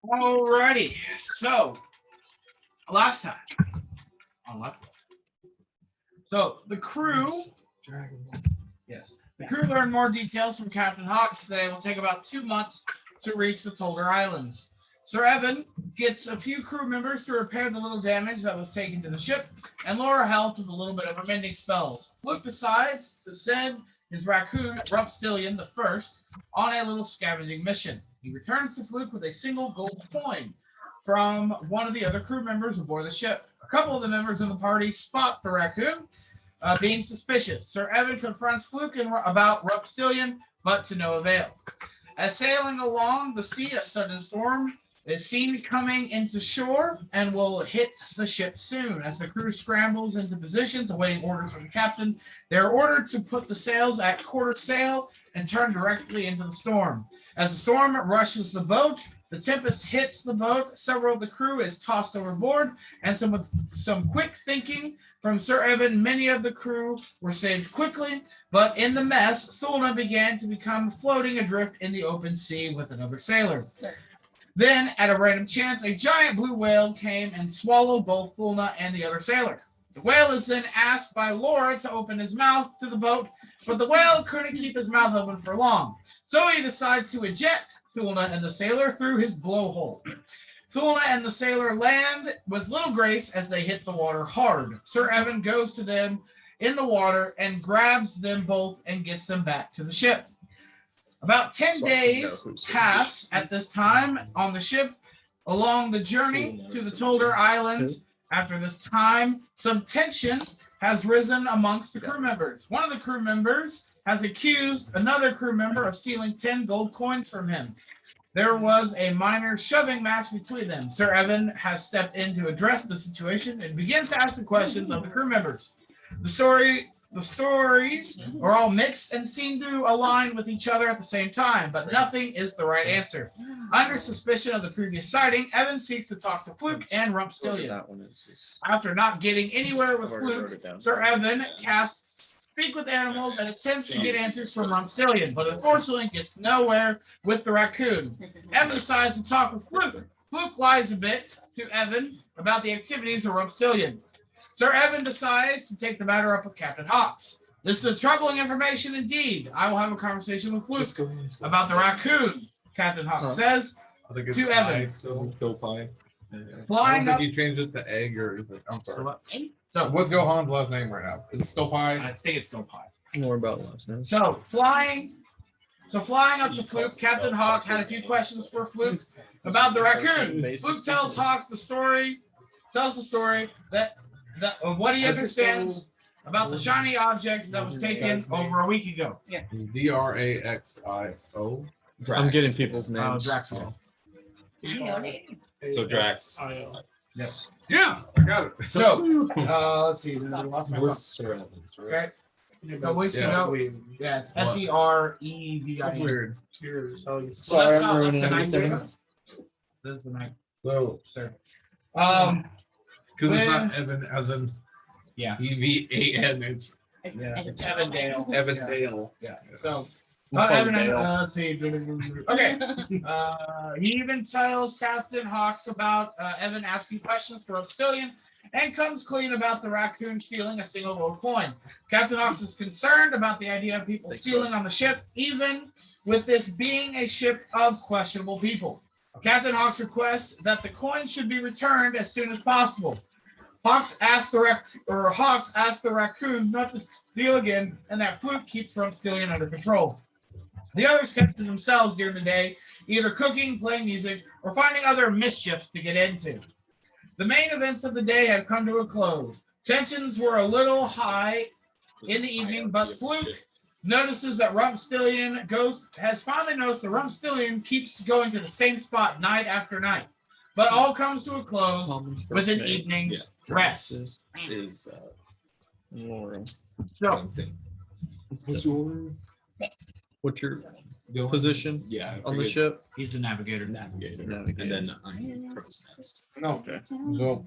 Alrighty, so last time on left. So the crew, yes, the crew learned more details from Captain Hawks. They will take about 2 months to reach the Thulna Islands. Sir Evin gets a few crew members to repair the little damage that was taken to the ship, and Lora helped with a little bit of mending spells. Fluakk decides to send his raccoon, Rumpstelien I, on a little scavenging mission. He returns to Fluakk with a single gold coin from one of the other crew members aboard the ship. A couple of the members of the party spot the raccoon being suspicious. Sir Evin confronts Fluakk about Rumpsteilien, but to no avail. As sailing along the sea, a sudden storm is seen coming into shore and will hit the ship soon. As the crew scrambles into positions, awaiting orders from the captain, they are ordered to put the sails at quarter sail and turn directly into the storm. As the storm rushes the boat, the tempest hits the boat. Several of the crew is tossed overboard, and with some quick thinking from Sir Evin, many of the crew were saved quickly. But in the mess, Thulna began to become floating adrift in the open sea with another sailor. Then, at a random chance, a giant blue whale came and swallowed both Thulna and the other sailor. The whale is then asked by Lora to open his mouth to the boat, but the whale couldn't keep his mouth open for long. So he decides to eject Thulna and the sailor through his blowhole. Thulna and the sailor land with little grace as they hit the water hard. Sir Evin goes to them in the water and grabs them both and gets them back to the ship. About 10 days pass at this time on the ship along the journey to the Thulna Islands. After this time, some tension has risen amongst the crew members. One of the crew members has accused another crew member of stealing 10 gold coins from him. There was a minor shoving match between them. Sir Evin has stepped in to address the situation and begins to ask the questions of the crew members. The stories are all mixed and seem to align with each other at the same time, but nothing is the right answer. Under suspicion of the previous sighting, Evin seeks to talk to Fluakk and Rumpsteilien. After not getting anywhere with Fluakk, Sir Evin casts Speak with Animals and attempts to get answers from Rumpsteilien, but unfortunately gets nowhere with the raccoon. Evin decides to talk with Fluakk. Fluakk lies a bit to Evin about the activities of Rumpsteilien. Sir Evin decides to take the matter up with Captain Hawks. This is troubling information indeed. I will have a conversation with Fluakk about the raccoon, Captain Hawks says to Evin. Still pie. Flying I don't up. think you changed it to egg or is it? I'm sorry. So What's Gohan's last name right now? Is it still pie? I think it's still pie. More about last name. So flying up to Fluakk, Captain Hawk had a few questions for Fluakk about the raccoon. Fluakk tells Hawks the story that of what he understands about the shiny object that was taken over a week ago. Yeah. Draxio. I'm getting people's names. Draxio. So Drax. Yes. Yeah, I got it. So let's see. I lost my phone. Sir Evans, right? Okay. A week ago. Yeah, it's Serevin. Weird. Sorry, I'm that's ruining the night. everything. That's the night, So, sir. because it's not Evan as in Yeah. EVAN, it's Yeah. It's Evandale. Evandale. Yeah. So. Fucking Evan, Dale. let's see. Okay. He even tells Captain Hawks about Evin asking questions for Rumpsteilien and comes clean about the raccoon stealing a single gold coin. Captain Hawks is concerned about the idea of people stealing on the ship, even with this being a ship of questionable people. Captain Hawks requests that the coin should be returned as soon as possible. Hawks asks the raccoon not to steal again, and that Fluakk keeps Rumpsteilien under control. The others kept to themselves during the day, either cooking, playing music, or finding other mischiefs to get into. The main events of the day had come to a close. Tensions were a little high in the evening, but Fluakk notices that Rumpsteilien has finally noticed that Rumpsteilien keeps going to the same spot night after night. But all comes to a close with an evening's rest. Is Lora. So, What's your position yeah, on the ship? he's the navigator. navigator, and then I'm crow's nest. No. Okay. So,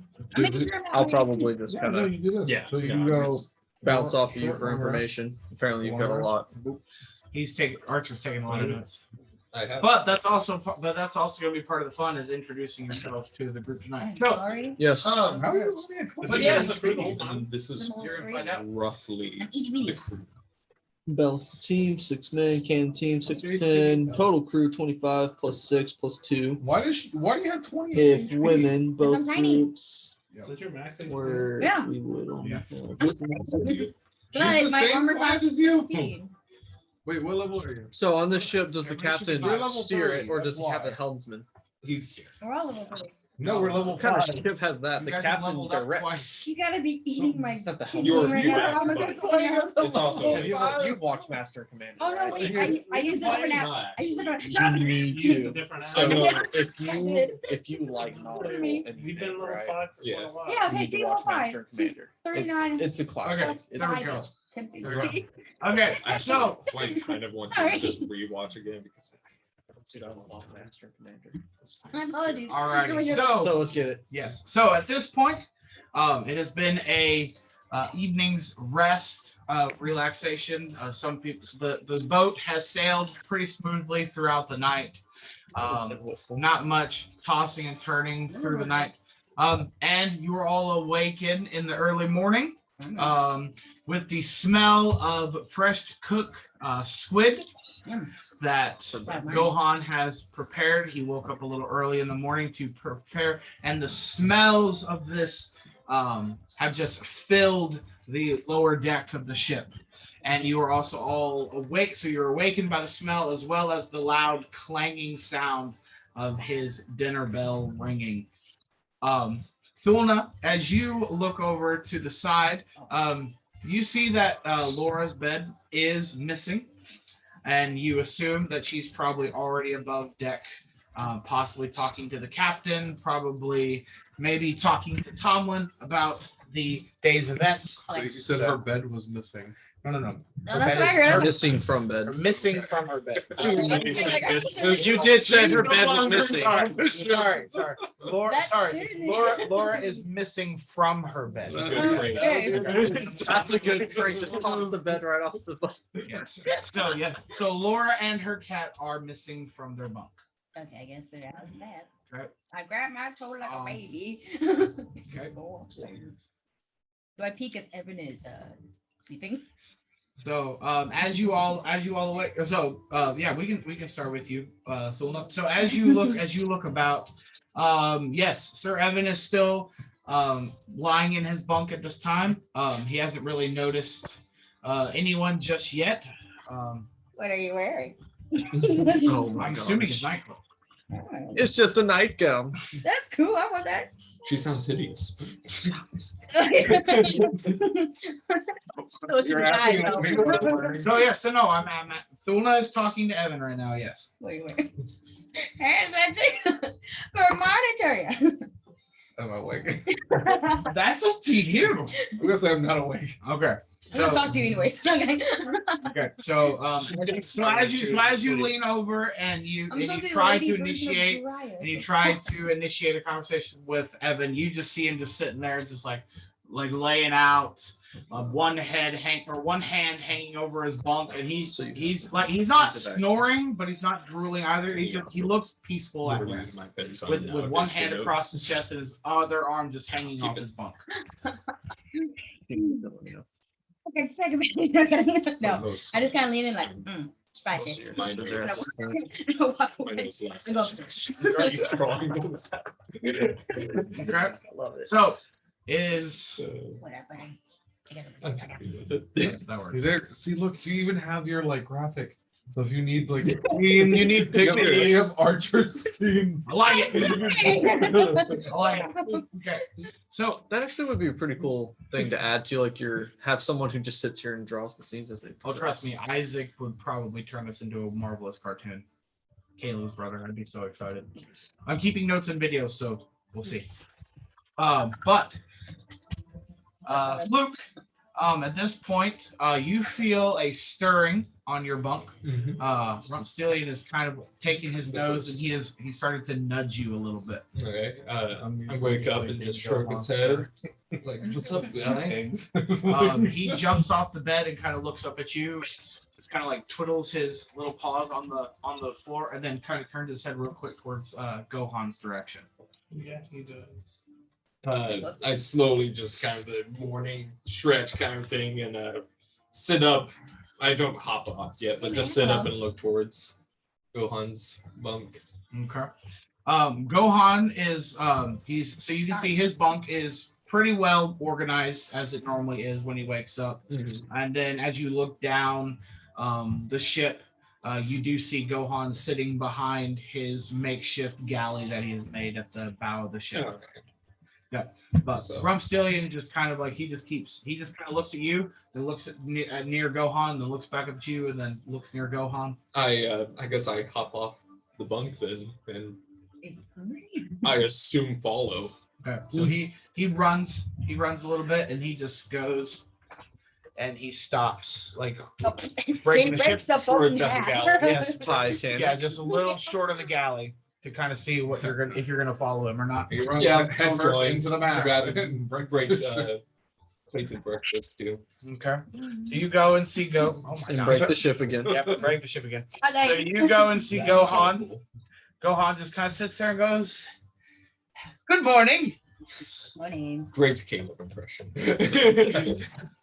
I'll probably just kind of Yeah. So you go. bounce off of you for information. Apparently, you've got a lot. Archer's taking a lot of notes. I have. But that's also going to be part of the fun is introducing yourself to the group tonight. I'm So, sorry. Yes. How are you looking at But yes. And this is you're gonna find out. roughly the crew. Balance team, 6 men, cannon team, 6 to 10, total crew 25 plus 6 plus 2. Why do you have 20? If women, both I'm tiny. groups What's your max? were Yeah. we would only Yeah. But the my same armor class class as is you? 16. Wait, what level are you? So on this ship, does the Everybody should be captain level steer 30, it, or does that's he have why. a helmsman? He's here. We're all level 3. No, we're level What kind 5. of ship has that? You The guys have captain leveled up directs. twice. You gotta be eating my It's not the kidney helmet. right You now. are Oh my fine. God. It's also You watch Master and Commander. Oh no, right? wait, I used a different app. I used a different app. You need to. So Yeah. if you like novel and We've you We've been think, level right, 5 for Yeah. quite a while. Yeah, you okay, need to see, watch level 5. Master and She's Commander. 39. It's a classic. Okay, It's there we go. Tempting. There we go. Okay, I so like kind of want Sorry. to just rewatch again because I don't watch Master and Commander. My apologies. alrighty, So so let's get it. yes, so at this point, it has been a evening's rest, relaxation. Some people, the boat has sailed pretty smoothly throughout the night. Not much tossing and turning through the night. And you were all awakened in the early morning with the smell of fresh cooked squid that Gohan has prepared. He woke up a little early in the morning to prepare, and the smells of this have just filled the lower deck of the ship. And you are also all awake, so you're awakened by the smell as well as the loud clanging sound of his dinner bell ringing. Thulna, as you look over to the side, you see that Lora's bed is missing, and you assume that she's probably already above deck, possibly talking to the captain, probably maybe talking to Tomlin about the day's events. So you said her bed was missing. No. No, that's what I heard. Missing from Or bed. missing from her bed. So you did say her bed was missing. Sorry. Laura, That's sorry. good. Laura is missing from her bed. it's a good phrase. Okay. That's a good phrase. Just toss the bed right off the bus. Yes. So Laura and her cat are missing from their bunk. Okay, I guess they're out of that. Okay. I grabbed my toe like a baby. Okay. Do I peek at Evan is sleeping? So as you all awake, so yeah, we can start with you, Thulna. So as you look about, yes, Sir Evin is still lying in his bunk at this time. He hasn't really noticed anyone just yet. What are you wearing? Oh my I'm god. assuming it's nightclub. It's just a nightgown. That's cool. I want that. She sounds hideous. You're asking us me what I'm wearing. So yes, so no, I'm Thulna is talking to Evan right now. Yes. What are you wearing? Here's that chick for monitoring. Am I awake? That's up to you. I'm gonna say I'm not awake. Okay. I'm gonna talk to you anyways. Okay. Okay. So as you lean over and you try to initiate a conversation with Evan, you just see him just sitting there, just like laying out, one hand hanging over his bunk, and he's not snoring, but he's not drooling either. He looks peaceful at rest, with one hand across his chest and his other arm just hanging off his bunk. Okay, take a minute. No, I just kind of lean in like, spice it. Mind of rest. Walk My away. nose last. I go, She said, "Are you strong?" Okay. I love it. So is Whatever. I gotta- I'm happy with it. that works. See there. See, look, you even have your like graphic. So if you need like You need you have Archer schemes. I like it. I like it. Okay. So That actually would be a pretty cool thing to add to, like, have someone who just sits here and draws the scenes as they. oh, trust me, Isaac would probably turn this into a marvelous cartoon. Caleb's brother, I'd be so excited. I'm keeping notes and videos, so we'll see. But Luke, at this point, you feel a stirring on your bunk. Rumpsteilien is kind of taking his nose, and he started to nudge you a little bit. Okay. I wake up and just stroke his head. Like, what's up, guy? He jumps off the bed and kind of looks up at you. just kind of like twiddles his little paws on the floor, and then kind of turns his head real quick towards Gohan's direction. Yeah, he does. I slowly just kind of the morning stretch kind of thing and sit up. I don't hop off yet, but just sit up and look towards Gohan's bunk. Okay. Gohan is he's so you can see his bunk is pretty well organized as it normally is when he wakes up. And then as you look down the ship, you do see Gohan sitting behind his makeshift galley that he has made at the bow of the ship. Okay. Yeah, but Rumpsteilien just kind of like he just kind of looks at you, then looks at near Gohan, then looks back up at you, and then looks near Gohan. I guess I hop off the bunk then, and I assume follow. Okay, so he runs a little bit, and he just goes, and he stops like breaking the ship towards the galley. Yes, Titanic. yeah, just a little short of the galley to kind of see what if you're gonna follow him or not. He runs Yeah, head I'll first join. into the map. Grab it and break plates and breakfast too. Okay, so you go and see Oh my And gosh. break the ship again. Yep, break the ship again. So you go and see Gohan. Gohan just kind of sits there and goes, "Good morning." Morning. Great Caleb impression.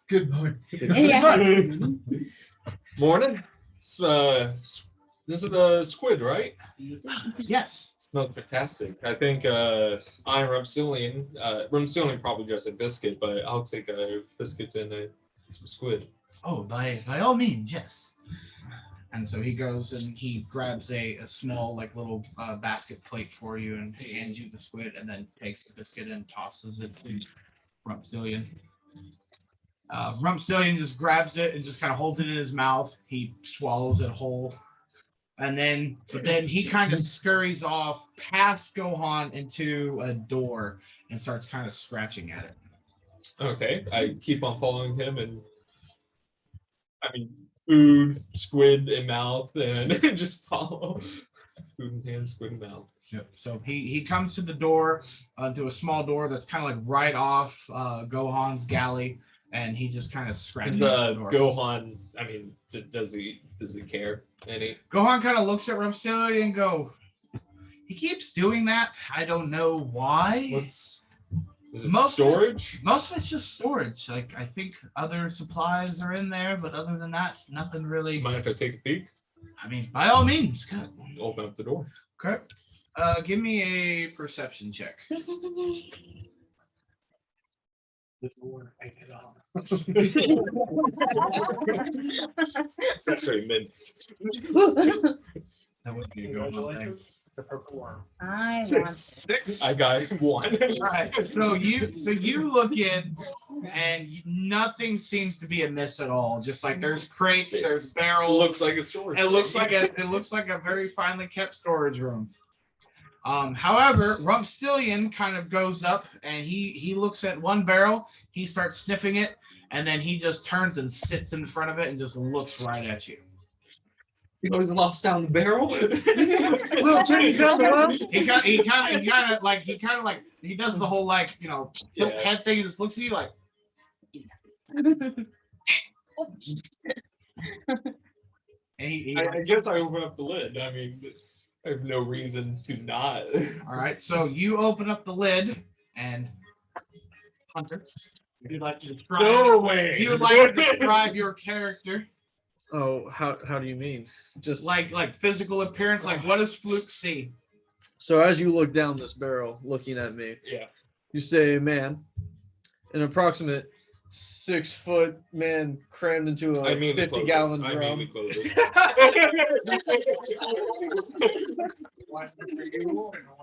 Good morning. Yeah. Morning. This is the squid, right? Yes. Smells fantastic. I think I'm Rumpsteilien. Rumpsteilien probably just a biscuit, but I'll take a biscuit and some squid. Oh, by all means, yes. And so he goes and he grabs a small like little basket plate for you and hands you the squid, and then takes the biscuit and tosses it to Rumpsteilien. Rumpsteilien just grabs it and just kind of holds it in his mouth. He swallows it whole. And then he kind of scurries off past Gohan into a door and starts kind of scratching at it. Okay, I keep on following him, and I mean, food, squid in mouth, and just follow. Food in hand, squid in mouth. Yep. So he comes to the door, to a small door that's kind of like right off Gohan's galley, and he just kind of scratches the door. Gohan, I mean, does he care any? Gohan kind of looks at Rumpsteilien and go, he keeps doing that. I don't know why. Is it Most- storage? Most of it's just storage. Like I think other supplies are in there, but other than that, nothing really. Mind if I take a peek? I mean, by all means, good. Open up the door. Okay. Give me a perception check. It's actually mint. That would be a good thing. The purple worm. I want Six. I got one. All right. So you look in, and nothing seems to be amiss at all. Just like there's crates, there's barrels. Looks like a storage. It looks like a very finely kept storage room. However, Rumpsteilien kind of goes up and he looks at one barrel, he starts sniffing it, and then he just turns and sits in front of it and just looks right at you. He always lost down the barrel. He does the whole like Yeah. head thing and just looks at you like. And I guess I open up the lid. I mean, I have no reason to not. all right, so you open up the lid and Hunter, if you'd like to describe. No way. If you would like to describe your character, Oh, how do you mean? Just like physical appearance, like what does Fluakk see? so as you look down this barrel, looking at me, Yeah. you say, "Man, an approximate 6 foot man crammed into a 50-gallon I drum." mean, close it.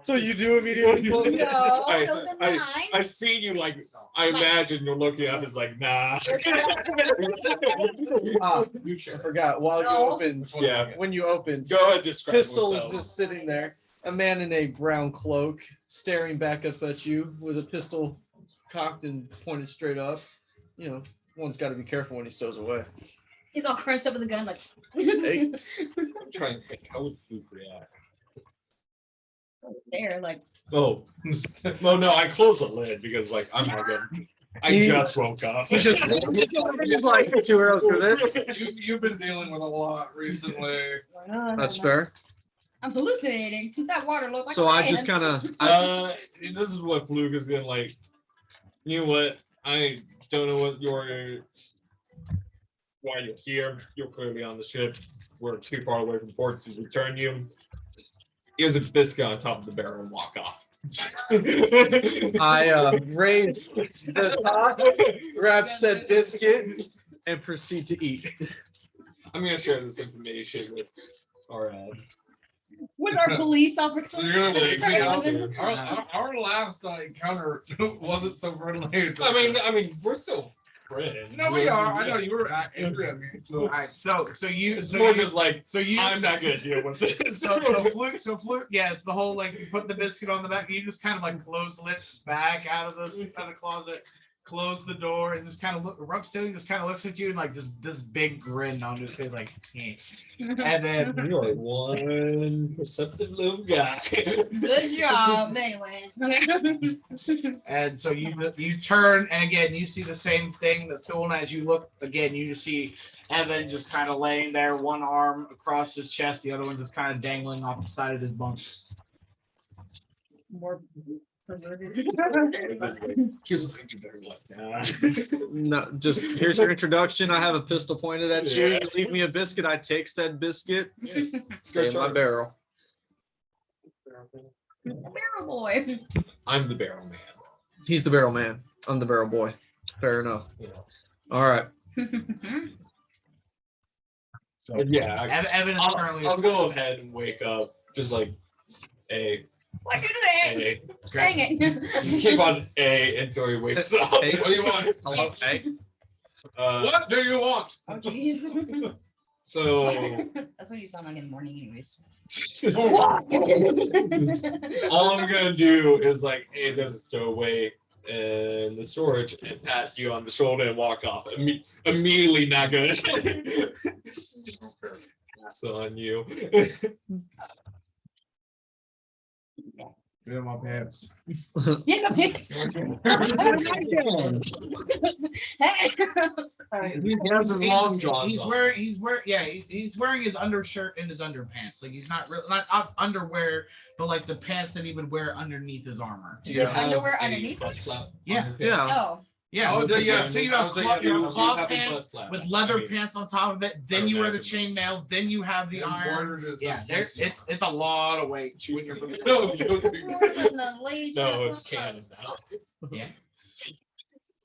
So you do immediately close it? No, I- those are I- mine. I see you like. I imagine you're looking up. It's like nah. Ah, I forgot. While you No. opened, Yeah. when you opened, Go ahead, describe pistol is yourself. just sitting there. A man in a brown cloak staring back up at you with a pistol cocked and pointed straight up. You know, one's got to be careful when he stows away. He's all crunched up with a gun, like. Hey. I'm trying to think. How would Fluakk react? There, like. Oh, well, no. I close the lid because like I'm not good. I just woke up. He just like too early for this. You've been dealing with a lot recently. That's fair. I'm hallucinating. That water looks like So a I man. just kind of. This is what Fluakk is gonna like. You know what? I don't know what why you're here. You're clearly on the ship. We're too far away from port to return you. Here's a biscuit on top of the barrel and walk off. I raise the top, grab said biscuit, and proceed to eat. I'm gonna share this information with our With our police officer. So you're gonna Sorry, like, Evan. our last encounter wasn't so friendly. I mean, we're still friends. No, we are. I know you were. All right, so you, It's so more you, just like so you, I'm not gonna deal with this. so Fluke, yeah, it's the whole like you put the biscuit on the back. You just kind of like close lips back out of the closet, close the door, and just kind of look. Rumpsteilien just kind of looks at you and like just this big grin on his face, like, eh. And then You're one perceptive little guy. Good job. Anyway. and so you turn, and again you see the same thing that Thulna. As you look again, you just see Evan just kind of laying there, one arm across his chest, the other one just kind of dangling off the side of his bunk. More perverted. Here's a picture better like that. No, just here's your introduction. I have a pistol pointed at you. Yeah. You leave me a biscuit. I take said biscuit. Stay in my Charms. barrel. Barrel boy. I'm the barrel man. He's the barrel man. I'm the barrel boy. Fair enough. You know. All right. So But yeah, Evan is currently. I'll go ahead and wake up. Just like A. What you doing? A. Dang it. Just keep on A until he wakes up. Hey. What do you want? Hello. Hey. What do you want? Oh jeez. So That's what you sound like in the morning, anyways. all I'm gonna do is like A doesn't throw away in the storage and pat you on the shoulder and walk off. Immediately not gonna just pass on you. Get in my pants. Yeah, it's- He has his long johns He's on. wearing he's wearing his undershirt and his underpants. Like he's not really not underwear, but like the pants that he would wear underneath his armor. Is it underwear underneath butt it? flap Yeah. on your Yeah. pants. Oh. Yeah, Oh, with yeah, the- yeah. so you have You cloth, have cloth a pants butt flap. with leather I mean, pants on top of it. Then you wear the chainmail. Then you have the iron. Embroidered is Yeah, something there else. it's a lot of weight. When you're from No, More than the lady no, it's chocolate canon now.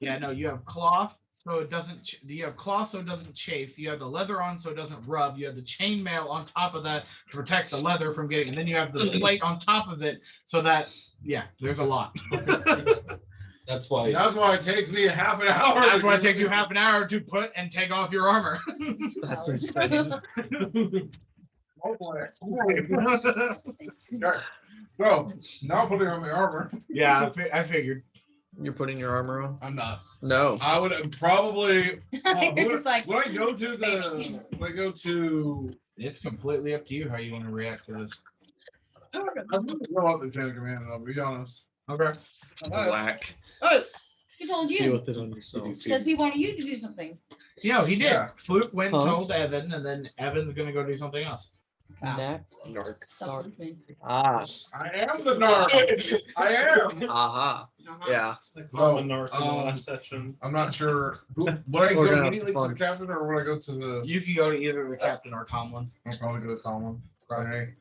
Yeah, no, you have cloth so it doesn't. You have cloth so it doesn't chafe. You have the leather on so it doesn't rub. You have the chainmail on top of that to protect the leather from getting. And then you have the plate on top of it so that there's a lot. That's why. That's why it takes me half an hour. That's why it takes you half an hour to put and take off your armor. That's flowers. insane. Oh, boy. Bro, not putting on my armor. Yeah, I figured. You're putting your armor on? I'm not. No. I would probably. You're just like, When I go to the. When I go to. It's completely up to you how you want to react to this. I'm gonna throw out the chain of command. I'll be honest. Okay. Black. he told Deal you. with it on yourself. Because he wanted you to do something. Yeah, he did. Yeah. Fluke went and Huh? told Evan, and then Evan's gonna go do something else. Wow. Narc. Something. Ah. I am the narc. I am. Aha. Uh-huh. Yeah. Oh, last session. I'm not sure. Would I We're go gonna have immediately to fun. the captain or would I go to the? You can go to either the captain or Tomlin. I'll probably go to Tomlin. Friday.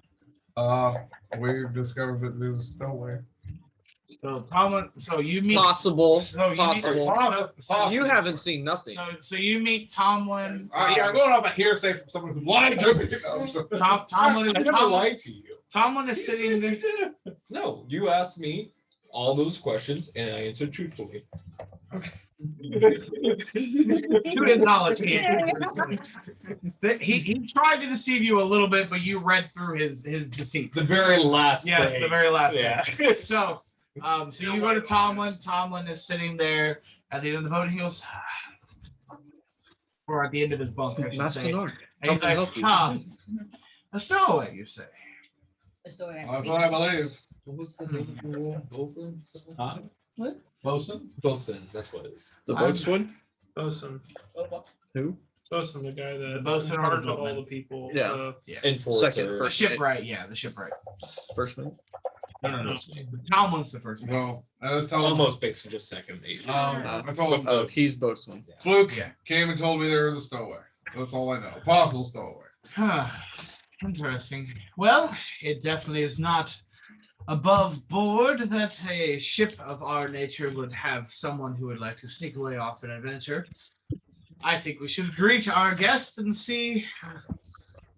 We've discovered that it was stowaway. So Tomlin, so you meet. Possible. So you meet. Possible. You haven't seen nothing. So you meet Tomlin. Yeah, I'm going off a hearsay from someone who lied to me. Tomlin I is never lied to you. Tomlin is sitting there. No, you asked me all those questions and I answered truthfully. To his knowledge, he tried to deceive you a little bit, but you read through his deceit. The very last Yes, thing. the very last Yeah. thing. So you go to Tomlin. Tomlin is sitting there at the end of the boat. He goes, or at the end of his bunk, I should Master say. Narc. And he's like, a stowaway, you say? So That's what I believe. What was the name of the over? Huh? Bosun? Bosun, that's what it is. The I'm- boatswain? Bosun. Who? Bosun, the guy that The bosun or the charged all boatman? the people. Yeah. Enforcer. Second The person. shipwright, yeah, the shipwright. First mate? No. Tomlin's the first one. No, I was telling Almost basically just second mate. I told him Oh, he's boatswain. Fluke Yeah. came and told me there was a stowaway. That's all I know. Possible stowaway. Interesting. Well, it definitely is not above board that a ship of our nature would have someone who would like to sneak away off an adventure. I think we should greet our guest and see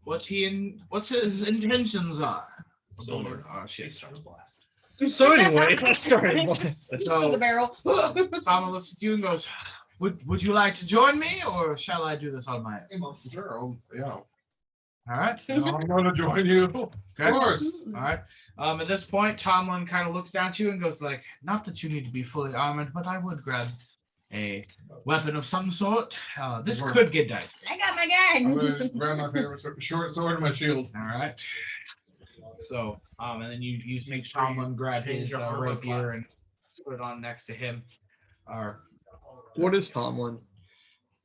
what's his intentions are aboard our ship. So anyway, let's start. So the barrel. Tom looks at you and goes, Would you like to join me, or shall I do this on my own? Sure, yeah. All right. I'm gonna join you. Of Okay. course. All right. At this point, Tomlin kind of looks down at you and goes like, "Not that you need to be fully armored, but I would grab a weapon of some sort. This Sure. could get dicey." I got my I'm gun. gonna grab my favorite short sword and my shield. All right. So, and then you make Tomlin grab his rapier and put it on next to him. Or What is Tomlin?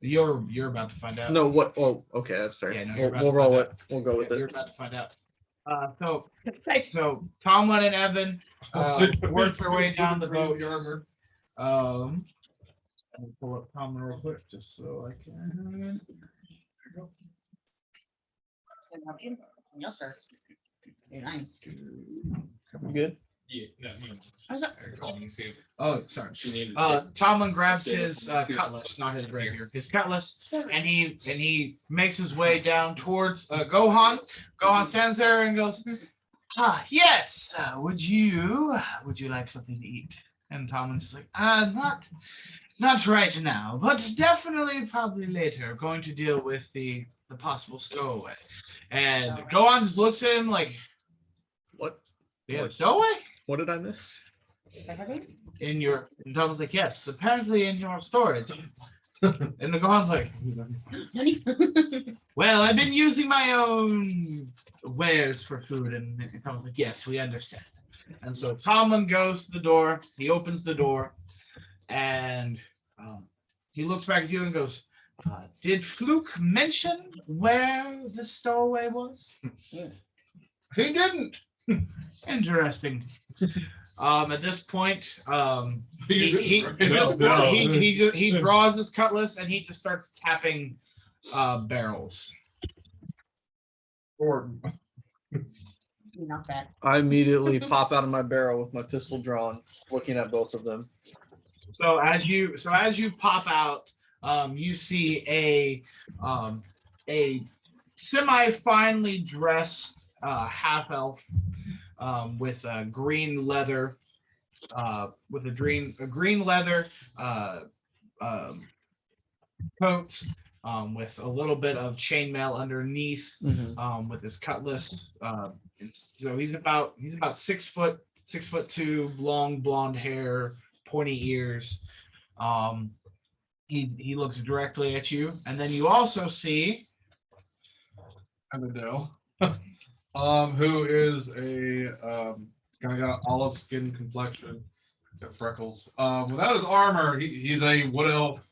you're about to find out. No, what? Oh, okay, that's fair. Yeah, no, you're we'll about to roll find it. We'll go with You're it. about to find out. So Tomlin and Evan work their way down the boat. Let me pull up Tomlin real quick just so I can. No, sir. You're lying. You good? Yeah, no, How's that? Oh, sorry. She needed Tomlin grabs his cutlass, not his rapier, his cutlass, and he makes his way down towards Gohan. Gohan stands there and goes, yes. Would you like something to eat? And Tomlin's just like, not right now, but definitely probably later. Going to deal with the possible stowaway. And Gohan just looks at him like, What? yeah, stowaway? What did I miss? In your, and Tomlin's like, yes, apparently in your storage. And the Gohan's like, well, I've been using my own wares for food. And Tomlin's like, yes, we understand. And so Tomlin goes to the door, he opens the door, and he looks back at you and goes, did Fluakk mention where the stowaway was? He didn't. Interesting. At this point, he No. draws his cutlass and he just starts tapping barrels. Not bad. I immediately pop out of my barrel with my pistol drawn, looking at both of them. So as you pop out, you see a semi-finely dressed half elf with a green leather coat with a little bit of chainmail underneath with his cutlass. So he's about 6'2", long blonde hair, pointy ears. He looks directly at you, and then you also see Amadale, who is a kind of got an olive skin complexion, got freckles. Without his armor, he's a wood elf.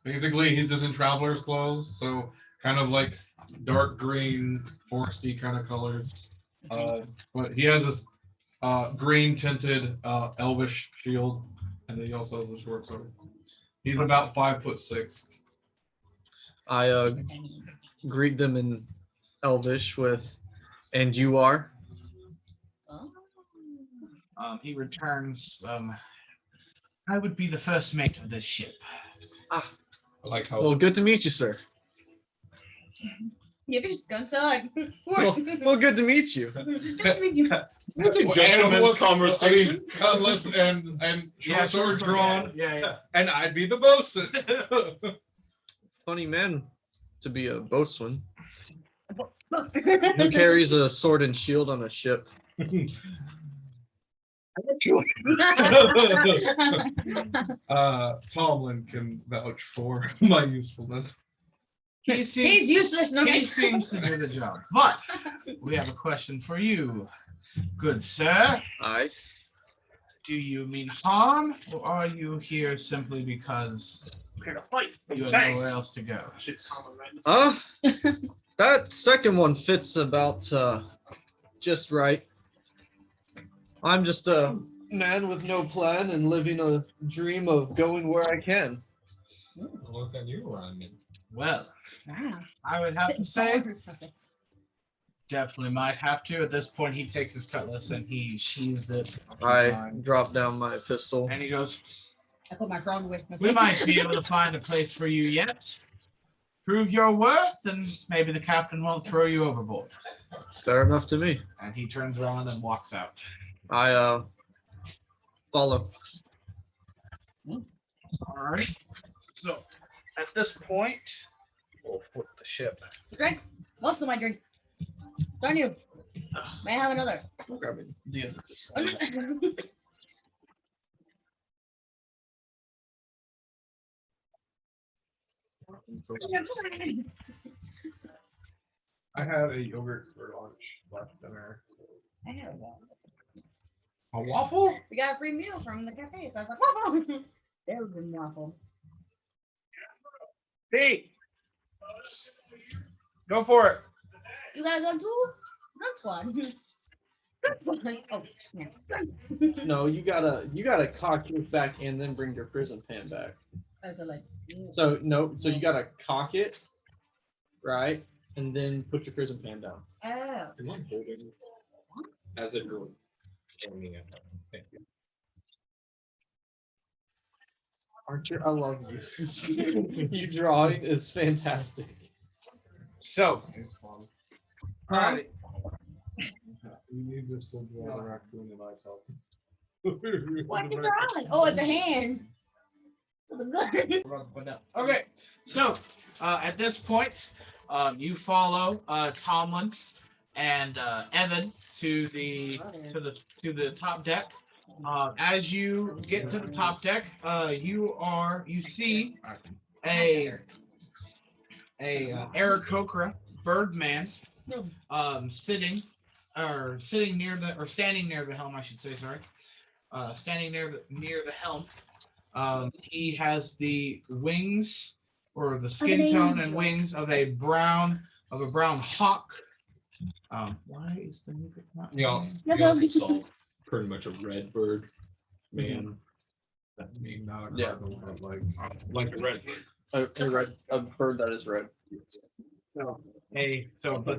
Basically, he's just in traveler's clothes, so kind of like dark green, foresty kind of colors. But he has this green tinted elvish shield, and then he also has a short sword. He's about 5'6". I greet them in Elvish with, and you are? he returns. I would be the first mate of this ship. I like how Well, good to meet you, sir. Yeah, just gonna suck. Well, good to meet you. it's a gentleman's conversation. Cutlass and short sword drawn, Yeah. and I'd be the bosun. Funny man to be a boatswain. Who carries a sword and shield on a ship? Tomlin can vouch for my usefulness. He's useless. No, He seems to do the job. But we have a question for you, good sir. Aye. Do you mean harm, or are you here simply because Here to fight. you have Bang. nowhere else to go? Shit's common, right? That second one fits about just right. I'm just a man with no plan and living a dream of going where I can. Look at you running. Well, Wow. I would have to say, Or something. definitely might have to. At this point, he takes his cutlass and he sheathes it. I drop down my pistol. And he goes, I put my frog away. we might be able to find a place for you yet. Prove your worth, and maybe the captain won't throw you overboard. Fair enough to me. And he turns around and walks out. I follow. All right. So at this point, we'll flip the ship. Drink. Most of my drink. Darn you. May I have another? I'm grabbing the end of this one. I had a yogurt for lunch left dinner. I have one. A waffle? We got a free meal from the cafe, so I was like, waffle. There was a waffle. Hey, go for it. You gotta go too? That's fun. That's fun. Oh, yeah. No, you gotta cock yours back and then bring your prison pan back. Oh, so like, So no, so you gotta cock it, right, and then put your prison pan down. oh. Am I holding as it goes? Aiming at them. Thank you. Archer, I love you. You drawing is fantastic. So, It's fun. all right. You need this to draw a raccoon and I tell. What's the drawing? Oh, it's a hand. Okay, so at this point, you follow Tomlin and Evan to the top deck. As you get to the top deck, you see a Aarakocra birdman standing near the helm, I should say. Sorry, standing near the helm. He has the wings or the skin tone and wings of a brown hawk. Why is the music not? Yeah, No, we also no. saw pretty much a red bird man. I mean, not a Yeah. cardinal, but Like a red bird. A bird that is red. But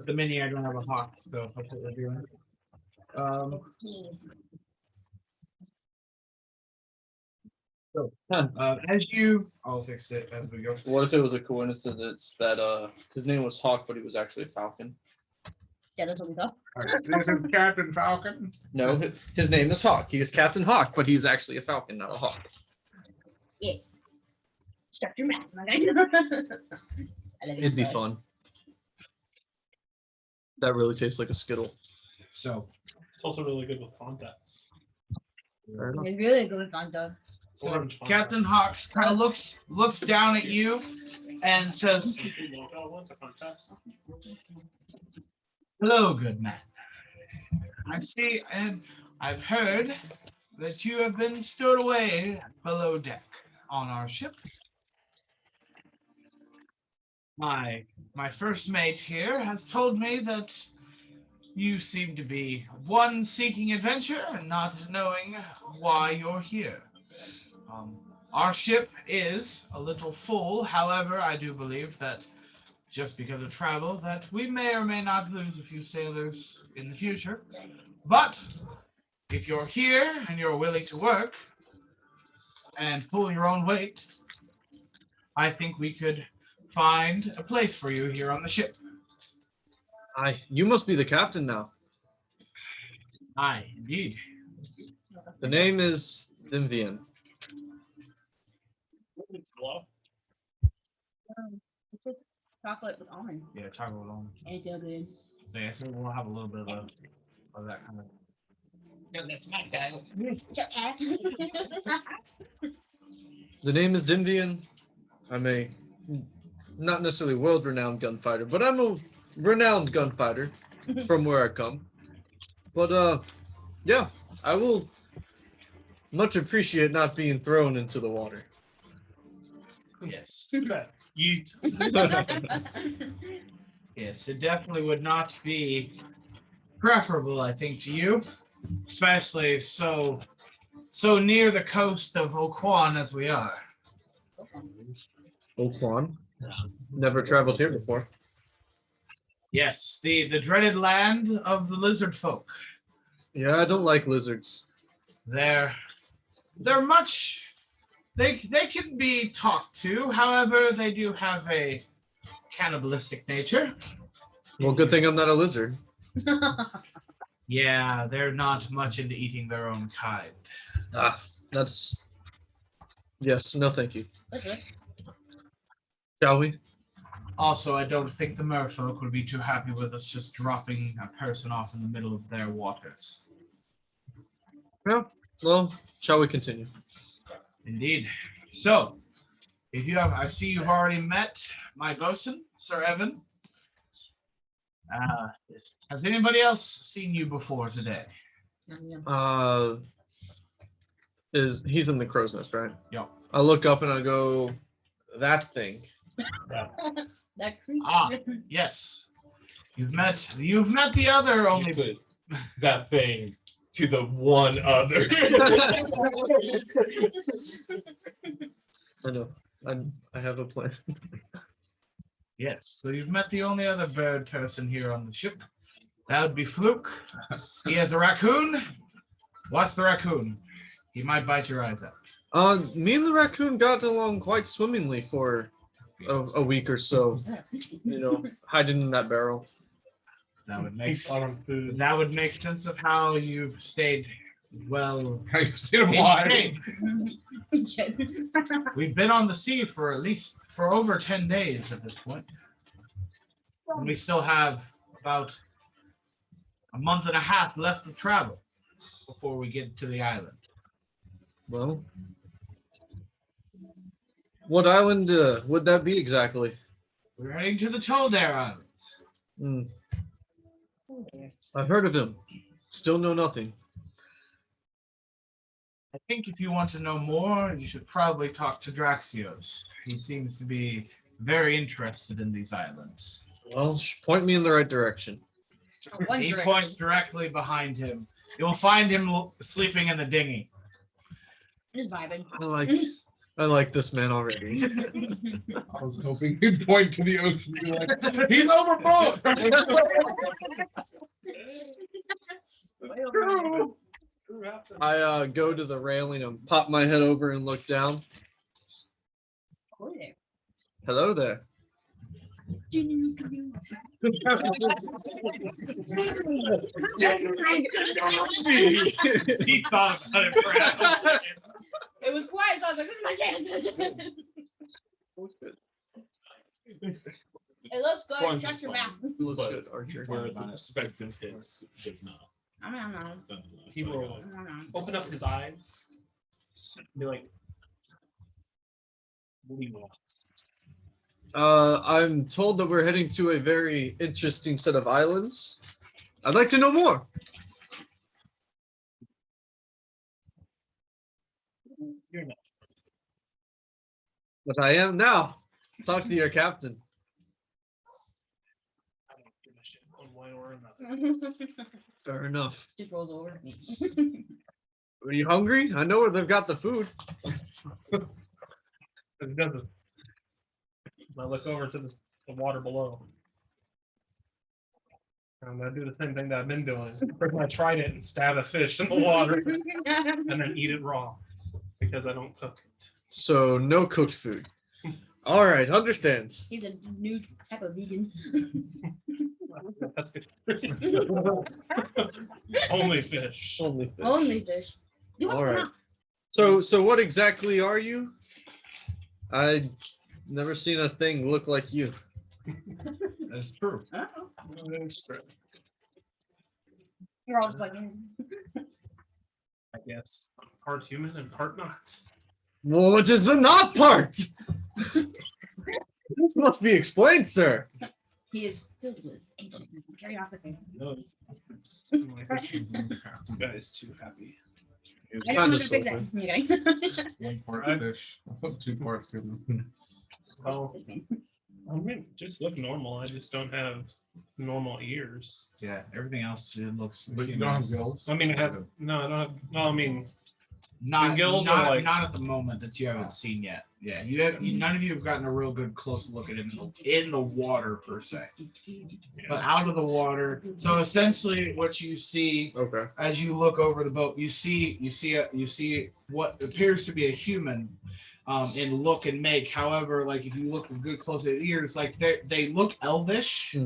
the mini I don't have a hawk, so that's what we're doing. I'll fix it as we go. What if it was a coincidence that his name was Hawk, but he was actually a falcon? Yeah, that's what we thought. This is Captain Falcon. No, his name is Hawk. He is Captain Hawk, but he's actually a falcon, not a hawk. Shut your mouth, my guy. I love you, It'd be bud. fun. That really tastes like a Skittle. So It's also really good with contact. Fair enough. It's really good with Fanta. Orange Fanta. Captain Hawks kind of looks down at you and says, "Hello, good man. I see, and I've heard that you have been stowed away below deck on our ship. My first mate here has told me that you seem to be one seeking adventure and not knowing why you're here. Our ship is a little full. However, I do believe that just because of travel, that we may or may not lose a few sailors in the future. But if you're here and you're willing to work and pull your own weight, I think we could find a place for you here on the ship." You must be the captain now. Aye, indeed. The name is Dimvian. It's just chocolate with almond. Yeah, chocolate alone. And it's so good. So yeah, so we'll have a little bit of that kind of. No, that's my guy. Shut up. The name is Dimvian. I'm a not necessarily world-renowned gunfighter, but I'm a renowned gunfighter from where I come. But yeah, I will Much appreciate not being thrown into the water. Yes. Yeet. Yes, it definitely would not be preferable, I think, to you, especially so near the coast of Oquan as we are. Oquan? Never traveled here before. Yes, the dreaded land of the lizard folk. Yeah, I don't like lizards. They're much. They can be talked to. However, they do have a cannibalistic nature. Well, good thing I'm not a lizard. Yeah, they're not much into eating their own kind. Ah, that's... Yes, no thank you. Okay. Shall we? Also, I don't think the merfolk would be too happy with us just dropping a person off in the middle of their waters. Yeah. Well, shall we continue? Indeed. So, if you have, I see you've already met my bosun, Sir Evin. Yes. Has anybody else seen you before today? He's in the crow's nest, right? Yep. I look up and I go, that thing. That creature. Ah, yes. You've met the other only. Put that thing to the one other. I know. I have a plan. Yes, so you've met the only other bird person here on the ship. That would be Fluakk. He has a raccoon. Watch the raccoon. He might bite your eyes out. Me and the raccoon got along quite swimmingly for a week or so. You know, hiding in that barrel. That would He make fought on food. that would make sense of how you've stayed well. I've seen him in wide. shape. We've been on the sea for over 10 days at this point. And we still have about a month and a half left to travel before we get to the island. Well, what island would that be exactly? We're heading to the Toldare Islands. Hmm. I've heard of him. Still know nothing. I think if you want to know more, you should probably talk to Draxios. He seems to be very interested in these islands. Well, point me in the right direction. He points directly behind him. You'll find him sleeping in the dinghy. Just vibing. I like this man already. I was hoping he'd point to the ocean and be like, he's overboard. I go to the railing and pop my head over and look down. Hello there. He thought about it forever. It was quiet, so I was like, this is my chance. It looks good. Fun Shut is your fun. mouth. You look good, Archer. Where the unexpected hits does not. I don't know. He will open up his eyes and be like, what do you want? I'm told that we're heading to a very interesting set of islands. I'd like to know more. You're not. But I am now. Talk to your captain. I don't give a shit on one or another. Fair enough. Just rolls over. Are you hungry? I know where they've got the food. It doesn't. I look over to the water below. I'm gonna do the same thing that I've been doing. I tried it and stab a fish in the water and then eat it raw because I don't cook it. So no cooked food. All right, understand. He's a new type of vegan. That's good. Only fish. Only fish. Only fish. You want All some right. out? So what exactly are you? I never seen a thing look like you. That's true. Uh-oh. That's true. You're all just like, I guess part human and part not. Well, which is the not part? This must be explained, sir. he is filled with anxiousness and curiosity. I'm like, this guy is too happy. I don't know how to fix that. Okay. 1 part fish, 2 parts human. Oh, I mean, just look normal. I just don't have normal ears. Yeah, everything else it looks. But you don't have gills. I mean, I have no. I don't have. No, I mean, Not, gills are not, like- not at the moment that you haven't seen yet. Yeah, none of you have gotten a real good close look at it in the water per se, but out of the water. So essentially, what you see Okay. as you look over the boat, you see what appears to be a human in look and make. However, like if you look good close at the ears, like they look elvish,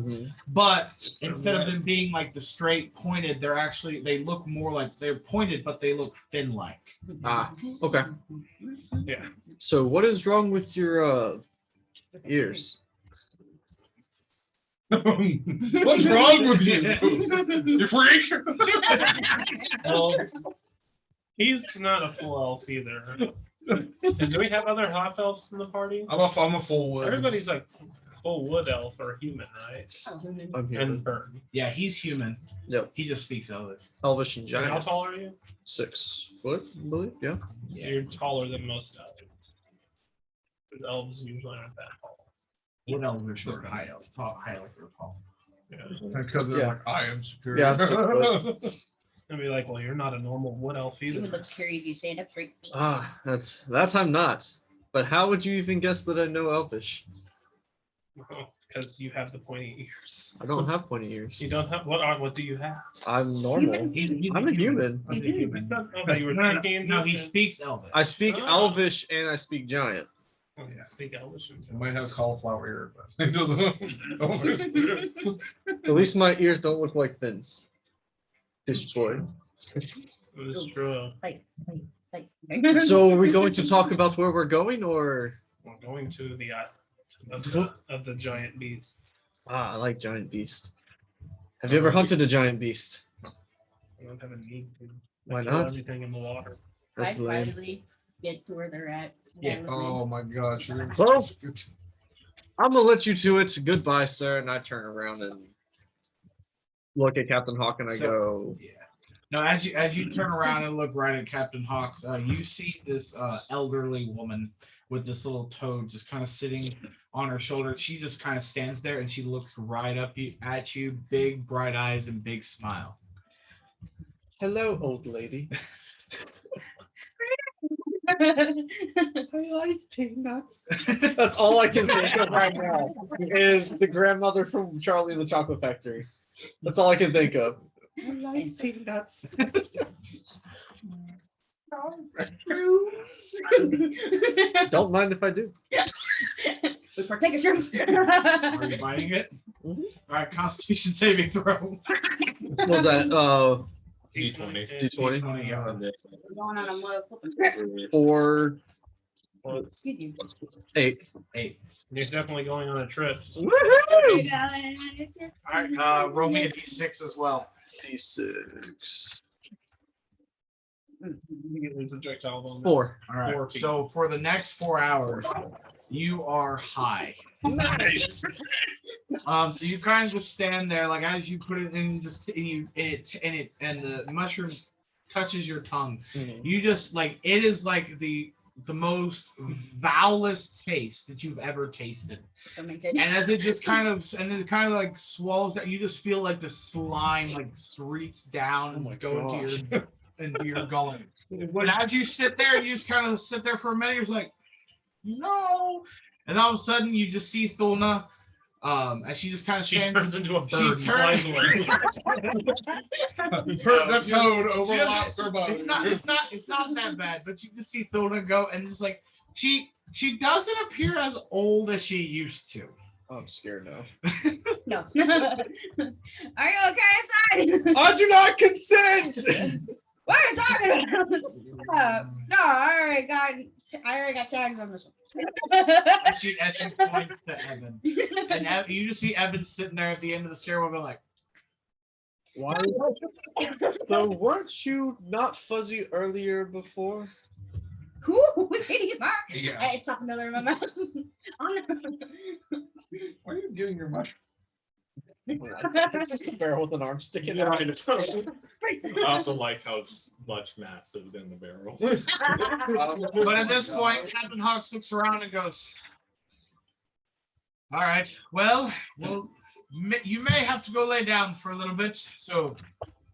but instead of them being like the straight pointed, they look more like they're pointed, but they look fin like. Ah, okay. yeah. So what is wrong with your ears? What's wrong with you? You freak? Well, he's not a full elf either. So do we have other half elves in the party? I'm a full wood. Everybody's like full wood elf or human, right? I'm here. And bird. Yeah, he's human. Yep. He just speaks Elvish. Elvish and And how giant. tall are you? 6 foot, I believe. Yeah. So you're taller than most elves. Because elves usually aren't that tall. What Elvish or high elf? High elf or tall. Yeah. Because they're Yeah. like, I am superior. Yeah, I'm 6 I'd be like, well, you're not a normal wood elf You either. would look scary if you stand up straight. Ah, that I'm not. But how would you even guess that I know Elvish? Because you have the pointy ears. I don't have pointy ears. You don't have what do you have? I'm normal. He's I'm a human. He's a human. Okay, you were thinking. No, he speaks Elvish. I speak Oh. Elvish and I speak giant. Speak Elvish. You might have cauliflower ear, but it doesn't. At least my ears don't look like fins. Fish boy. It is true. Like. So are we going to talk about where we're going or? We're going to the of the giant beasts. Ah, I like giant beast. Have you ever hunted a giant beast? I don't have a need to. Why kill not? Everything in the water. That's I'd lame. probably get to where they're at. Yeah. Oh my gosh. Well, I'm gonna let you to it. Goodbye, sir. And I turn around and look at Captain Hawk and I go, Yeah. No, as you turn around and look right at Captain Hawks, you see this elderly woman with this little toad just kind of sitting on her shoulder. She just kind of stands there and she looks right up at you, big bright eyes and big smile. "Hello, old lady. I like peanuts." That's all I can think of right now. Is the grandmother from Charlie and the Chocolate Factory. That's all I can think of. I like peanuts. Don't mind if I do. We partake of shrooms. Are you biting it? All right, Constitution saving throw. What was that? D20. D20. We're going on a motherfucking trip. 4, Excuse you. 8. 8. You're definitely going on a trip. Woohoo! All right, roll me a d6 as well. D6. You get the projectile bonus. 4. All right. 4 feet. So for the next 4 hours, you are high. Nice. So you kind of just stand there, like as you put it in, and the mushroom touches your tongue. You just like it is like the most vowelest taste that you've ever tasted. And as it just kind of like swallows that, you just feel like the slime like streaks down and go into your gullet. But as you sit there, you just kind of sit there for a minute. You're just like, no. And all of a sudden, you just see Thulna, as she just kind of She stands. turns into a bird. She and flies turns. away. That toad overlaps her body. It's not that bad, but you just see Thulna go, and just like she doesn't appear as old as she used to. I'm scared now. No. Are you okay? Sorry. I do not consent. What are you talking about? No, I already got tags on this one. As she points to Evan, and you just see Evan sitting there at the end of the stairwell, going like, Why? So weren't you not fuzzy earlier before? Ooh, titty bar. Yeah. Hey, stop another in my mouth. Why are you doing your mushroom? Just a barrel with an arm sticking Yeah, out. I know. I also like how it's much massive than the barrel. But at this point, Captain Hawks looks around and goes, "All right, well, you may have to go lay down for a little bit. So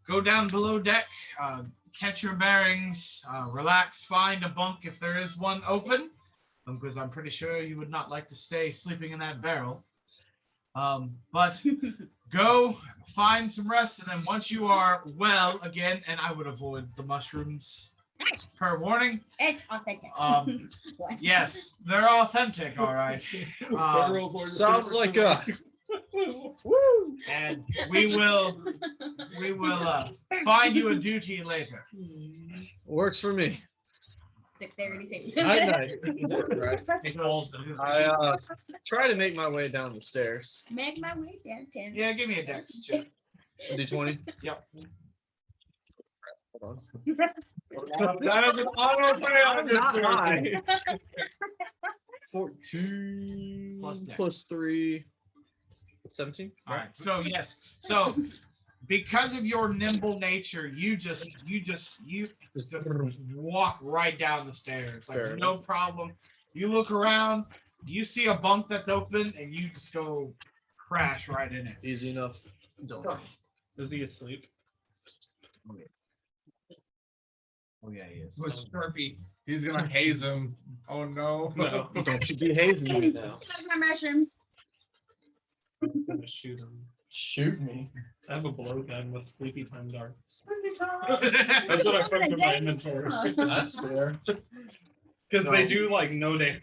go down below deck, catch your bearings, relax, find a bunk if there is one open, because I'm pretty sure you would not like to stay sleeping in that barrel. But go find some rest, and then once you are well again, and I would avoid the mushrooms per warning. It's authentic. What? Yes, they're authentic, all right. Sounds like a And we will find you a duty later. works for me. Dexterity saving. Night. It's balls down. I try to make my way down the stairs. Make my way down 10. Yeah, give me a dex check. D20. Yep. Hold That is an auto fail. Not high. 14 Plus dex. plus 3. 17. All right. So yes. So because of your nimble nature, you just walk right down the stairs. Like Fair no problem. You look around, you see a bunk that's open, and you just go crash right in it. Easy enough. Don't. Is he asleep? Oh yeah, he is. With Sharpie. He's gonna haze him. Oh no. No. Don't you be hazing me now. Like my mushrooms. I'm gonna shoot him. Shoot me. I have a blowgun with sleepy time darts. That's That's what I put in my inventory. That's fair. Because they do like no damage.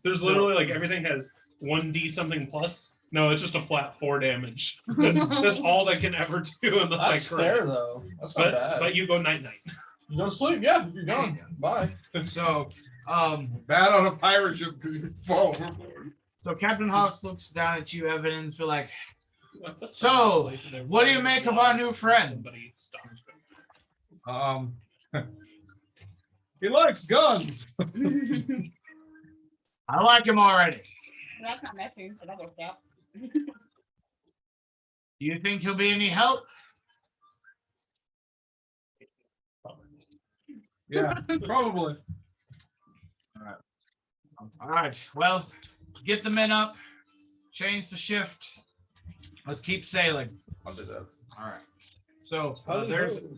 There's literally like everything has 1d something plus. No, it's just a flat 4 damage. That's all they can ever do unless I That's crit. fair though. That's not bad. But you go night night. You go to sleep. Yeah, you're gone. Bye. So Bad on a pirate ship because you fall overboard. so Captain Hawks looks down at you, Evan, and be like, So, what do you make of our new friend? Somebody stopped him. He likes guns. I like him already. That's not messy, but that worked out. Do you think he'll be any help? Yeah, probably. All right. Well, get the men up, change the shift. Let's keep sailing. I'll do that. All right. So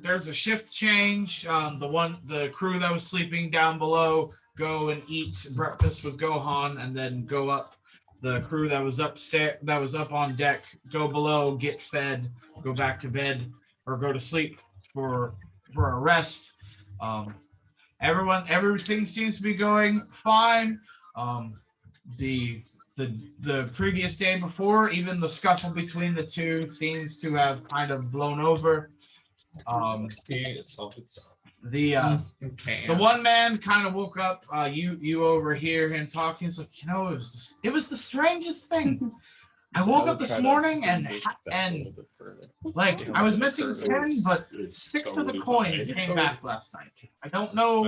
there's a shift change. The crew that was sleeping down below go and eat breakfast with Gohan, and then go up. The crew that was upstairs, that was up on deck, go below, get fed, go back to bed, or go to sleep for a rest. Everything seems to be going fine. The previous day before, even the scuffle between the two seems to have kind of blown over. The one man kind of woke up. You overhear him talking. He's like, it was the strangest thing. I woke up this morning and like I was missing 10, but 6 of the coins came back last night. I don't know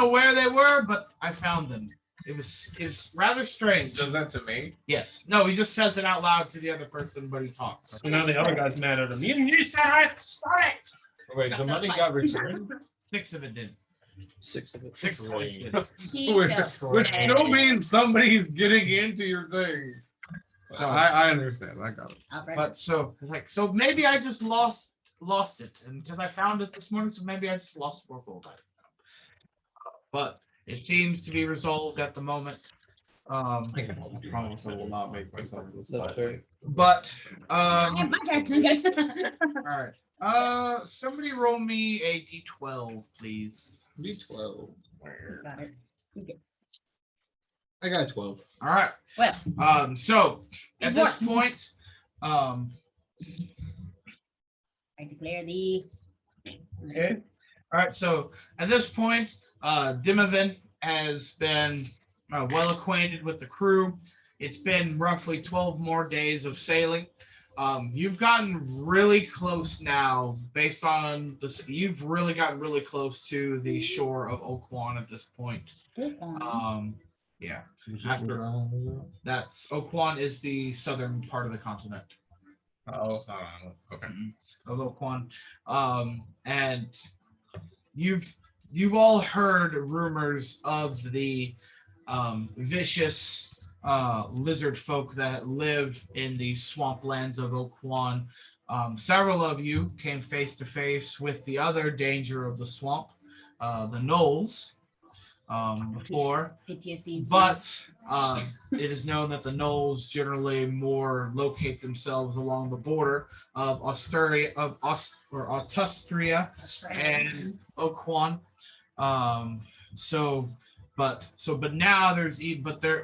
where they were, but I found them. It was rather strange. Does that to me? Yes. No, he just says it out loud to the other person, but he talks. So now the other guy's mad at him. You said I started. Wait, the money got returned? 6 of it did. 6 of it. 6 coins did. Which still means somebody's getting into your thing. So I understand. I got it. But so maybe I just lost it, and because I found it this morning, so maybe I just lost 4 gold. I don't know. But it seems to be resolved at the moment. I promise I will not make myself this. That's fair. But My turn. all right. Somebody roll me a d12, please. D12. Got it. I got 12. All right. Well, So at this What? point, I declare the. okay. All right. So at this point, Dimavin has been well acquainted with the crew. It's been roughly 12 more days of sailing. You've gotten really close now, based on this. You've really gotten really close to the shore of Okwan at this point. Yeah. After that's Okwan is the southern part of the continent. Oh, it's not on. Okay. A little Quan. And you've all heard rumors of the vicious lizard folk that live in the swamplands of Oakwan. Several of you came face to face with the other danger of the swamp, the gnolls, before. PTSD. But it is known that the gnolls generally more locate themselves along the border of Austria, and Oakwan. But now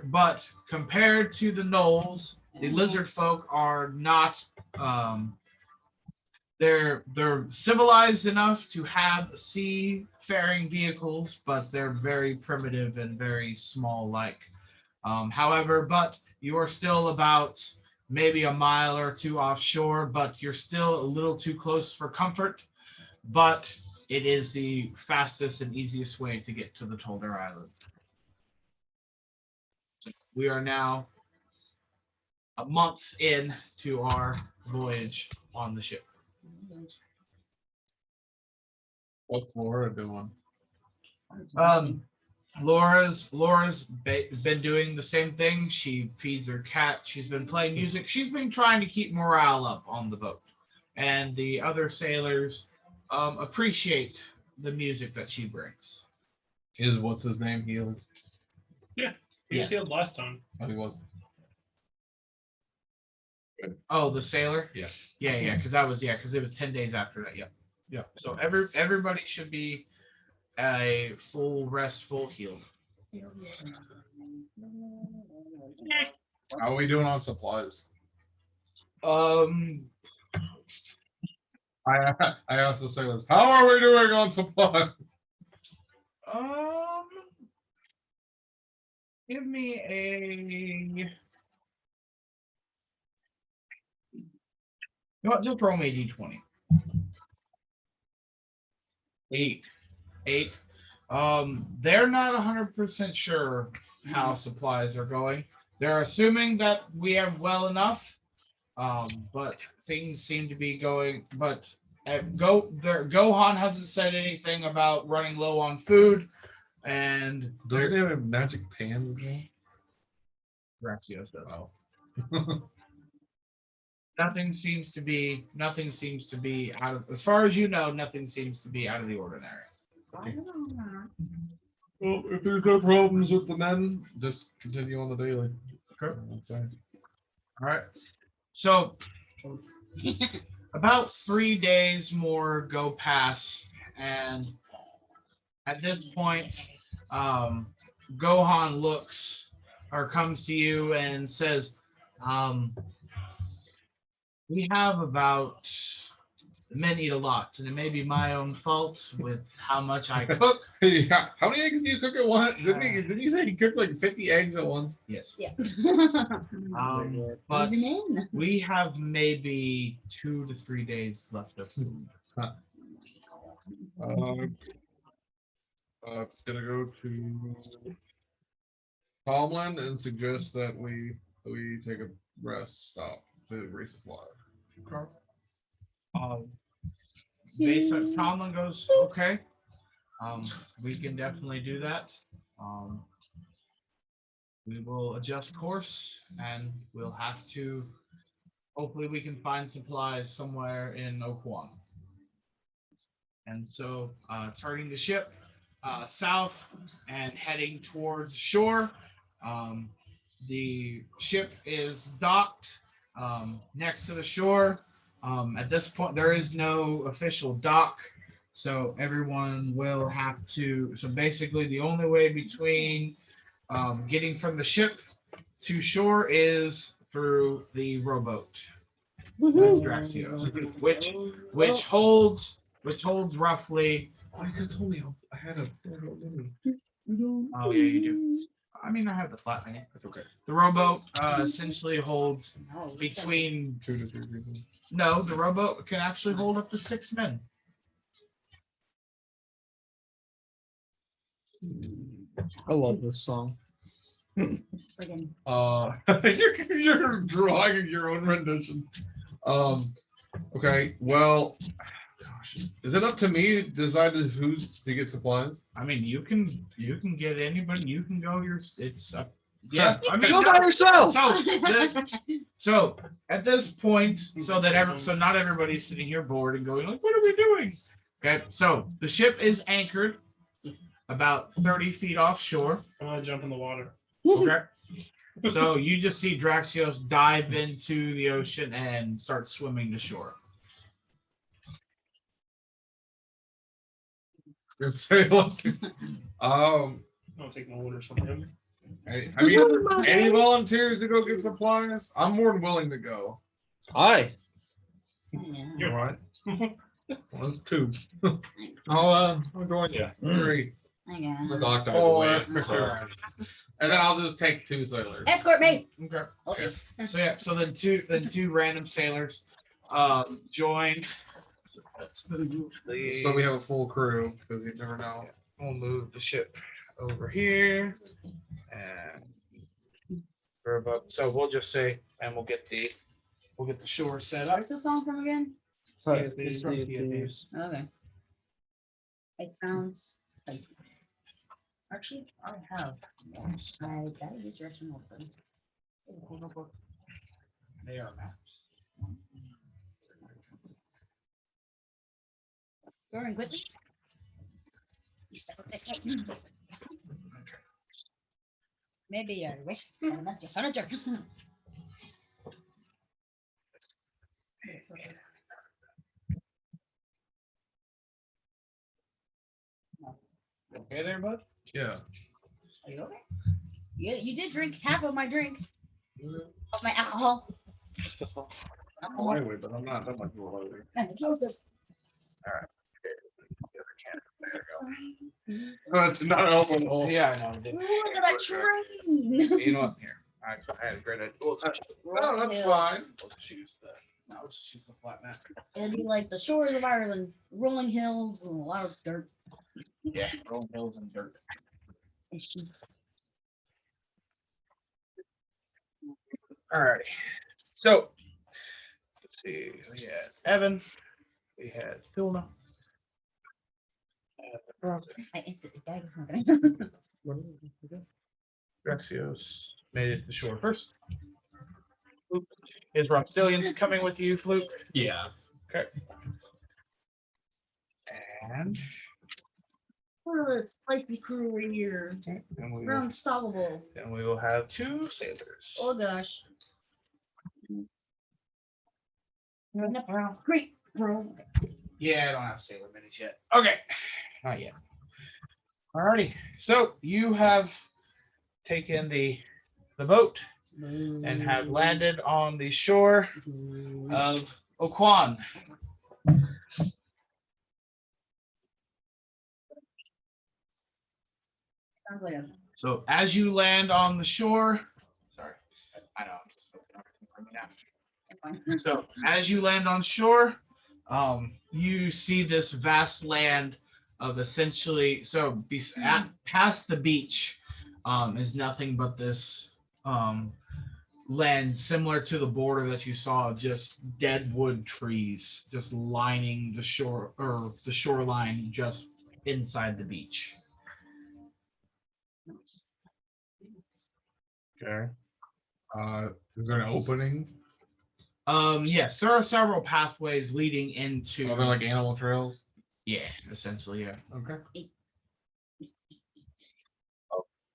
but compared to the gnolls, the lizard folk are not. They're civilized enough to have seafaring vehicles, but they're very primitive and very small like. However, but you are still about maybe a mile or two offshore, but you're still a little too close for comfort. But it is the fastest and easiest way to get to the Tolder Islands. We are now a month in to our voyage on the ship. What's Lora doing? Lora's been doing the same thing. She feeds her cat. She's been playing music. She's been trying to keep morale up on the boat, and the other sailors appreciate the music that she brings. Is what's his name healed? He was healed last time. Oh, he was. Oh, the sailor. Yeah. Yeah. Because it was 10 days after that. Yep. Yeah. So everybody should be a full rest, full healed. How are we doing on supplies? Um, I asked the sailors, how are we doing on supplies? Give me a. No, just roll me a d20. 8. They're not 100% sure how supplies are going. They're assuming that we have well enough, but things seem to be going. But Gohan hasn't said anything about running low on food, and Doesn't he have a magic pan? Graxios does. Oh. Nothing seems to be out of, as far as you know, nothing seems to be out of the ordinary. Well, if there's no problems with the men, just continue on the daily. Okay. That's it. All right. So about 3 days more go past, and at this point, Gohan looks or comes to you and says, we have about, the men eat a lot, and it may be my own fault with how much I cook. Yeah. How many eggs do you cook at once? Didn't you say he cooked like 50 eggs at once? Yes. Yeah. But we have maybe 2 to 3 days left of food. Gonna go to Tomlin and suggest that we take a rest stop to resupply. Based on Tomlin goes, okay. We can definitely do that. We will adjust course, and we'll have to. Hopefully, we can find supplies somewhere in Oakwan. And so, turning the ship south and heading towards shore. The ship is docked next to the shore. At this point, there is no official dock, so everyone will have to. So basically, the only way between getting from the ship to shore is through the rowboat, Draxios, which holds roughly. Oh, you could have told me I had a. Oh yeah, you do. I mean, I have the flat thing. That's okay. The rowboat essentially holds between 2 to 3 people. No, the rowboat can actually hold up to 6 men. I love this song. Friggin' You're drawing your own rendition. Okay. Well, gosh, is it up to me to decide who's to get supplies? I mean, you can get anybody. You can go. It's up. Yeah. I mean, Go by yourself. So at this point, so not everybody's sitting here bored and going like, "What are we doing?" Okay. So the ship is anchored about 30 feet offshore. I'm gonna jump in the water. Okay. So you just see Draxios dive into the ocean and start swimming to shore. Good say, look. I'll take my orders from him. Hey, have you any volunteers to go get supplies? I'm more than willing to go. Hi. Yeah. All right. Well, that's 2. I'll join you. 3. I guess. We're locked either way. 4. So. And then I'll just take 2 sailors. Escort me. Okay. Okay. So yeah, so then two random sailors join. Let's move the. So we have a full crew because you never know. We'll move the ship over here, and we're about. So we'll just say, and we'll get the shore set up. Where's the song from again? It's from Thieves. Okay. It sounds like Actually, I have. I gotta use your restroom also. They are maps. Going quickly. You step up this way. Maybe you're away. That's your furniture. Okay there, bud? Yeah. Are you okay? You did drink half of my drink. Of my alcohol. Oh, anyway, but I'm not. I'm like over. Oh, it's not open. Oh, Yeah, I know. Look at that train. You know what? Here, I had a great idea. no, that's fine. We'll just use the. No, we'll just use the flat map. It'd be like the shores of Ireland, rolling hills and a lot of dirt Yeah, rolling hills and dirt. and sheep. All right. So let's see. We had Evan. We had Thulna. I instantly died. Draxios made it to the shore first. Is Rumpstelien's coming with you, Fluakk? Yeah. Okay. And What a spicy crew right here. We're unstoppable. then we will have 2 sailors. Oh gosh. Great, bro. Yeah, I don't have sailor minis yet. Okay, not yet. Alrighty. So you have taken the boat and have landed on the shore of Oquan. Sounds like a So as you land on the shore, sorry, I know I'm just opening everything for me now. So as you land on shore, you see this vast land of essentially past the beach is nothing but this land similar to the border that you saw, just dead wood trees just lining the shore or the shoreline just inside the beach. Okay. Is there an opening? Yes, there are several pathways leading into. Are there like animal trails? Yeah, essentially, yeah. Okay.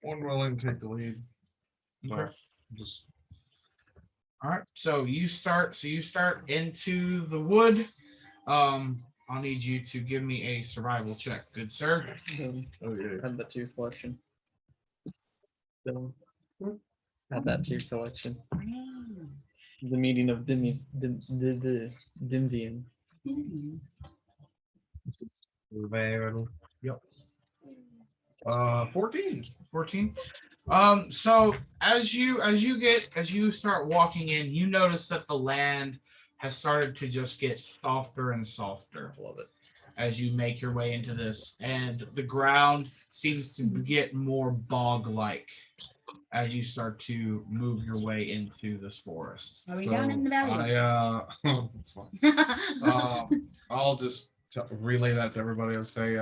One willing to take the lead. Okay. Just All right, so you start into the wood. I'll need you to give me a survival check, good sir. okay. Add that to your collection. Add that to your collection. The meeting of Dimdian. Yep. 14. 14. So as you start walking in, you notice that the land has started to just get softer and softer. Love it. as you make your way into this, and the ground seems to get more bog-like as you start to move your way into this forest. Are we down in the valley? That's fine. I'll just relay that to everybody and say,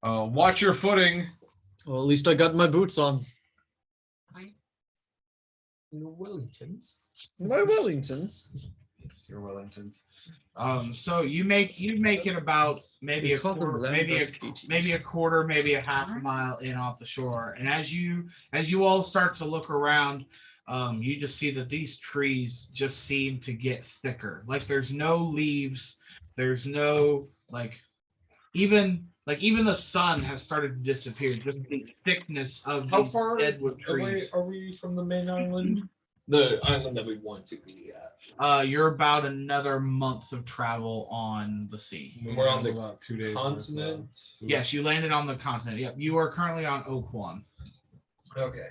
watch your footing. Well, at least I got my boots on. Your Wellingtons. My Wellingtons. Your Wellingtons. So you make it about maybe a quarter, maybe a quarter, maybe a half a mile in off the shore. And as you all start to look around, you just see that these trees just seem to get thicker. Like there's no leaves, there's no even the sun has started to disappear. Just the thickness of How these far deadwood away trees. are we from the main island? The island that we want to be at. You're about another month of travel on the sea. We're on the about 2 days. continent. Yes, you landed on the continent. Yep, you are currently on Oakwan. Okay.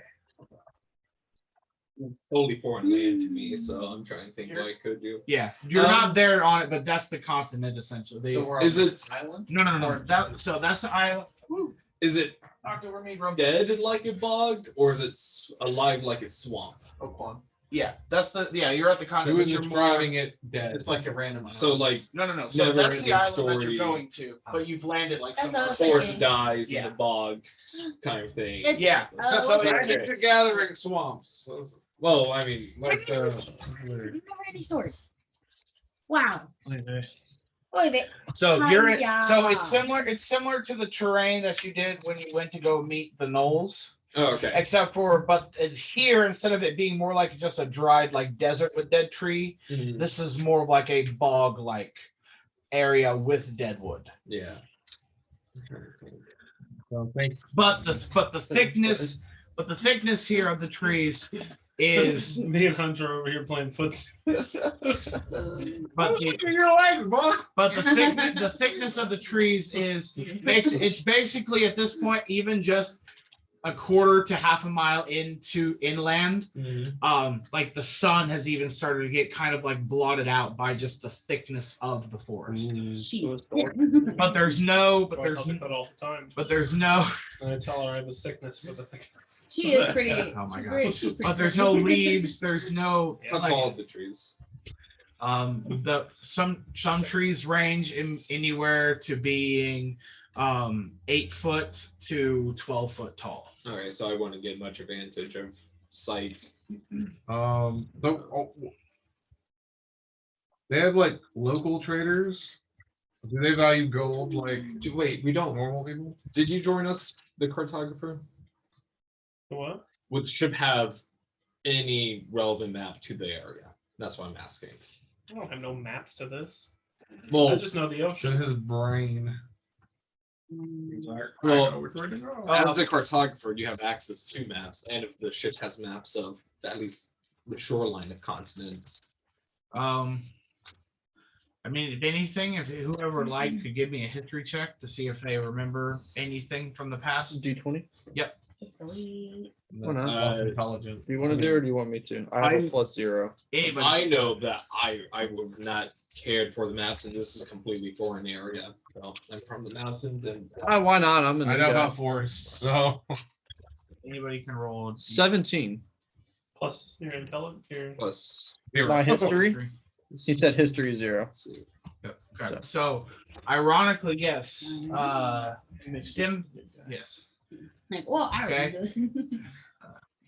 It's totally foreign land to me, so I'm trying to think what I could do. Yeah, you're not there on it, but that's the continent essentially. Is it island? No. That's the island. Woo. is it Knocked over me, bro. dead like a bog, or is it alive like a swamp? Oakwan. Yeah, you're at the Who continent. is but you're describing it dead? It's like a random. So like No. So Never that's ending the island that story. you're going to, but you've landed like That's somewhere. what I was forest thinking. dies in Yeah. the bog kind of thing. It's- Yeah. Oh, okay. Magic the Gathering swamps. Well, I mean, Like I've never read these stories. Wow. Wait a bit. So Hiya. so it's similar to the terrain that you did when you went to go meet the gnolls. oh, okay. Except but it's here, instead of it being more like just a dried like desert with dead tree, Mhm. this is more of like a bog like area with dead wood. Yeah. But the thickness here of the trees is Me and Hunter over here playing footsie. but the thickness of the trees is it's basically at this point even just a quarter to half a mile into inland. Like the sun has even started to get kind of like blotted out by just the thickness of the forest. But there's no So I tell her that all the time. but there's no And I tell her I have a sickness for the thing. She is pretty. Oh my she's God. pretty- she's pretty but there's pretty. no leaves, there's no That's like, all of the trees. some trees range in anywhere to being 8 foot to 12 foot tall. Okay, so I want to get much advantage of sight. They have like local traders. Do they value gold like Wait, we don't. normal people? Did you join us, the cartographer? What? Should have any relevant map to the area. That's what I'm asking. I don't have no maps to this. I Well, just know the Should ocean. his brain? Well, as a cartographer, you have access to maps, and if the ship has maps of at least the shoreline of continents. I mean, if anything, if whoever would like could give me a history check to see if they remember anything from the past. D20. Sweet. Why not? Lost intelligence. Do you want to do it or do you want me to? I have a +0. Anybody? I know that I would not cared for the maps, and this is a completely foreign area. So I'm from the mountains, and Why not? I'm in I the know guy. about forests, so Anybody can roll. 17. Plus your intelligence. Your plus My history. He said history 0. Yep. Okay. So, ironically, yes. Dim. Yes. Like, well, I Okay. remember this.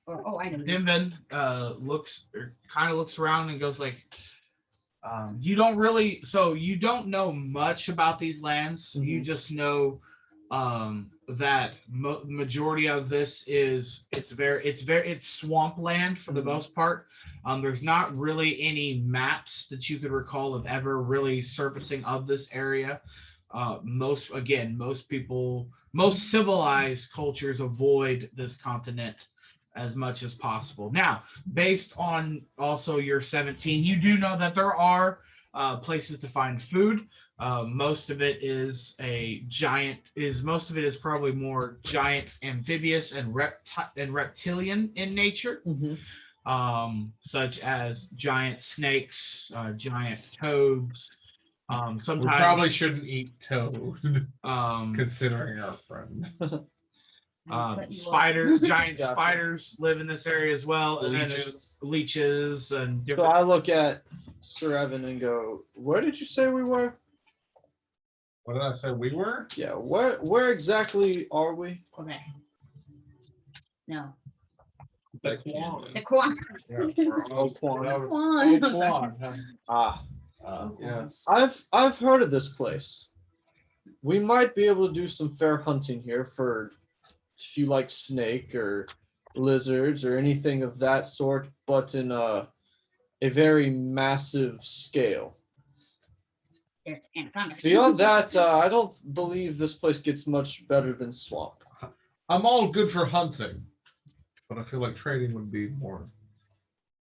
Oh, I know. this. Dimben kind of looks around and goes like, you don't know much about these lands. You just know that majority of this is it's swampland for the most part. There's not really any maps that you could recall of ever really surfacing of this area. Most civilized cultures avoid this continent as much as possible. Now, based on also your 17, you do know that there are places to find food. Most of it is probably more giant amphibious and reptilian in nature, such as giant snakes, giant toads, We Sometimes probably shouldn't eat toad, um, considering our friend. spiders, giant Gotcha. spiders live in this area as well, and then there's leeches and So different. I look at Sir Evin and go, "Where did you say we were?" What did I say we were? Yeah, where exactly are we? Okay. No. The The Quan. Yeah, we're Quan. Quan. Ah, yes. I've heard of this place. We might be able to do some fair hunting here for if you like snake or lizards or anything of that sort, but in a very massive scale. There's anaconda. Beyond that, I don't believe this place gets much better than swamp. I'm all good for hunting, but I feel like trading would be more.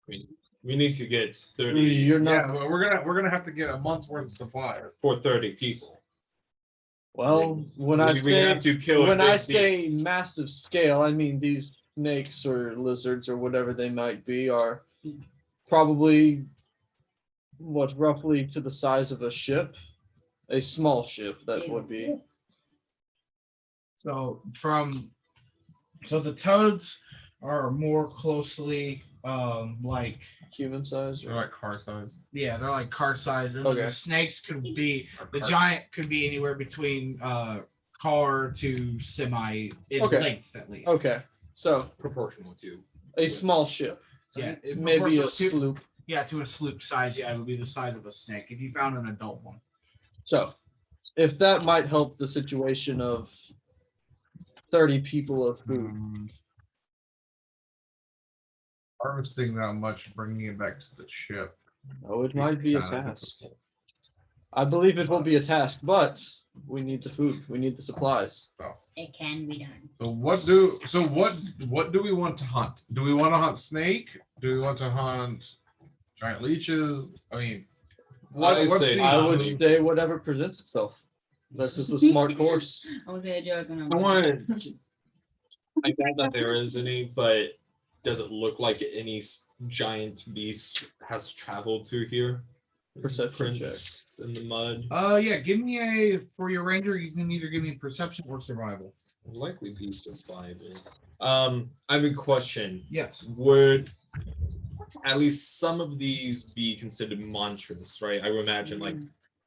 We need to get 30 You're Yeah, not. but we're gonna have to get a month's worth of supplies. for 30 people. Well, when I We have say to kill a when I big say beast. massive scale, I mean these snakes or lizards or whatever they might be are probably roughly to the size of a ship, a small ship that would be. So the toads are more closely like Human size. They're like car size. yeah, they're like car size, and then Okay. the snakes could be the Car- giant could be anywhere between car to semi in Okay. length at least. Okay, so Proportional to. a small ship, Yeah, it maybe a proportional to- sloop. Yeah, to a sloop size. Yeah, it would be the size of a snake if you found an adult one. So, if that might help the situation of 30 people of food. Harvesting that much, bringing it back to the ship. Oh, it might be a Kinda task. I believe it will be a task, but we need the food. We need the supplies. It can be done. So what do we want to hunt? Do we want to hunt snake? Do we want to hunt giant leeches? I mean, what's say- the- I would say whatever presents itself. That's just the smart course. I was gonna joke and I want to. I doubt that there is any, but does it look like any giant beast has traveled through here? Perception check. Prints in the mud. Yeah, give me for your ranger. You can either give me perception or survival. Likely be surviving. I have a question. Yes. Would at least some of these be considered monstrous, right? I would imagine like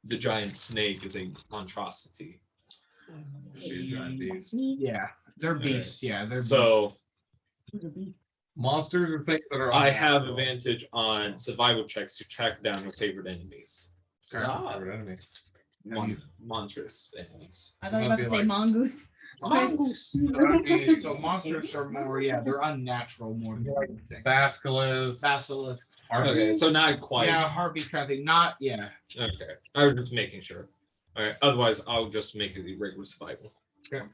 the giant snake is a monstrosity. Be a giant beast. Yeah, they're Okay. beasts. Yeah, they're So Monsters are things that are. I have unnatural. advantage on survival checks to track down your favorite enemies. Character's favorite enemy. Monstrous enemies. I thought you were about to say mongoose. Mongoose. So monsters are more. Yeah, they're unnatural more than anything. Basilisk. Basilisk. Okay, so not quite. Yeah, heartbeat traffic. Not yeah. Okay, I was just making sure. All right, otherwise I'll just make it a regular survival. Okay.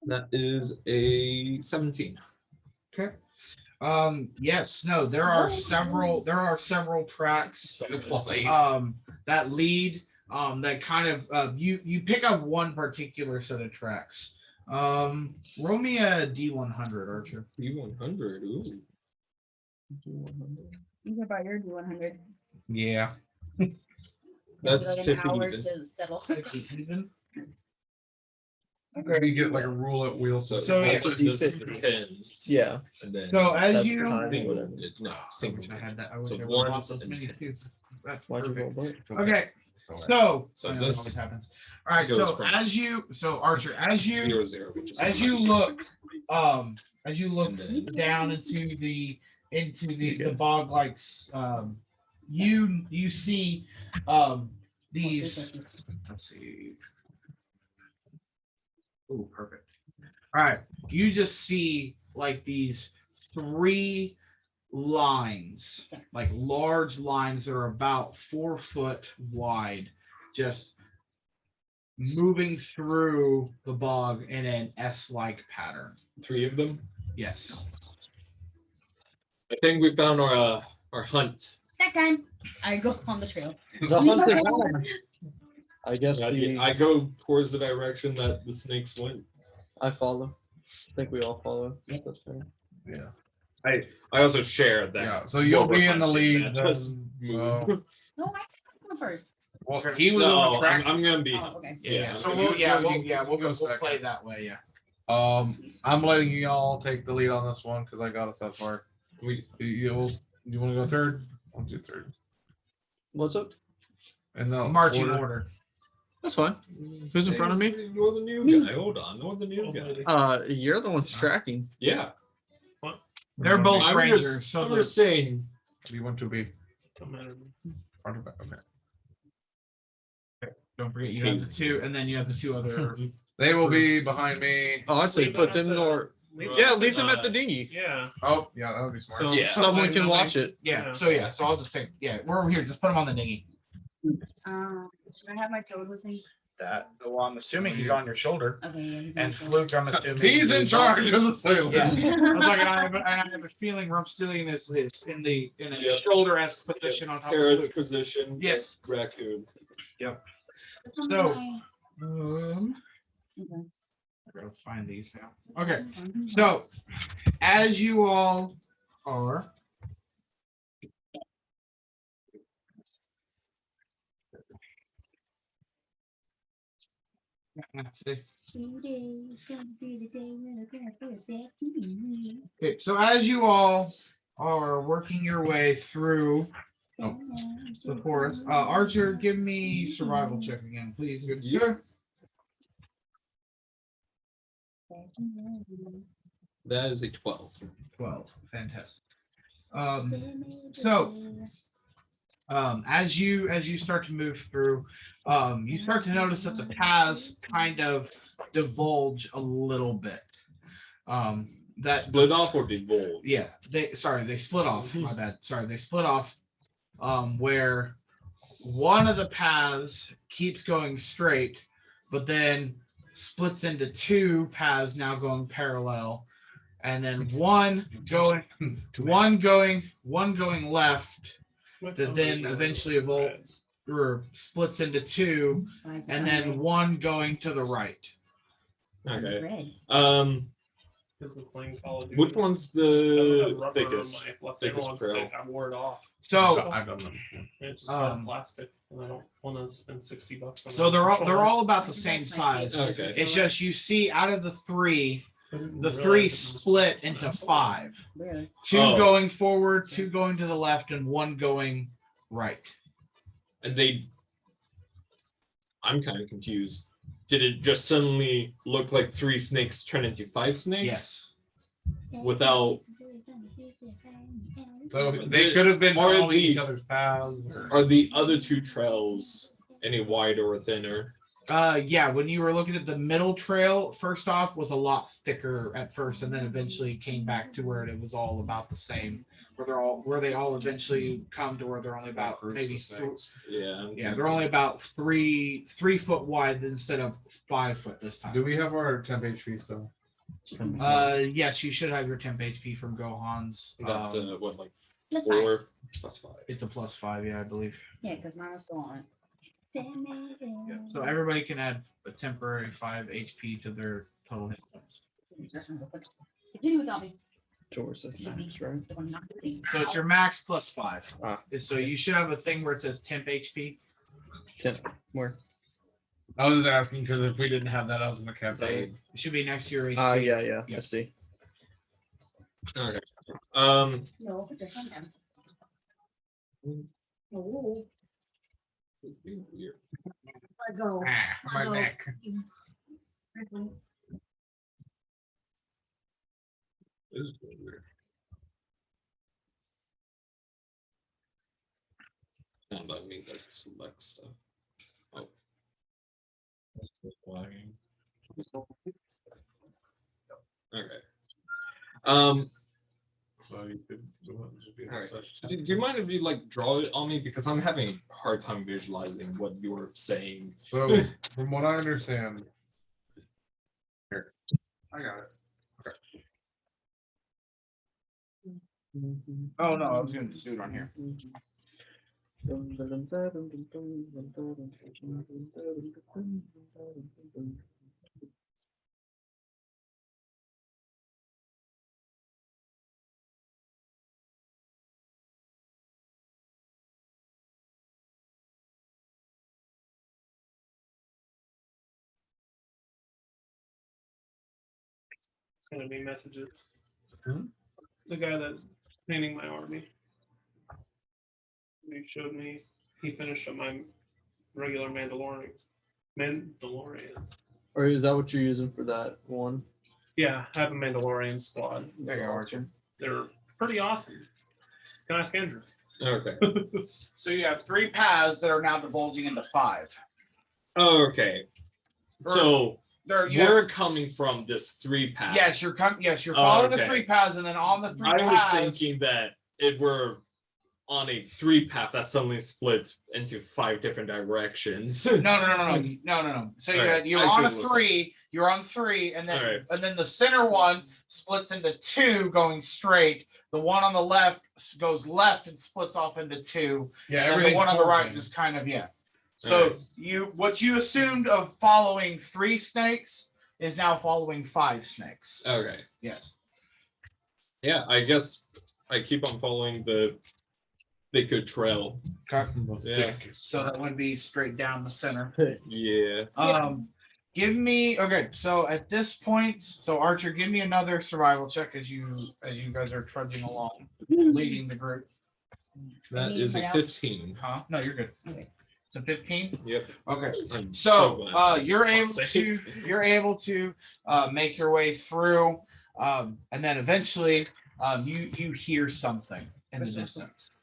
That is a 17. Okay. Yes. No. There are several tracks. It's a +8. That lead. That kind of you pick up one particular set of tracks. Roll me a D100, Archer. D100. Ooh. You can buy your D100. Yeah. That's like an 50 hour even. to settle. Even. Okay, you get like a roulette wheel. So, So, yeah. also this is D50. tens. Yeah. And then So as That's you. behind. no, I single. wish I had that. I wish So I would have bought ones those and many too. tens. That's Why'd you roll perfect. that? Okay. So So I know that this always happens. All right. goes So from- Archer, as you 0, which is as you look And then- down into the bog like you see these let's see. Oh, perfect. All right. You just see like these 3 lines, like large lines that are about 4 foot wide, just moving through the bog in an S-like pattern. 3 of them. Yes. I think we found our hunt. Snack time. I go on the trail. The hunting horn. I guess I go towards the direction that the snakes went. I follow. I think we all follow. That's fair. Yeah. I also share that. Yeah. So you'll what we're be in the hunting, lead. that just then, so No, I took one first. Well, He was No, on track. I'm gonna be. Oh, okay. Yeah. So you- we'll you we'll second. play that way. Yeah. I'm letting y'all take the lead on this one because I got us that far. You want to go third? I'll do third. What's up? And the Marching order. That's fine. Who's in front of me? You're the new guy. Hold on. You're the new guy. You're the one tracking. Yeah. They're both I'm rangers. just, So I'm the- just saying. Do you want to be Don't matter to me. front or back? Okay. don't forget you have the two, and then you have the two other. They will be behind me. Oh, I'd say Leave put them at them the- or leave yeah, them leave them the- at the dinghy. Yeah. Oh, yeah, that would be smart. So Yeah. someone can watch it. Yeah. So So I'll just take. Yeah, we're over here. Just put them on the dinghy. Should I have my toad with me? That. Well, I'm assuming he's on your shoulder. Okay, yeah, he's And on Fluakk, I'm assuming. He's in is charge also- of the sail. Yeah. I was like, I have a feeling Rumpsteilien is in a Yeah. shoulder-esque position on top of Carrot's Fluakk. position. Yes. Raccoon. So- Okay. I gotta find these now. Okay. So, as you all are. Okay, so as you all are working your way through the forest, Archer, give me survival check again, please. Good sir. That is a 12. 12. Fantastic. So, as you start to move through, you start to notice that the paths kind of divulge a little bit. That Split off or divulge? yeah, they split off. My bad. Sorry, they split off. Where one of the paths keeps going straight, but then splits into two paths now going parallel, and then one going left that then eventually evolves or splits into two, and then one going to the right. Okay. Red. This is playing Call of Duty. Which one's I don't have the rubber thickest? on my left thickest hand, trail? I wore it off. So I've done them. It's just got Um, plastic, and I don't want to spend $60 on so it. they're all about the same size. Okay. It's just you see out of the three, I didn't the realize three it was- split into five. Really? Two Oh. going forward, two going to the left, and one going right. And I'm kind of confused. Did it just suddenly look like 3 snakes turn into 5 snakes? Yes. Without- So they could have been Or following each the- other's paths. Or... Are the other 2 trails any wider or thinner? Yeah, when you were looking at the middle trail, first off was a lot thicker at first, and then eventually came back to where it was all about the same. Where they all eventually come to where they're only about maybe Yeah. they're only about 3 foot wide instead of 5 foot this time. Do we have our temp HP still? Yes, you should have your temp HP from Gohan's. That's what, like That's fine. 4 plus 5. It's a +5, yeah, I believe. Yeah, because mine was still on it. Yeah. So everybody can add a temporary 5 HP to their total hit points. Continue without me. George says max, right? So it's your max +5. Ah. So you should have a thing where it says temp HP. Where? I was just asking because if we didn't have that, I was in the campaign. It should be next to your HP. Yeah. Yeah. I see. Okay. No, put your hand down. Oh, Weird. let go. My Oh. neck. This is really weird. Not letting me like select stuff. Oh. What's this flagging? Okay. So you could just be All right. Do you mind if you like draw it on me, because I'm having a hard time visualizing what you're saying. So from what I understand, here I got it. Oh no, I was going to do it on here. enemy messages. Hmm? The guy that's painting my army. He showed me. He finished up my regular Mandalorian. Or is that what you're using for that one? Yeah, I have a Mandalorian squad. There you go, Archer. They're pretty awesome. Can I ask Andrew? Okay. So you have 3 paths that are now divulging into 5. Okay. So You're we're coming from this 3 path. yes, you're following the okay. 3 paths, and then on the 3 I paths. was thinking that it were on a 3 path that suddenly splits into 5 different directions. No. So Alright, you're I see on a what you're 3. You're on 3, and then Alright. the center one splits into 2, going straight. The one on the left goes left and splits off into 2. Yeah, And the one on the right just kind of So Alright. what you assumed of following 3 snakes is now following 5 snakes. Okay. Yes. Yeah, I guess I keep on following the good trail. Yeah. So that would be straight down the center. Yeah. Give me so at this point, Archer, give me another survival check as you guys are trudging along, leading the group. That is a 15. Huh? No, you're good. Okay. It's a 15. Yep. Okay. I'm So glad. you're able Save. to make your way through, and then eventually you hear something in the distance.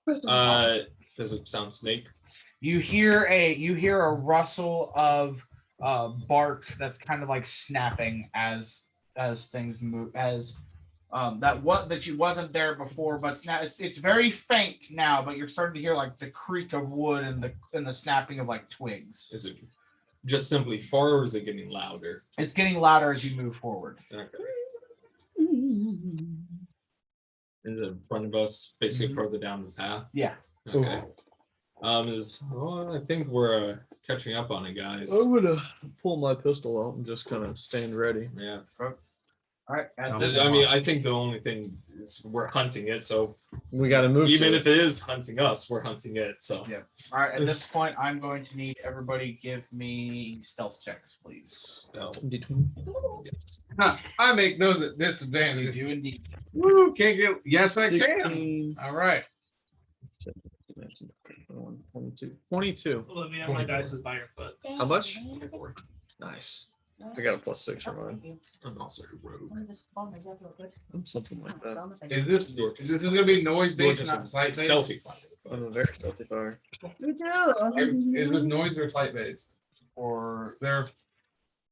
Does it sound snake? You hear a rustle of bark that's kind of like snapping as things move, as that you wasn't there before, but it's very faint now, but you're starting to hear like the creak of wood and the snapping of like twigs. Is it just simply far, or is it getting louder? It's getting louder as you move forward. Okay. Is it in front of us, basically further down the path? Yeah. Okay. I think we're catching up on it, guys. I'm gonna pull my pistol out and just kind of stand ready. Yeah. All right. I think the only thing is we're hunting it, so We got to move. even to if it is hunting us, we're hunting it. So Yeah. All right. At this point, I'm going to need everybody give me stealth checks, please. no. D20. Yes. I make no disadvantage. You indeed. Woo, can't get. Yes, I can. 16, All right. 22. 22. Olivia, my dice is by your foot. How much? Nice. I got a +6 for mine. I'm also a rogue. I'm something like that. Is this gonna be noise based, not sight based? Stealthy. I'm a very stealthy fire. Me too. Is this noise or sight based? Or They're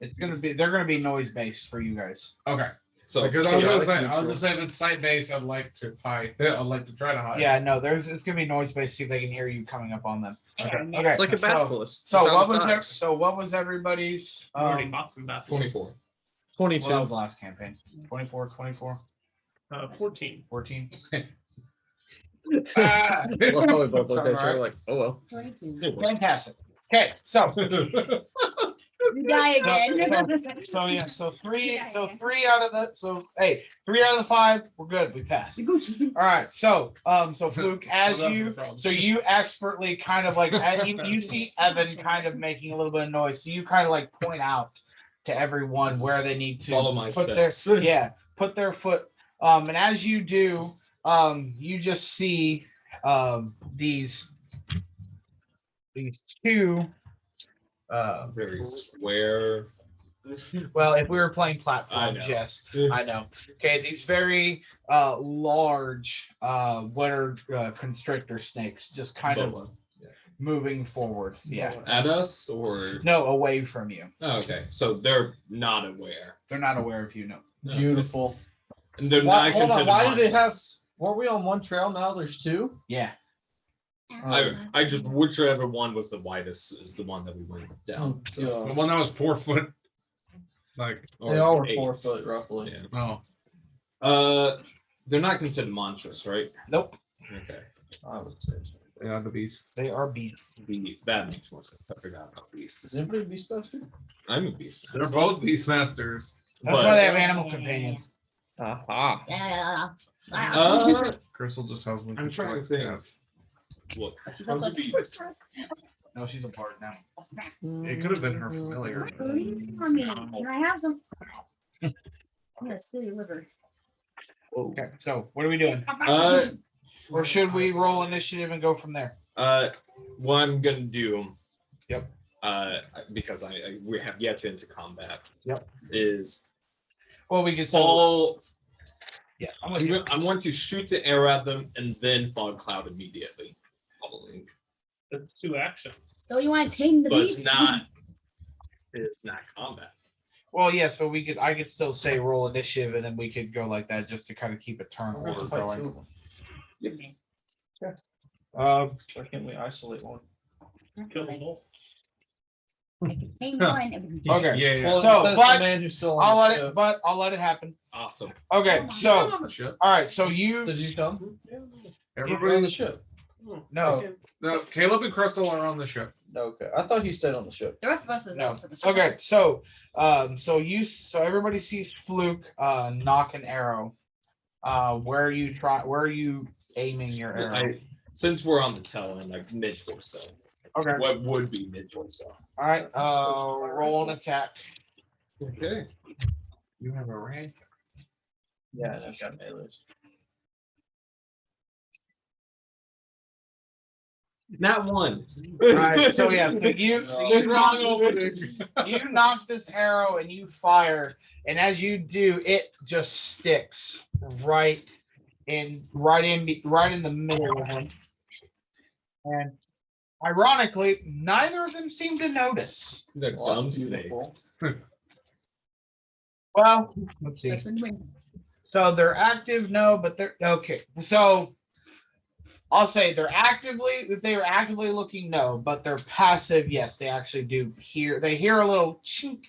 they're gonna be noise based for you guys. okay. So Because I was yeah, gonna like say, neutral. if it's sight based, I'd like to hide. I'd like to try to hide. Yeah, no, it's gonna be noise based. See if they can hear you coming up on them. Okay. It's like a so, basilisk. so what was everybody's? I already fought some battles. 24. 22. Well, that was the last campaign. 24, 14. 14. Ah! Well, probably both looked at each Alright. other like, oh well. 22. Fantastic. Okay, so You die again. so 3 out of the 5, we're good. We passed. All right, so Fluakk, you expertly kind of like you see Evan kind of making a little bit of noise, so you kind of like point out to everyone where they need to Follow my put steps. put their foot. And as you do, you just see these 2. Very square. Well, if we were playing I platforms, know. yes, I know. Okay, these very large, what are constrictor snakes, just kind of Boa. moving forward. Yeah. At us or No, away from you. oh, okay. So they're not aware. They're not aware of you. No. No. Beautiful. And they're Why- not hold on, considered why do they have- monsters. Were we on one trail now? There's 2? Yeah. I just whichever one was the widest is the one that we went down. So, The one that was 4 foot. Like, or They all were 8. 4 foot roughly. oh, They're not considered monstrous, right? Nope. Okay. I would say so. they are the beast. They are beasts. That makes more sense. I forgot about beasts. Is anybody a beast master? I'm a beast. They're both beast masters. That's But- why they have animal companions. Aha. Yeah. Crystal just has one. I'm trying to think. Look, from the beast. No, she's a bard now. It could have been her familiar. Can I have some? I'm gonna steal your liver. Okay, so what are we doing? Or should we roll initiative and go from there? What I'm gonna do. Yep. Because we have yet to enter combat. Yep. Is Well, we can fall. Yeah, I'm going to shoot the arrow at them and then fog cloud immediately following. That's 2 actions. So you want to tame the But beast? it's not. It's not combat. Well, yes, but I could still say roll initiative, and then we could go like that just to kind of keep a turn order going. Why can't we isolate one? Kill them both. I can tame one. And we can Okay. Yeah. Well, So, that's but the man who's still on I'll the let ship. it. But I'll let it happen. Awesome. Okay. So, on the ship. all right. So you. Did you come? Everybody on the ship. No. No, Caleb and Crystal are on the ship. Okay, I thought he stayed on the ship. The rest of us is No. out for the Okay. So, so everybody sees Fluakk knock an arrow. Where are you aiming your arrow? Since we're on the tail end, like mid torso. Okay. What would be mid torso? All right. Roll an attack. Okay. You have a rank. Yeah, I've got melees. Not one. All right. So yeah. So you knock this arrow and you fire, and as you do, it just sticks right in the middle of him. And ironically, neither of them seem to notice. The Well, dumb that's snake. beautiful. Well, let's see. So they're active, no, but they're okay. So I'll say if they are actively looking, no, but they're passive, yes, they actually do hear. They hear a little chink,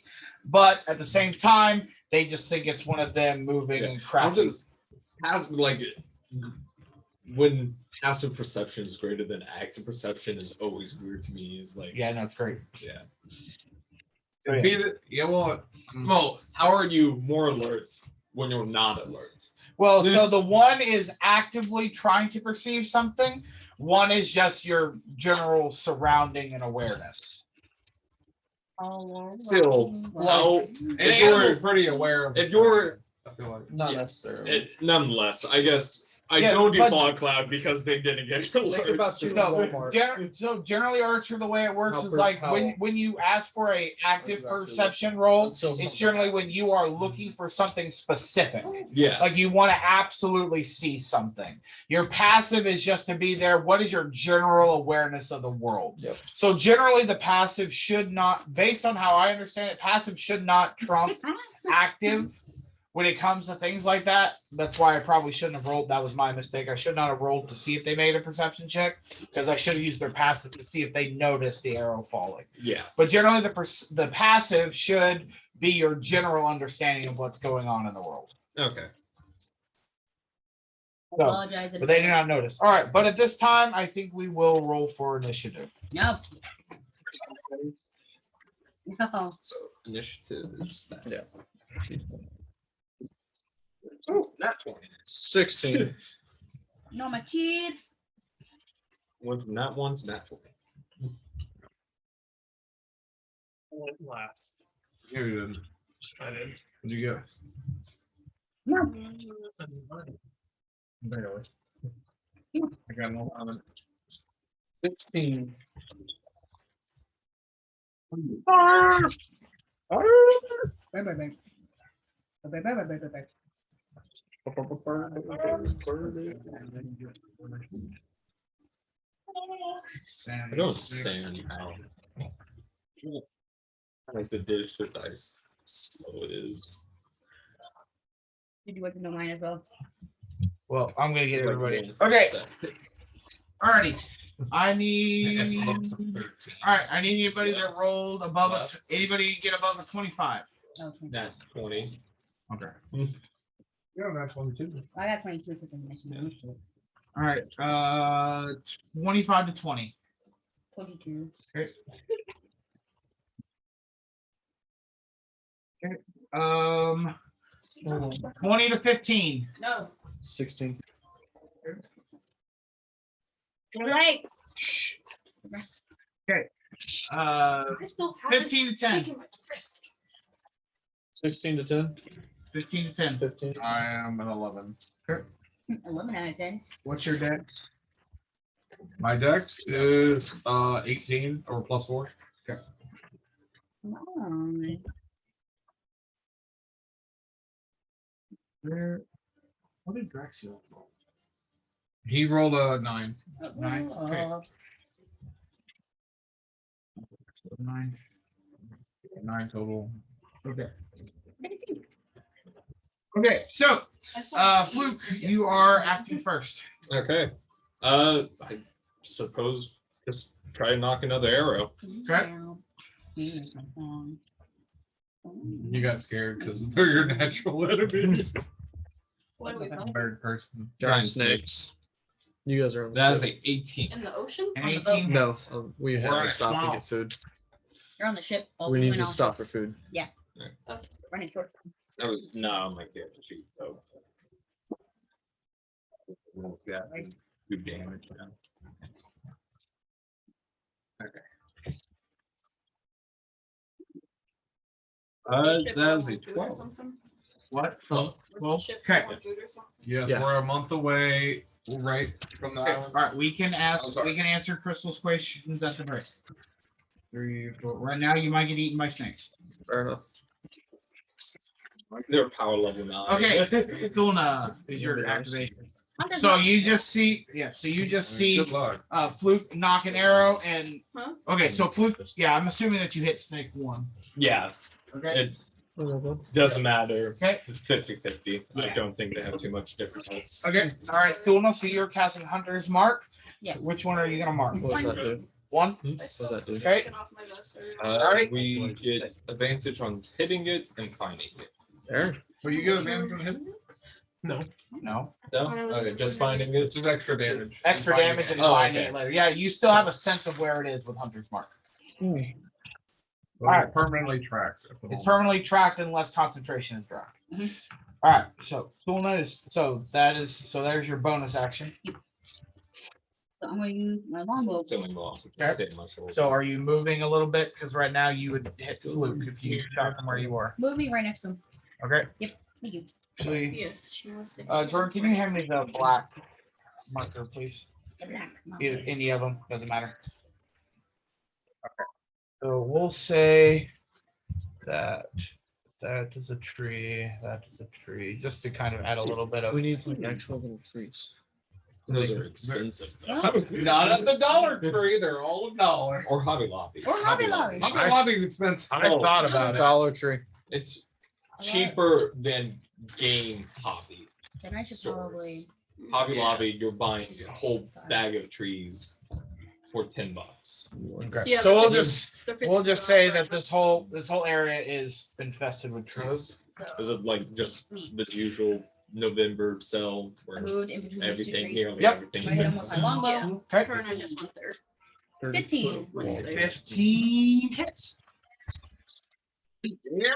but at the same time, they just think it's one of them moving and cracking. Have like when passive perception is greater than active perception is always weird to me. Is like Yeah, no, it's great. yeah. So, yeah. Beat it. Yeah, well, Well, how are you more alert when you're not alert? Well, so the one is actively trying to perceive something. One is just your general surrounding and awareness. Still, how and if you're you're pretty aware of. if you're I feel like. Not Yeah. it, nonetheless, I guess I Yeah, don't do but- fog cloud because they didn't get alert. Think about you. So generally, Archer, the way it works How is per- like how- when you ask for a active What you actually perception roll, Until it's something generally when you are looking for something specific. Yeah. Like you want to absolutely see something. Your passive is just to be there. What is your general awareness of the world? Yep. So generally, the passive should not, based on how I understand it, passive should not trump active when it comes to things like that. That's why I probably shouldn't have rolled. That was my mistake. I should not have rolled to see if they made a perception check, because I should have used their passive to see if they noticed the arrow falling. Yeah. But generally, the passive should be your general understanding of what's going on in the world. Okay. So, Apologize. but they do not notice. All right, but at this time, I think we will roll for initiative. Nope. No. So initiative is that. Yeah. Oh, not 20. 16. No, my chips. Went from not 1 to not 20. I went last. Here you did. I did. What'd you get? No. Barely. I got no on it. 16. I don't understand how like the dish with dice slow it is. Did you want to know mine as well? Well, I'm gonna get Like everybody. one Okay, step. alrighty. I need. And All looks of 13. right, I need anybody that rolled above anybody get above a 25. Okay. Not 20. Okay. Yeah, that's 22. I got 22 for the mission. All right. 25 to 20. 22. Okay. 20 to 15. No. 16. Right. Uh, 15 to 10. 16 to 10. 15 to 10. 15. I am an 11. 11 out of 10. What's your dex? My dex is 18 or plus 4. Oh. What did Drax roll? He rolled a 9. Nine. Okay. 9. 9 total. Okay. Okay, so Fluke, you are acting first. Okay. I suppose just try to knock another arrow. Okay. You got scared because they're your natural enemy. What do we call it? Bird person. Giant snakes. You guys are on the That is ship. a 18. In the ocean? An On the boat. 18. No, we have We're to at stop and 12. get food. You're on the ship. while We need went to on stop for food. running short. That was not on my character sheet, though. Yeah, do damage now. Okay. Ship That is a on food or 12. something? What? Oh, Was Well, the ship okay. on food or something? yes, Yeah. we're a month away, right from the Okay. island. All right, we can ask. I'm sorry. We can answer Crystal's questions at the break. 3, 4. Right now, you might get eaten by snakes. Fair enough. They're power level 9. Okay, Thulna is your activation. So you just see, so you just see Good luck. Fluke knock an arrow and. Huh? Okay, so Fluke. Yeah, I'm assuming that you hit snake 1. Yeah, Okay. it doesn't matter. Okay. It's 50-50. I Yeah. don't think they have too much difference. Okay. All right, Thulna. So you're casting Hunter's Mark. Yeah. Which one are you gonna mark? What does that do? 1. I still that do? Okay. taken off my vest already. Alright. We get advantage on hitting it and finding it. There. But you get advantage on hitting it? No. No? Okay, just finding it. It's just extra damage. Extra Finding damage it. and Oh, finding okay. it later. Yeah, you still have a sense of where it is with Hunter's Mark. Alright, permanently tracked. It's permanently tracked unless concentration is dropped. Mhm. All right, so Thulna is there's your bonus action. So I'm gonna use my longbow. It's only lost. Okay. Stay on my shoulder. So are you moving a little bit? Because right now you would hit Fluke if you shot from where you were. Moving right next to him. Okay. Thank you. Actually, Yes, she wants to. Jordan, can you hand me the black marker, please? The black. Either, any of them, doesn't matter. Okay. So we'll say that is a tree, that is a tree, just to kind of add a little bit of. We need like actual little trees. Those are expensive. though. Not at the Dollar Tree, they're all $1. Or Hobby Lobby. Or Hobby Lobby. Hobby Lobby's expensive. I Oh. thought about it. Dollar Tree. It's cheaper than game hobby. Then I should Stores. probably. Hobby Lobby, you're buying a whole bag of trees for $10. Okay. Yeah, So we'll they're just $50 we'll just say for that this whole area is infested with trees. so Is it like just the usual November sell I where moved in between these two everything trees. nearly Yep. everything's I hit him been with my longbow. Okay. her and I just went there. 15. Went there. 15 hits. Yeah.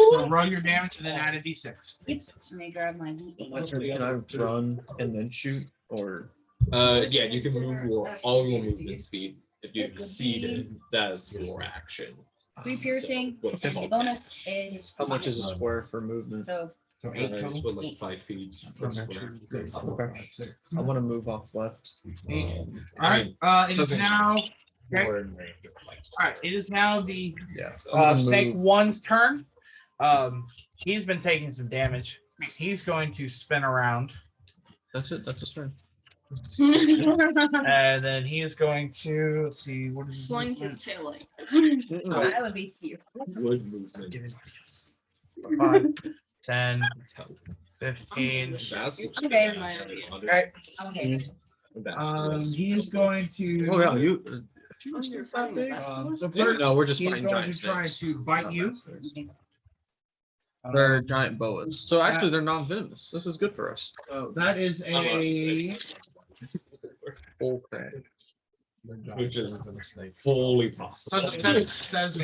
So roll your damage and then add a d6. Yep. Let me grab my D8. Can I run and then shoot, or yeah, you can move all your movement speed. If you exceed it, that is your action. 3 piercing. So what's And the called bonus dash. is. how much is a square for movement? So So Uh, 8 it's total. what, like 5 feet per square. Okay. I want to move off left. All right. It is Doesn't- now. Okay. Or in range of, like, All right. It is now the Yeah. So I'm gonna Snake move. One's turn. He's been taking some damage. He's going to spin around, That's it. That's a turn. and then he is going to let's see what is Sling his tail like. that would be cute. wood movement. 5, 10, It's helpful. 15. That's Okay. My idea. Okay. Okay. He is going to. Oh yeah, you. Oh, you're fighting the best. So first, No, we're just he's fighting going giant to try snakes. to bite you. They're giant boas. So actually, they're non-venomous. This is good for us. That is a. Okay. Which is fully possible. Says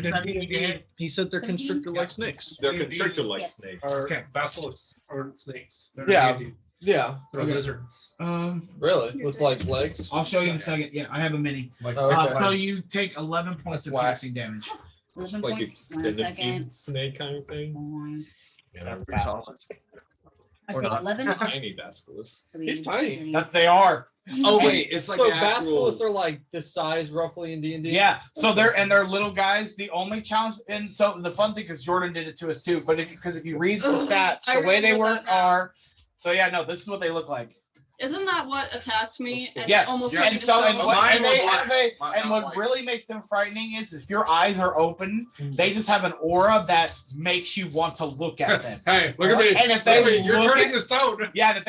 He said they're 17? constrictor-like snakes. They're constrictor like Yes. snakes. Okay. Basilisks or snakes. They're Yeah. handy. Yeah. They're lizards. Really? With like legs? I'll show you in a second. Yeah, I have a mini. Like Oh, six okay. So you take 11 points of That's whack. piercing damage. It's 11 like a points. 1 centipede second. snake kind of thing. One. Yeah, that's pretty tall. Okay, 11. Tiny basilisk. He's tiny. That's they are. Oh wait, it's like So an actual. basilisks are like this size roughly in D&D? Yeah. So they're little guys. The only challenge, and so the fun thing is Jordan did it to us too. But if you read the stats, I the way they remember work that now. are. So yeah, no, this is what they look like. Isn't that what attacked me? And Yes. almost And turned me to so and stone? what, Mine and were they, black. and they Mine and not what white. really makes them frightening is if your eyes are open, they just have an aura that makes you want to look at them. Hey, look at me. And if they Look at me. You're look turning at- the stone. Yeah, and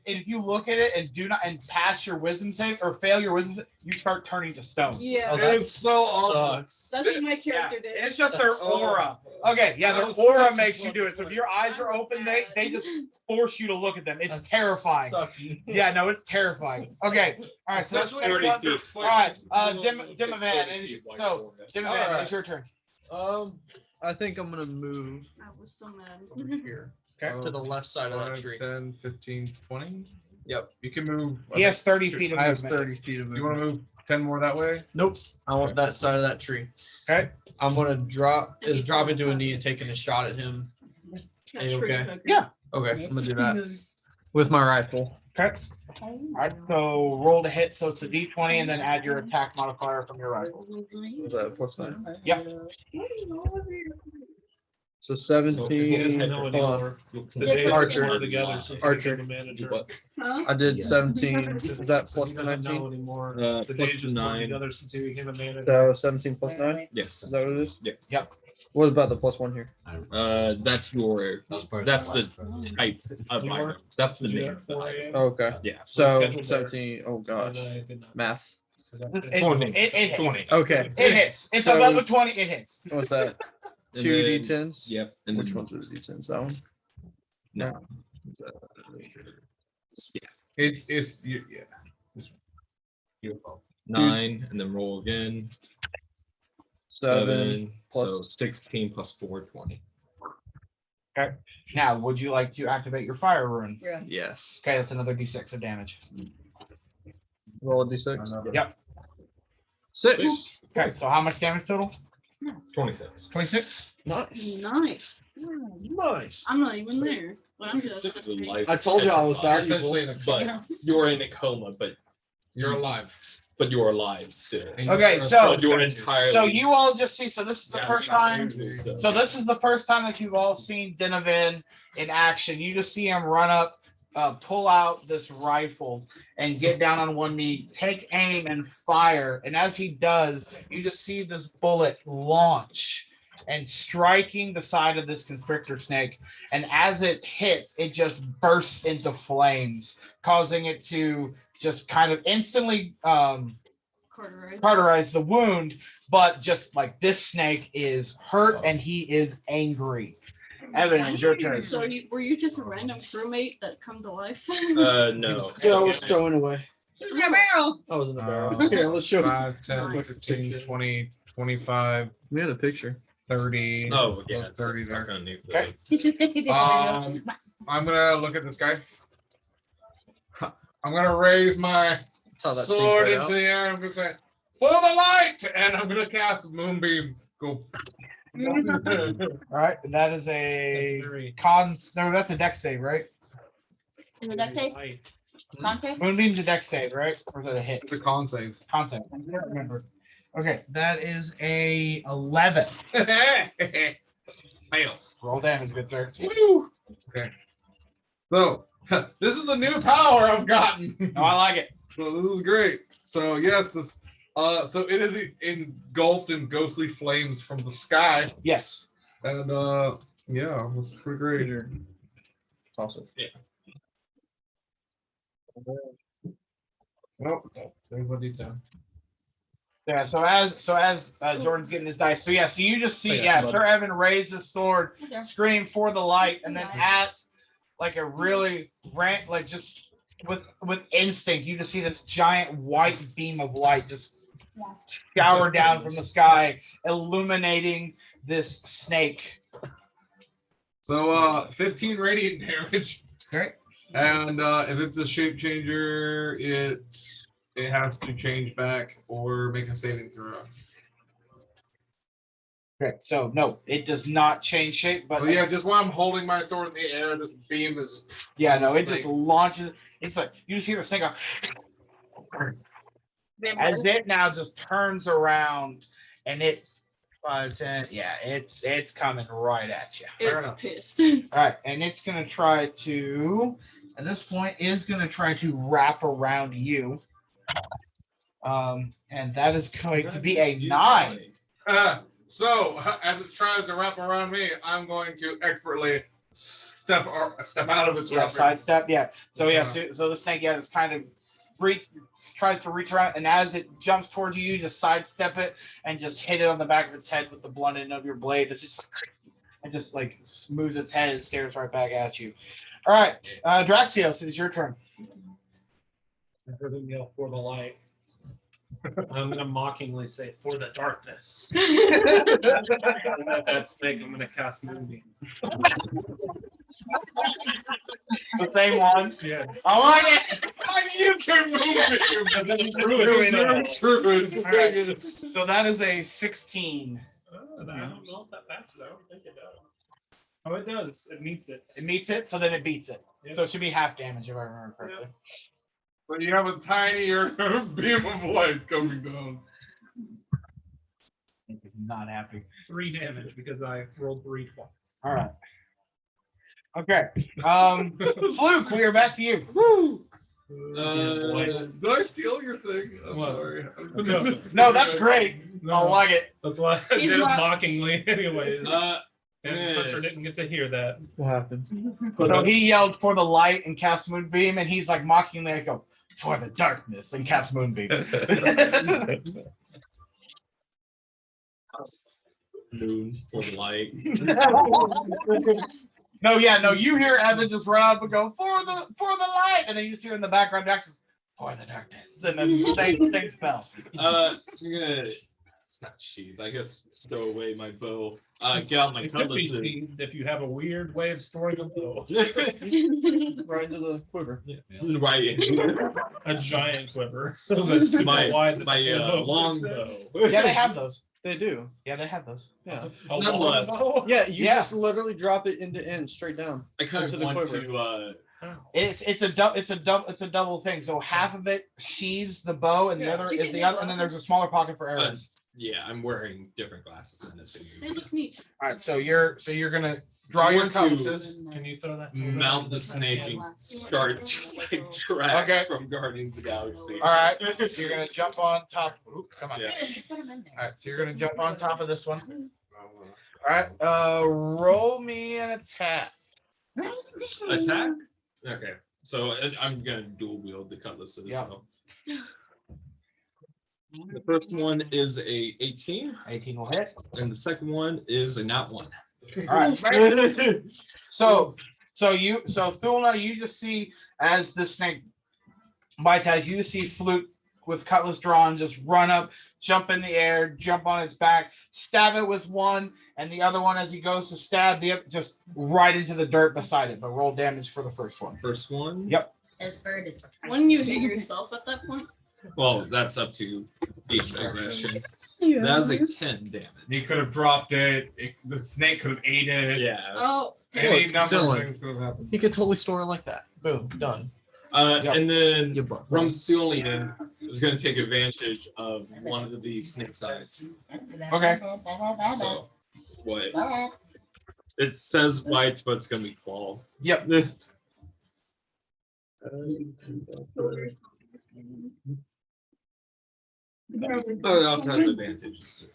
if you look at it and do not and pass your wisdom save or fail your wisdom, you start turning to stone. Yeah, Oh, It is so awesome. that's what my Yeah, character did. it's just their That's so- aura. Okay, yeah, their That was aura such a makes you fun do it. So if your eyes are open, they just just force you to look at them. It's That's terrifying. sucky. Yeah, no, it's terrifying. Okay, all right, so that's Especially 30 one. feet. All right, Dimovan, 30 and feet wide so for it. Dimovan, Alright. it's your turn. I think I'm gonna move I was so mad. over here Okay. to the left side of that 5, tree. 10, 15, 20. Yep. You can move. He has 30 feet of I have movement. 30 feet of You want movement. to move 10 more that way? Nope. I want that side of that tree. Okay. I'm gonna drop into a knee and taking a shot at him. That's you pretty okay? cookie. Yeah. Okay, I'm gonna do that with my rifle. Okay. All right, so roll to hit. So it's a D20 and then add your attack modifier from your rifle. Was that +9? Yep. So He 17. doesn't know hold on. anymore. The Just days Archer. are together since he Archer. became a manager. Huh? I did 17. He Is that plus doesn't the know 19? anymore. Uh, The plus days just 9. blend together since he became a manager. So 17 plus 9? Yes. Is that what it is? Yeah. Yep. What about the +1 here? That's your. That's the type of item. That's the Did you do name. that 4 a.m.? Okay. Yeah. So Schedule better. 17. Oh gosh. And I did not. Math. It hits. 20. Okay. It hits. It's So- above a 20. It hits. What's that? And 2 then- D10s? Yep. And Which then- ones are the D10s? That one? No. It's yeah. Beautiful. 9, and then roll again. 7 So plus- 16 plus 4, 20. Now, would you like to activate your fire rune? Yeah. Yes. Okay, that's another D6 of damage. Roll a D6. Yep. 6. Okay, so how much damage total? 26. 26. Nice. Nice. Nice. I'm not even there, but I'm just. It's a life I told you I was petrified. valuable. Essentially in a But Yeah. you're in a coma, but You're alive. you're alive still. And Okay, you're- so- But you're entirely. So you all just see. So this is the Yeah, first not time. usually, So this is the first time that you've all seen Dinovan in action. You just see him run up, pull out this rifle, and get down on one knee, take aim, and fire. And as he does, you just see this bullet launch and striking the side of this constrictor snake. And as it hits, it just bursts into flames, causing it to just kind of instantly Carteret. cauterize the wound, but just like this snake is hurt and he is angry. Evan, it's your turn. So were you just a random crewmate that come to life? No. So I was throwing away. There's your barrel. I was in the barrel. Oh. Here, let's show. 5, 10, Nice. 15, 20, 25, We had a picture. 30. Oh, yeah. It's 30 there. not new. Okay. I'm gonna look at this guy. I'm gonna raise my That's how that scene sword played into out. the air. I'm gonna say, "For the light!" And I'm gonna cast Moonbeam. Go. All right, that is a That's very no, that's a dex save, right? Is it deck save? light. Con save? Moonbeam's a dex save, right? Or is it a hit? It's a con save. Concept. I can't remember. Okay, that is a 11. Fails. Roll damage, good sir. So this is a new power I've gotten. Oh, I like it. So this is great. So yes, this. So it is engulfed in ghostly flames from the sky, Yes. and yeah, it's pretty great. Toss it. Nope. There's one detail. Yeah. So as Jordan's getting his dice, so yeah, so you just see, Oh, yeah, yeah, it's Sir Evan raised his sword, Okay. scream for the light, and then at like a really like just with instinct, you just see this giant white beam of light just shower down from the sky, illuminating this snake. So 15 radiant damage. Okay. And if it's a shape changer, it has to change back or make a saving throw. Okay, so no, it does not change shape, but So yeah, just while I'm holding my sword in the air, this beam is. yeah, no, it Snake. just launches. It's like you just hear the snake go, as it now just turns around, and it's 5, 10. Yeah, it's coming right at you. It's pissed. All right, and it's gonna try to. At this point, is gonna try to wrap around you. And that is going to be a 9. So as it tries to wrap around me, I'm going to expertly step out of its Yeah, wrap. sidestep. Yeah. So yeah, so the snake, yeah, is kind of tries to reach around, and as it jumps towards you, you just sidestep it and just hit it on the back of its head with the blunt end of your blade. It's just and just like moves its head and stares right back at you. All right, Draxios, it is your turn. I heard him yell for the light. I'm gonna mockingly say for the darkness. That snake, I'm gonna cast Moonbeam. The same one. Yeah. I like it. You can move Alright. So that is a 16. I don't know if that passes. I don't think it does. Oh, it does. It meets it. It meets it, so then it beats it. Yep. So it should be half damage if I remember correctly. So you have a tinier beam of light coming down. Not happy. 3 damage because I rolled 3 twice. All right. Okay. Fluke, we are back to you. Did I steal your thing? I'm What? sorry. No, that's great. I No, like it. that's why I He's did it not- mockingly, anyways. Yeah. And Hunter didn't get to hear that. What happened? So he yelled for the light and cast Moonbeam, and he's like mockingly, I go, for the darkness and cast Moonbeam. Moon for the light. No, you hear Evan just run up and go, for the light, and then you just hear in the background, Jackson's, for the darkness, and then same spell. I'm gonna. It's not sheath. I guess stow away my bow. Get out my It could be cutlass. sheathed if you have a weird way of storing a bow. Right into the quiver. Right. A giant quiver. That's super My wide that my the bow long fits in. bow. Yeah, they have those. They do. Yeah, they have those. Yeah. A Nonetheless. long bow? Yeah, you Yeah. just literally drop it into end straight down. I kind Into of the want quiver. to. It's a double thing. So half of it sheaves the bow, and the Yeah. other Did you is get the new other, and then there's a smaller pocket for arrows. Yeah, I'm wearing different glasses than this. They look neat. All right, so you're gonna draw your want to- compasses. Can you throw that? Mount the snake and start just like track Okay. from Guardians of the Galaxy. All right, you're gonna jump on top. Oop, come on. Yeah. Put 'em in there. All right, so you're gonna jump on top of this one. All right, roll me an attack. Attack? Okay. So I'm gonna dual wield the cutlasses. Yeah. So. The first one is a 18, 18 will hit. and the second one is a not 1. All right. So Thulna, you just see as the snake bites at you, see Fluke with cutlass drawn just run up, jump in the air, jump on its back, stab it with one, and the other one as he goes to stab the just right into the dirt beside it. But roll damage for the first one. First one. Yep. This bird is. Wouldn't you hit yourself at that point? Well, that's up to each aggression. Yeah. That was a 10 damage. You could have dropped it. The snake could have ate it. Yeah. Oh, Any Look, number Dylan. of things could have happened. He could totally store it like that. Boom, done. Yep. And then You butt. Rumpsteilien is going to take advantage of one of the snake's eyes. Okay. So, what? It says white, but it's going to be claw. Yep. Oh, it also has advantages.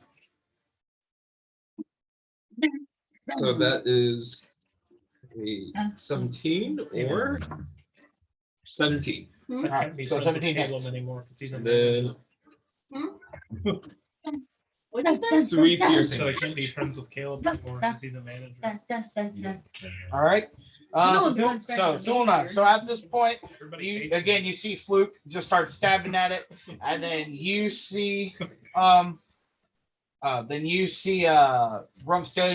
So that is a 17 or 17. All right, Be so friends with 17 Caleb hits. anymore 'cause he's a And man. then what is that? 3 piercing. So I can't be friends with Caleb anymore because he's a manager. Dun, dun, dun, dun. All right. know everyone's So friends with the Thulna, manager. so at this point, Everybody you hates again him. you see Fluke just start stabbing at it, and then you see Rumpsteilien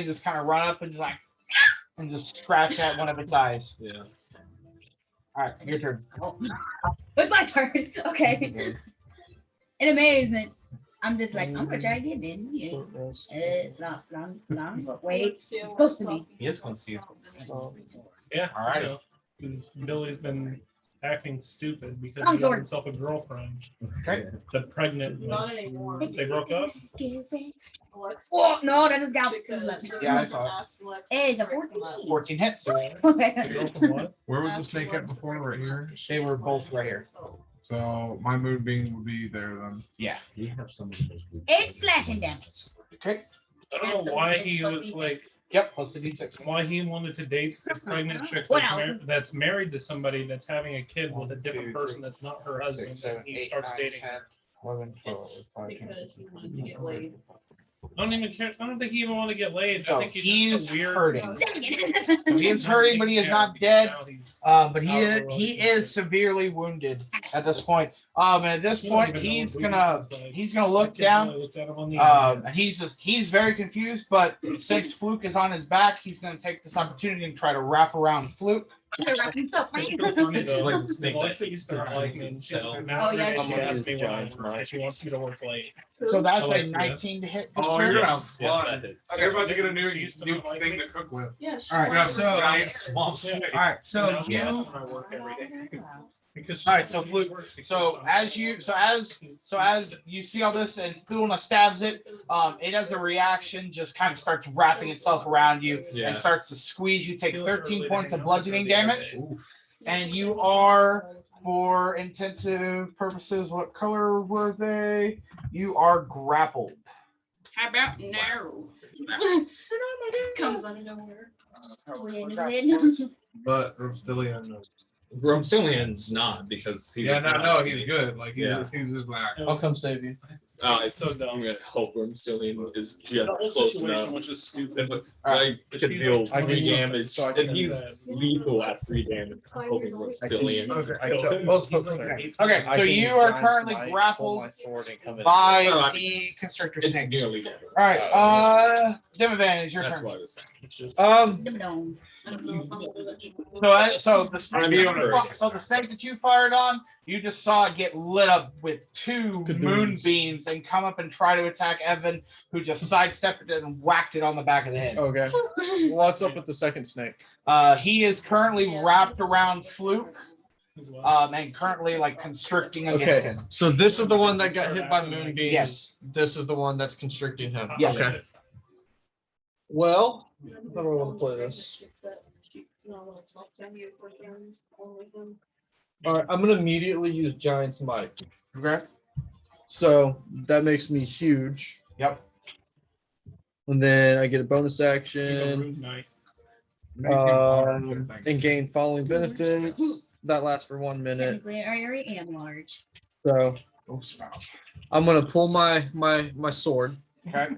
just kind of run up and just like and just scratch at one of its eyes. Yeah. All right, your turn. Oh. It's my turn. Okay. In amazement, I'm just like, I'm gonna try again, then. Yeah. Short rest. Long. Wait, it's supposed to be. He is close to you. Yeah. All right. Because Billy's been acting stupid because I'm he got sorry. himself a girlfriend. Okay. The pregnant one. Not anymore. They broke up. Oh, no, that is got Because Yeah, I saw it. Hey, it's a 14. 14 hits. The girl from what? Where was the snake at before? Right here. They were both right here. So my moonbeam would be there then. Yeah. 8 slashing damage. Okay. I don't know why he was like, Yep. Plus the D6. why he wanted to date a pregnant chick Wow. that's married to somebody that's having a kid with a different person that's not her husband. And he starts dating her. 11, 12, Because he wanted to get laid. I don't even care. I don't think he even want to get laid. So I think he's just a weird. hurting. So he is hurting, but he is not dead. Now he's- But he is severely wounded at this point. And at this he don't point, even know he's what gonna Boots is like. he's gonna That look kid down. really looked at him on the And he's very confused. But since Fluakk is on his back, he's gonna take this opportunity and try to wrap around Fluakk. Wrap himself, right? It's so funny though. Like the snake Alexa that used to like me. And she's Oh, now yeah, she yeah. asks me when I work, and she wants me to work late. So that's a Alexa. 19 to hit. Oh, you're gonna have Yes, yes, fun. that hits. You're about to get a new She used to new not like thing me. to cook with. Yeah. she All right, You're gonna have wants some so- giant swamp snake. All right, so Now she you. asks when I work every day. Because All right, so she Fluakk. works, she So keeps on- as you see all this and Thulna stabs it, it as a reaction just kind of starts wrapping itself around you Yeah. and starts to squeeze. You take Feel 13 early points to of hang out with bludgeoning her the other damage, day. and you are, for intensive purposes, what color were they? You are grappled. How about no? Comes out of nowhere. But Rumpstelien. Rumpstelien's not because he. Yeah, no, he's good. Like he's Yeah. he's just like. I'll come save you. It's so dumb. I'm gonna hope Rumpstelien is just The whole close situation enough. was just stupid. But I could He's deal like I can 3 use it, damage. so I If can- he's lethal at 3 damage, I'm hoping Rumpstelien. Okay, so you are currently grappled by the Constrictor It's Snakes. nearly dead. All right, Dimavan, is your That's turn. what I was saying. It's just Dum-dum. I don't know if I'm gonna let you. So the snake, I'm you not hurt. so the snake that you fired on, you just saw it get lit up with 2 Good moonbeams and come up and try to attack Evan, who just sidestepped it and whacked it on the back of the head. Okay. What's up with the second snake? He is currently wrapped around Fluakk, as well. and currently like constricting against Okay. him. So this is the one that got hit by moonbeams. Yes. This is the one that's constricting him. Yeah. Okay. Well, how do I want to play this? All right, I'm gonna immediately use Giant's Might. Okay. So that makes me huge, Yep. and then I get a bonus Take a action rude night. and gain following benefits. That lasts for 1 minute. Technically, I already am large. So I'm gonna pull my sword Okay.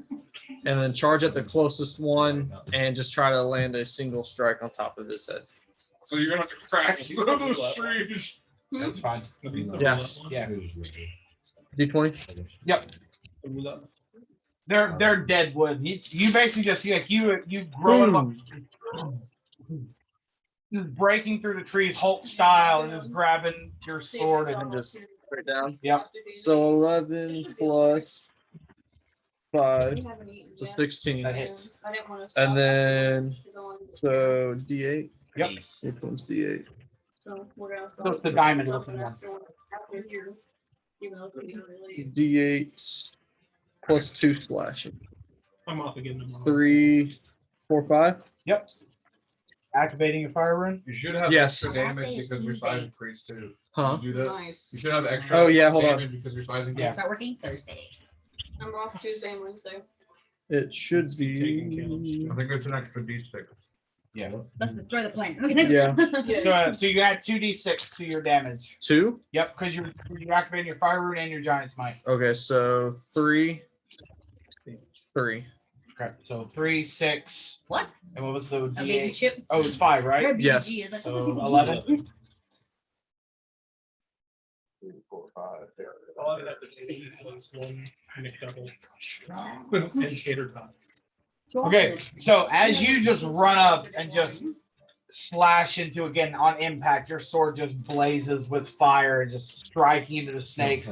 and then charge at the closest one and just try to land a single strike on top of his head. So you're gonna have to crack through those trees. That's fine. Yes. Yeah. D20. Yep. They're dead wood. You basically just like you grow them up, just breaking through the trees Hulk style and just grabbing your sword and just Put it down. Yep. So 11 plus 5, so 16. That hits. And then so D8. Yep. 8 plus D8. So we're gonna. So it's the diamond looking one. D8 plus 2 slashing. I'm off again tomorrow. 3, 4, 5. Yep. Activating your fire rune. You should have Yes. extra damage because you're sizing priest too. Huh? You do that. Nice. You should have extra. Oh, yeah, hold on. damage because you're sizing. Yeah. Start working Thursday. I'm off Tuesday and Wednesday. It should Taking be. I think it's an extra D6. Yeah. Let's destroy the planet. Yeah. So you add 2d6 to your damage. 2. Yep, because you're activating your fire rune and your giant's might. Okay, so 3. 3. Okay. So 3, 6. What? And what was the A baby d8? chip. Oh, it's 5, right? Her Yes. BG is like- So 11. 4, 5. There. All I have to take was 1 McDouble and tater tot. Okay, so as you just run up and just slash into, again, on impact, your sword just blazes with fire and just striking into the snake.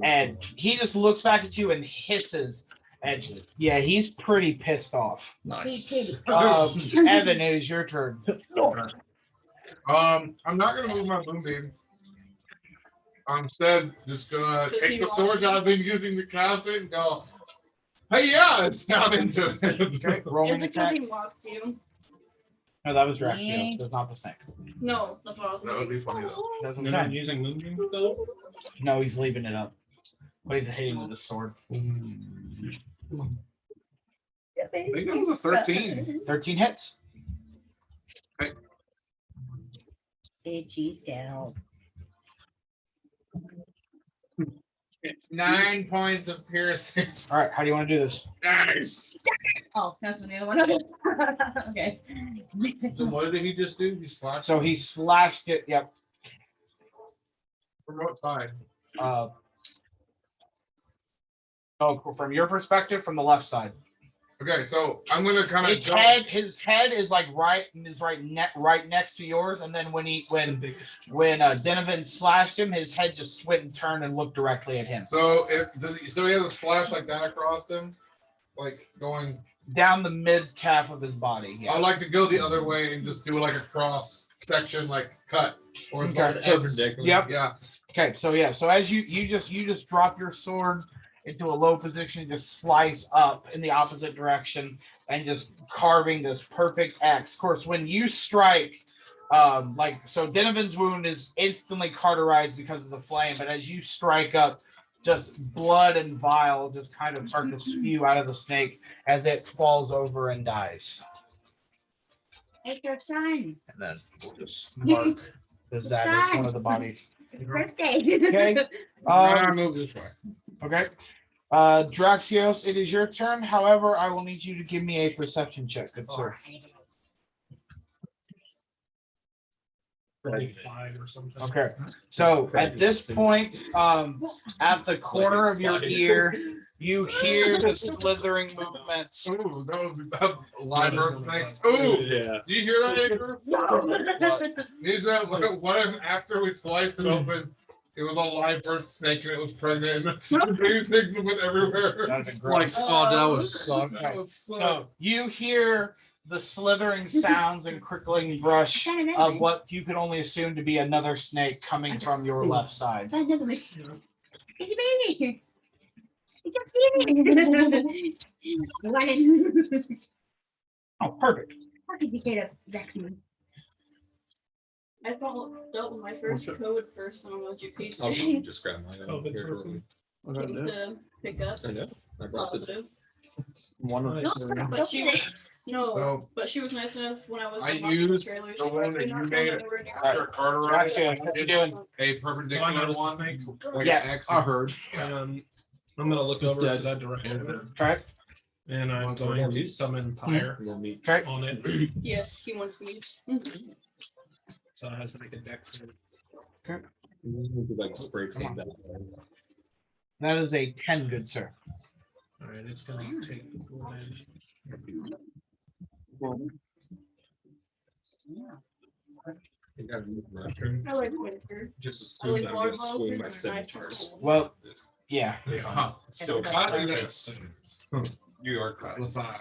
And he just looks back at you and hisses. And yeah, he's pretty pissed off. Nice. Evan, it is your turn. I'm not gonna move my moonbeam. I'm instead just gonna take the sword that I've been using to cast it and go, hey, yeah, and stab into it. Okay, roll an It's because attack. he walked you. No, that was Draxio. That's not the snake. No, that's what I was That would thinking. be funny though. Doesn't You're not count. using Moonbeam though? No, he's leaving it up. But he's hitting with his sword. I think it was a 13. 13 hits. Itchy scalp. 9 points of piercing. All right, how do you want to do this? Nice. Oh, that's the other one. Okay. So what did he just do? He slashed So he slashed it. Yep. from what side? Oh, from your perspective, from the left side. Okay, so I'm gonna kind of His head is like right next to yours, and then when Denovan slashed him, his head just went and turned and looked directly at him. So so he has a slash like that across him, like going Down the mid calf of his body. Yeah. I'd like to go the other way and just do like a cross section, like cut or Okay. like X. Yep. Yeah. Okay, so yeah, so as you just drop your sword into a low position, just slice up in the opposite direction and just carving this perfect X. Of course, when you strike, so Denovan's wound is instantly cauterized because of the flame, but as you strike up, just blood and bile just kind of start to spew out of the snake as it falls over and dies. It's your son. And then we'll just mark that as one of the bodies. Birthday. Okay. Move this way. Okay. Draxios, it is your turn. However, I will need you to give me a perception check. Good sir. 35 or something. Okay. So at this point, at the corner of your ear, you hear the slithering movements. Ooh, that was live birth snakes. Ooh, Yeah. do you hear that, Andrew? Is that what if after we sliced it open, it was a live birth snake and it was pregnant and baby snakes went everywhere? That'd be great. Oh, that was suck. That would suck. So you hear the slithering sounds and crickling brush of what you can only assume to be another snake coming from your left side. Another one. It's a baby. It's a baby. Oh, perfect. How could you say that, raccoon? I dealt with my first code first on OGP. I'll just grab my Oh, own. but Here, it's Came to pick up I know. I brought the positive. One of Nice. them. But she was So but she was nice enough when I was I unlocking the used trailer. the She one let me that know you made anywhere near after Cartwright. Draxios, what you doing? A So I perpendicular noticed one. the snakes. Like Yeah, an X. I heard. I'm gonna look It's over dead. to that direction, Okay. and I'm going to summon Pyre We'll meet. Okay. on it. Yes, he wants me. So it has to make a dex. We could, like spray paint that. That is a 10, good sir. All right, it's gonna take the full damage. I think I've moved my turn. I like winter. Just I assume like I'm water gonna bottles. swing They're my nice scimitars. and cold. Well, yeah. Yeah. Still That's got the it. You are cut. Aside.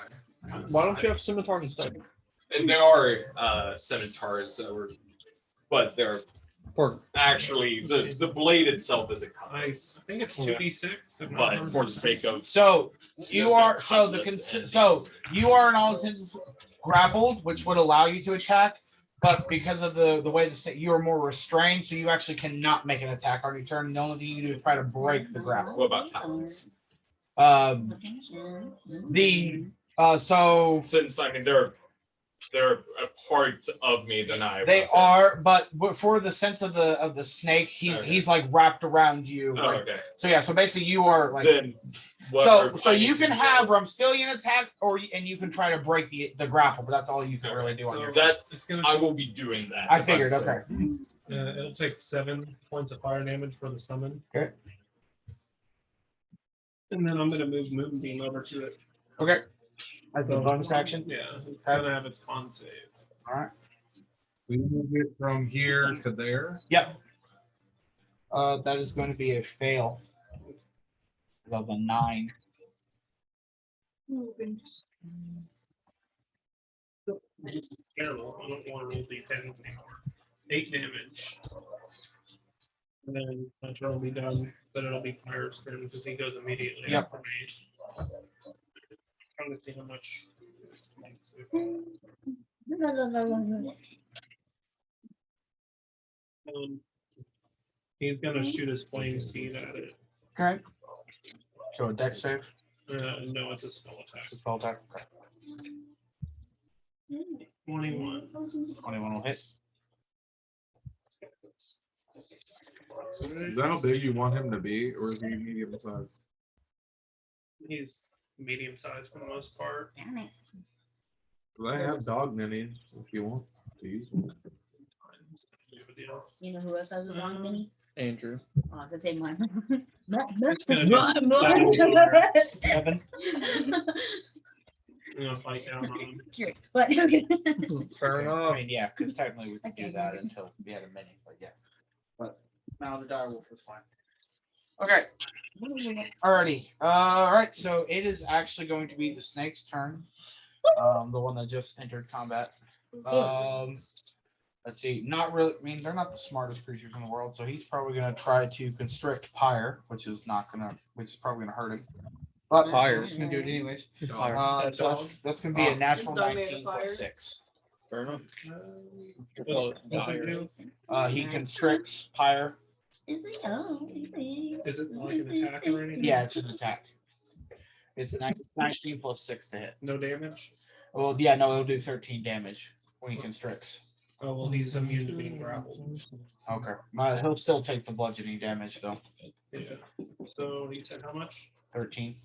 Why don't you have scimitars instead? And there are scimitars that were, but they're Or actually the blade itself isn't cut. I think it's 2d6. But for the sake of So you Just are a so the cutlass and- so you are in all intents grappled, which would allow you to attack, but because of the way you are more restrained, so you actually cannot make an attack on your turn. The only thing you can do is try to break the grapple. what about talents? So Since I mean they're a part of me than I. they are, but for the sense of the snake, he's like wrapped around you. Oh, like- okay. So yeah, so basically you are like Then what so are- you I can need to have do- Rumpsteilien attack, and you can try to break the grapple, but that's all you can really do on So your. that. It's gonna. I will be doing that. I if I'm figured. still- Okay. It'll take 7 points of fire damage for the summon. Okay. And then I'm gonna move Moonbeam over to it. Okay. As a bonus action. Yeah, it's gonna have its con save. All right. We move it from here to there. Yep. That is going to be a fail. Of a 9. Oh, goodness. It's terrible. I don't want to roll D10 anymore. 8 damage. And then my turn will be done, but it'll be Pyre's turn because he goes immediately Yep. after me. Trying to see how much. He's gonna shoot his flame seed at it. Okay. So a deck save. No, it's a spell attack. Spell attack. Okay. 21. 21 will hit. Is that how big you want him to be, or is he medium size? He's medium sized for the most part. Because I have dog minis if you want to use one. You know who else has a long mini? Andrew. Oh, I was gonna say mine. It's gonna do Evan. I'm gonna fight down on him. But okay. Fair I enough. mean, yeah, because technically we could do Okay. that until we had a mini, but yeah. But now the direwolf is fine. Okay. Alrighty. All right. So it is actually going to be the snake's turn. The one that just entered combat. Let's see. Not really. I mean, they're not the smartest creatures in the world, so he's probably gonna try to constrict Pyre, which is probably gonna hurt him. But Pyre. he's gonna do it anyways. Pyre. So that's gonna be a natural Is dog made of 19 fire? plus 6. Fair enough. What's He constricts Pyre. Is it? Oh, Is it like an attack or anything? Yeah, it's an attack. It's 19 plus 6 to hit. No damage? Well, yeah, no, it'll do 13 damage when he constricts. Oh, well, he's immune to being grappled. Okay. He'll still take the bludgeoning damage, though. Yeah. So you said how much? 13.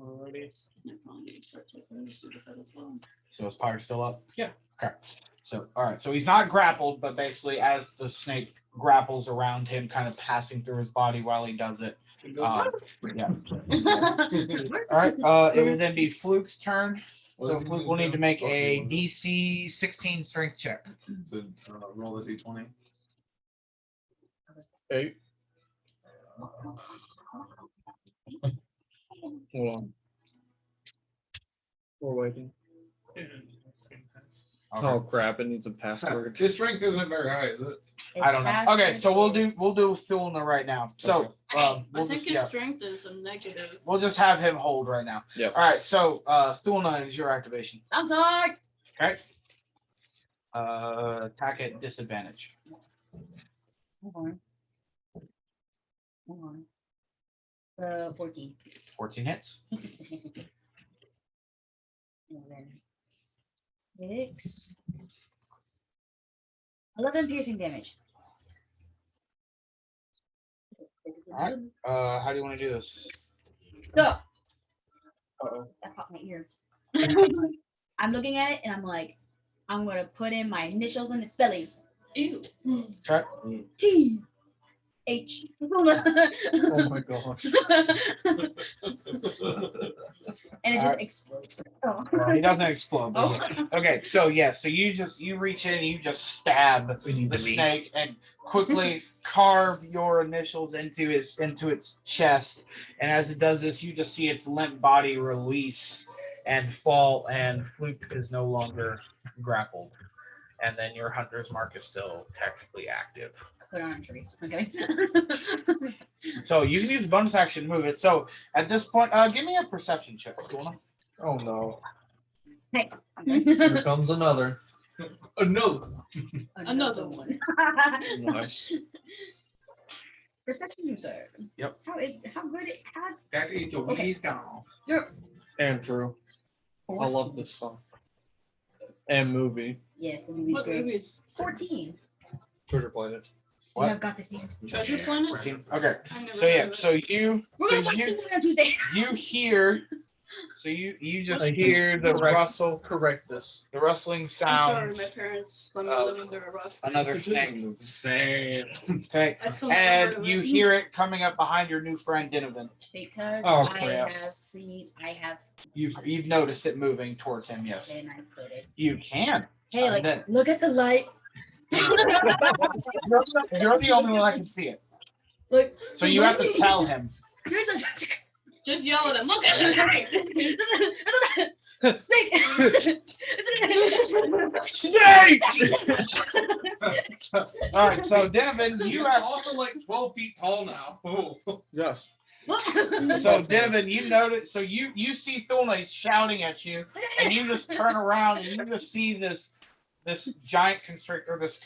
Alrighty. I'm probably gonna start taking this with that as well. So is Pyre still up? Yeah. Okay. So, all right. So he's not grappled, but basically, as the snake grapples around him, kind of passing through his body while he does it. Yeah. All right. It will then be Fluke's turn. So Fluke will need to make a DC 16 strength check. So roll the d20. 8. Hold on. We're waiting. Okay. Oh crap! It needs a password. His strength isn't very high, is it? I don't know. Okay, so we'll do Thulna right now. So I we'll think just, his yeah, strength is a negative. we'll just have him hold right now. Yep. All right. So Thulna is your activation. I'm sorry. Okay. Attack at disadvantage. Hold on. 14. 14 hits. And then 6. 11 piercing damage. All right. How do you want to do this? Stop. Uh-oh. That caught my ear. I'm looking at it and I'm like, I'm gonna put in my initials in its belly. Ew. Okay. T H. Oh my gosh. And it just explodes. Oh. Well, he doesn't explode. But yeah. Okay. So yeah. So you reach in and you just stab the snake and quickly carve your initials into its chest. And as it does this, you just see its limp body release and fall, and Fluke is no longer grappled. And then your hunter's mark is still technically active. Put on a tree. Okay. So you can use bonus action to move it. So at this point, give me a perception check. Thulna. Oh no. Hey. Here comes another. No. Another one. Nice. Perception user. Yep. How good it how That is your Okay. gone. you're Andrew. I love this song. And movie. Yeah, the movie's What great. movie is 14. Treasure Planet. What? I've got to see it. Treasure Planet? 14. Okay. I never So yeah. heard of So it. you We're so gonna watch you this movie on Tuesday. you hear So you just Thank you. hear the rustle, Correct this. the rustling I'm sorry, sounds. my parents let me Oh. live under a rock. Another thing. Same. Okay. I still never heard And of you it. hear it coming up behind your new friend Dinovan. Because Oh, I crap. have You've noticed it moving towards him. Yes. and I put it. You can. Hey, like then- look at the light. You're the only one that can see it. Look. So you have to tell him. Here's a Just yell at him. Look at him. snake. Snake! All right, so Devin, you You're have also like 12 feet tall now. Oh. Yes. so Devin, you notice. So you see Thulna shouting at you, and you just turn around and you just see this giant constrictor, this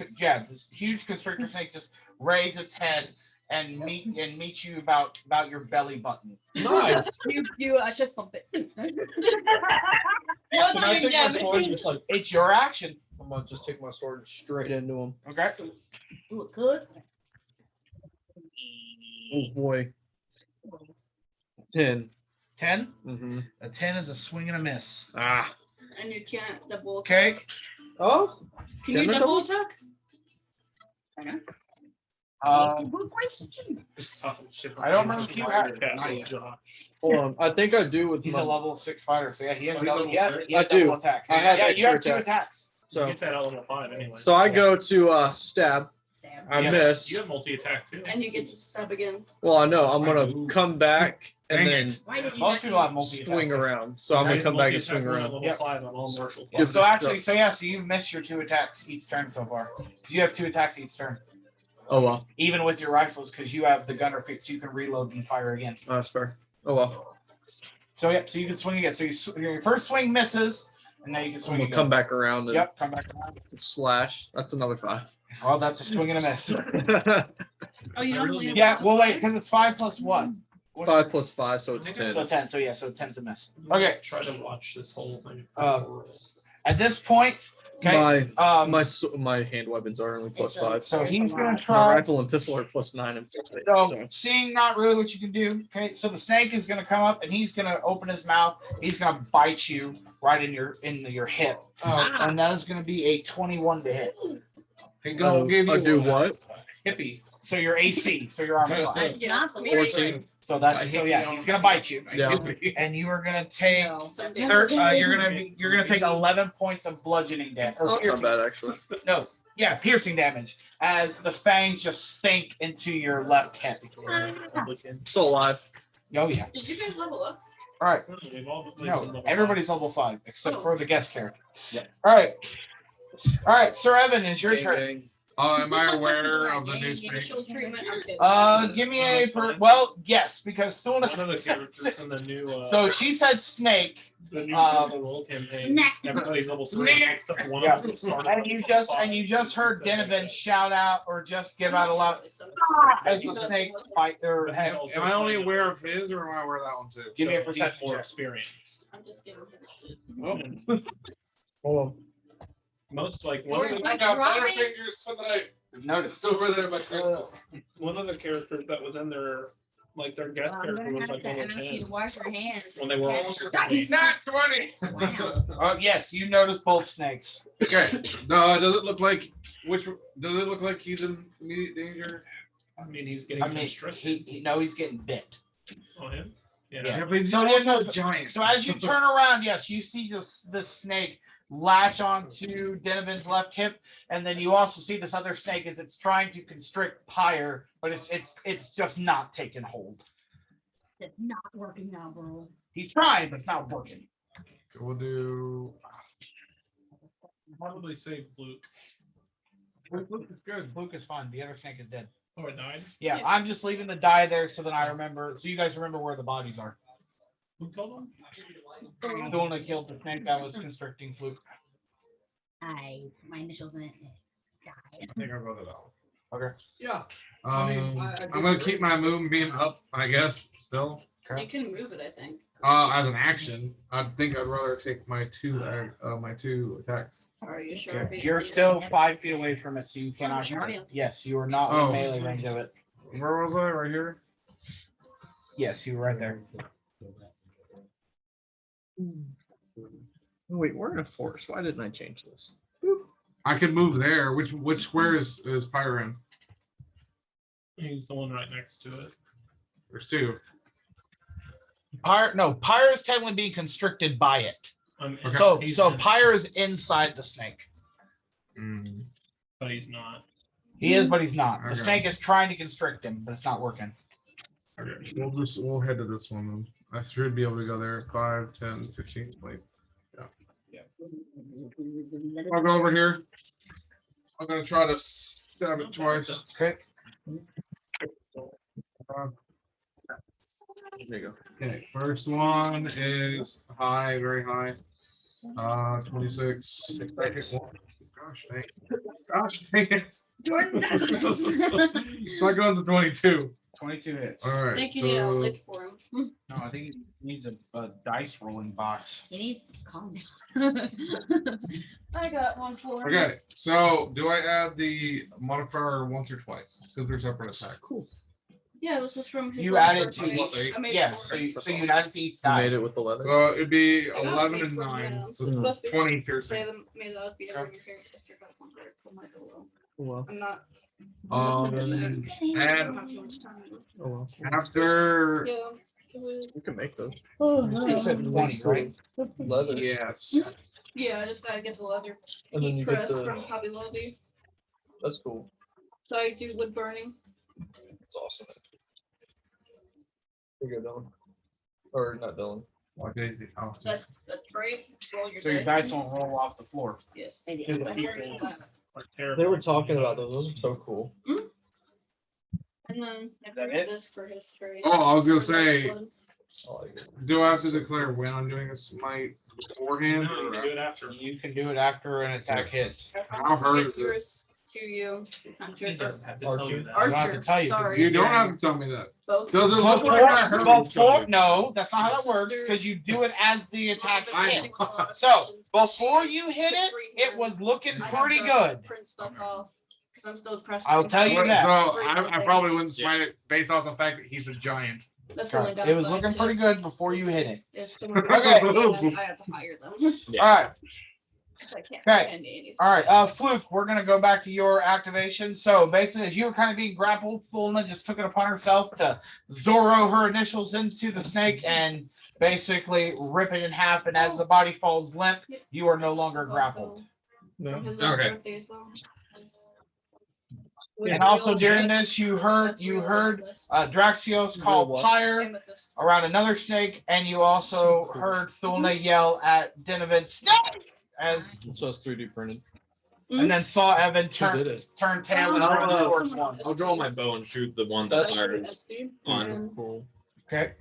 huge constrictor snake just raise its head and meet you about your belly button. Nice. you just bump it. Can I take my sword and just like It's your action. I'm gonna just take my sword straight into him. Okay. Do it good. Oh boy. 10. 10. Mm-hmm. A 10 is a swing and a miss. Ah. And you can't double Okay. attack. Oh. Can you Can I double attack? Good question. It's tough as shit. I don't remember if you have it. Yeah, Not yet. Josh. Hold on. I think I do with He's my. a level 6 fighter, so yeah, he has Oh, he's double. level Yeah, six? he has I do. double attack. I have yeah, you extra have 2 attack. attacks. You So get that at level 5 anyway. so I go to stab. Stab. I Yeah. miss. You have multi-attack too. And you get to stab again. Well, I know. I'm gonna come back and Dang then it. Why did you Most not people have do multi swing around. So I'm gonna come back and swing around. Level Yep. 5 on all martial Give classes. So this actually, so you missed your 2 attacks each turn so far. You have 2 attacks each turn, Oh well. even with your rifles, because you have the gunner fit, so you can reload and fire again. Oh, that's fair. Oh well. So yeah, so you can swing again. So your first swing misses, and now you can I'm swing gonna again. come back around and Yep, come back around. slash. That's another 5. Well, that's a swing and a miss. Oh, you normally have Yeah, plus well, wait, five? because it's 5 plus 1. 5 plus 5, so it's 10. So 10. So yeah, so 10's a miss. Okay. Try to watch this whole thing. At this point, okay. My hand weapons are only plus 5. So he's gonna My try. rifle and pistol are plus 9 and plus 8. So So seeing not really what you can do. Okay, so the snake is gonna come up and he's gonna open his mouth. He's gonna bite you right in your hip, and that is gonna be a 21 to hit. He's gonna give you I do a what? hippie. So your AC, so your armor class. It's not the 14. So yeah, he's gonna bite you, Yeah. and you are gonna take. No. Someday. You're gonna take 11 points of bludgeoning damage. Or Not piercing, bad actually. no, yeah, piercing damage as the fangs just sink into your left hip. Still alive. Oh yeah. Did you guys level up? All right. No, everybody's level 5 except for the guest character. Yeah. All right. All right, Sir Evin, it's your turn. Am I aware of the new Initial snake? treatment. Okay. Give me a well, yes, because Thulna. One of the characters in the new. So she said snake. The new role campaign. Snack. Everybody's level 3 except one Yeah. of them started And you just heard Dinovan shout out or just give out a loud as the snake bite their head. Am I only aware of his, or am I aware of that one too? Give me a So he's perception more check. experienced. I'm just giving him shit. Oh. Hold on. Most like Or one of I the, got dropping- Butterfingers tonight. Notice. It's over there by Crystal. one of the characters that was in their like their guest I'm character gonna was have like to level ask you to 10 wash your hands. when they were all He's not 20. Wow. Yes, you notice both snakes. Okay. No, does it look like does it look like he's in immediate danger? I mean he's getting I mean, constricted. he's getting bit. Oh him? Yeah. Yeah. but he's So also yeah, giant. So as you turn around, yes, you see this snake latch onto Dinovan's left hip, and then you also see this other snake as it's trying to constrict Pyre, but it's just not taking hold. It's not working now, bro. He's trying, but it's not working. We'll do. Probably save Luke. Luke is good. Luke is fine. The other snake is dead. Oh, it died. Yeah, I'm just leaving the die there so that I remember. So you guys remember where the bodies are. Who killed him? Thulna killed the snake that was constricting Fluke. My initials in it. I think I wrote it out. Okay. Yeah. I'm gonna keep my moon beam up, I guess. Still, You can move it, I think. as an action, I think I'd rather take my two attacks. Are you sure? Okay. You're still 5 feet away from it, so you cannot hit it. Yes, you are not Oh. in melee range of it. Where was I? Right here. Yes, you were right there. Oh, wait, we're in a forest. Why didn't I change this? I could move there. Which square is Pyre in? He's the one right next to it. There's two. Pyre is technically being constricted by it. Okay. So he's so in, Pyre is inside the snake. but he's not. He is, but he's not. The Okay. snake is trying to constrict him, but it's not working. Okay. We'll head to this one then. I should be able to go there. 5, 10, 15. Wait. I'll go over here. I'm gonna try to stab it twice. Okay. There you go. Okay, first one is high, very high. 26. Second one. Gosh dang it. So I go into 22. 22 hits. All I right. think you need a So lick for him. No, I think he needs a dice rolling box. He needs to calm down. I got one for him. okay. So do I add the modifier once or twice? Because they're separate attack. Cool. Yeah, this was from his You last added birthday. to each- I made Yeah, it so for you added to each You made side. it with the leather. So it'd be I got 11 paid and for 9. So Mm. Plus, 20 say piercing. them, may the odds be ever in your character if you're got one word, so might go low. Well, I'm not. And I don't have too much time. oh well. after Yeah. it was- You can make those. You said 20, right? Leather. yes. Yeah, I just gotta get the leather And then heat you get press the. from Hobby Lobby. That's cool. So I do wood burning. It's awesome. Here you go, Dylan. Or not Dylan. What Daisy? Oh, That's great. Roll your So your dice won't roll off the floor. Yes. Maybe I'm the burning people- that. Like They terrible. were talking about those. Those are so cool. And then I that put it? this for his trade. Oh, I was gonna For say- blood. I like it. do I have to declare when I'm doing a smite beforehand? No, you or can do it after. You can do it after an attack hits. How hard Get is it? yours to you. Hunter. He doesn't have to Archer. tell you that. I don't have to Archer. tell you, 'cause Sorry. You don't have to tell me that. Both. Does it look like I heard Before, no, that's not how My that works, sister- because you do it as the attack I know. hits. Takes a lot of So patience, but before she- you hit it, it was looking I have pretty to good. Print stuff off because I'm still pressing. I'll tell you Wait, that. So I probably wouldn't smite it based off the fact that he's a giant. That's the only It was downside, looking too. pretty good before you hit it. It's the one Okay. I have to hire them. Yeah. All right, I can't Okay. recommend anything. all right. Fluke, we're gonna go back to your activation. So basically, as you were kind of being grappled, Thulna just took it upon herself to Zorro her initials into the snake and basically rip it in half. And as the body falls limp, you are no longer grappled. No. His Okay. birthday as well. And also during this, you heard Draxios call what? Pyre Amethyst. around another snake, and you also So cool. heard Thulna yell at Denovan snake as So it's 3D printed. and then saw Evan Who turn did it? tail and I'll, run uh, towards one. I'll draw my bow and shoot the one that That's- fires on. Cool. Okay.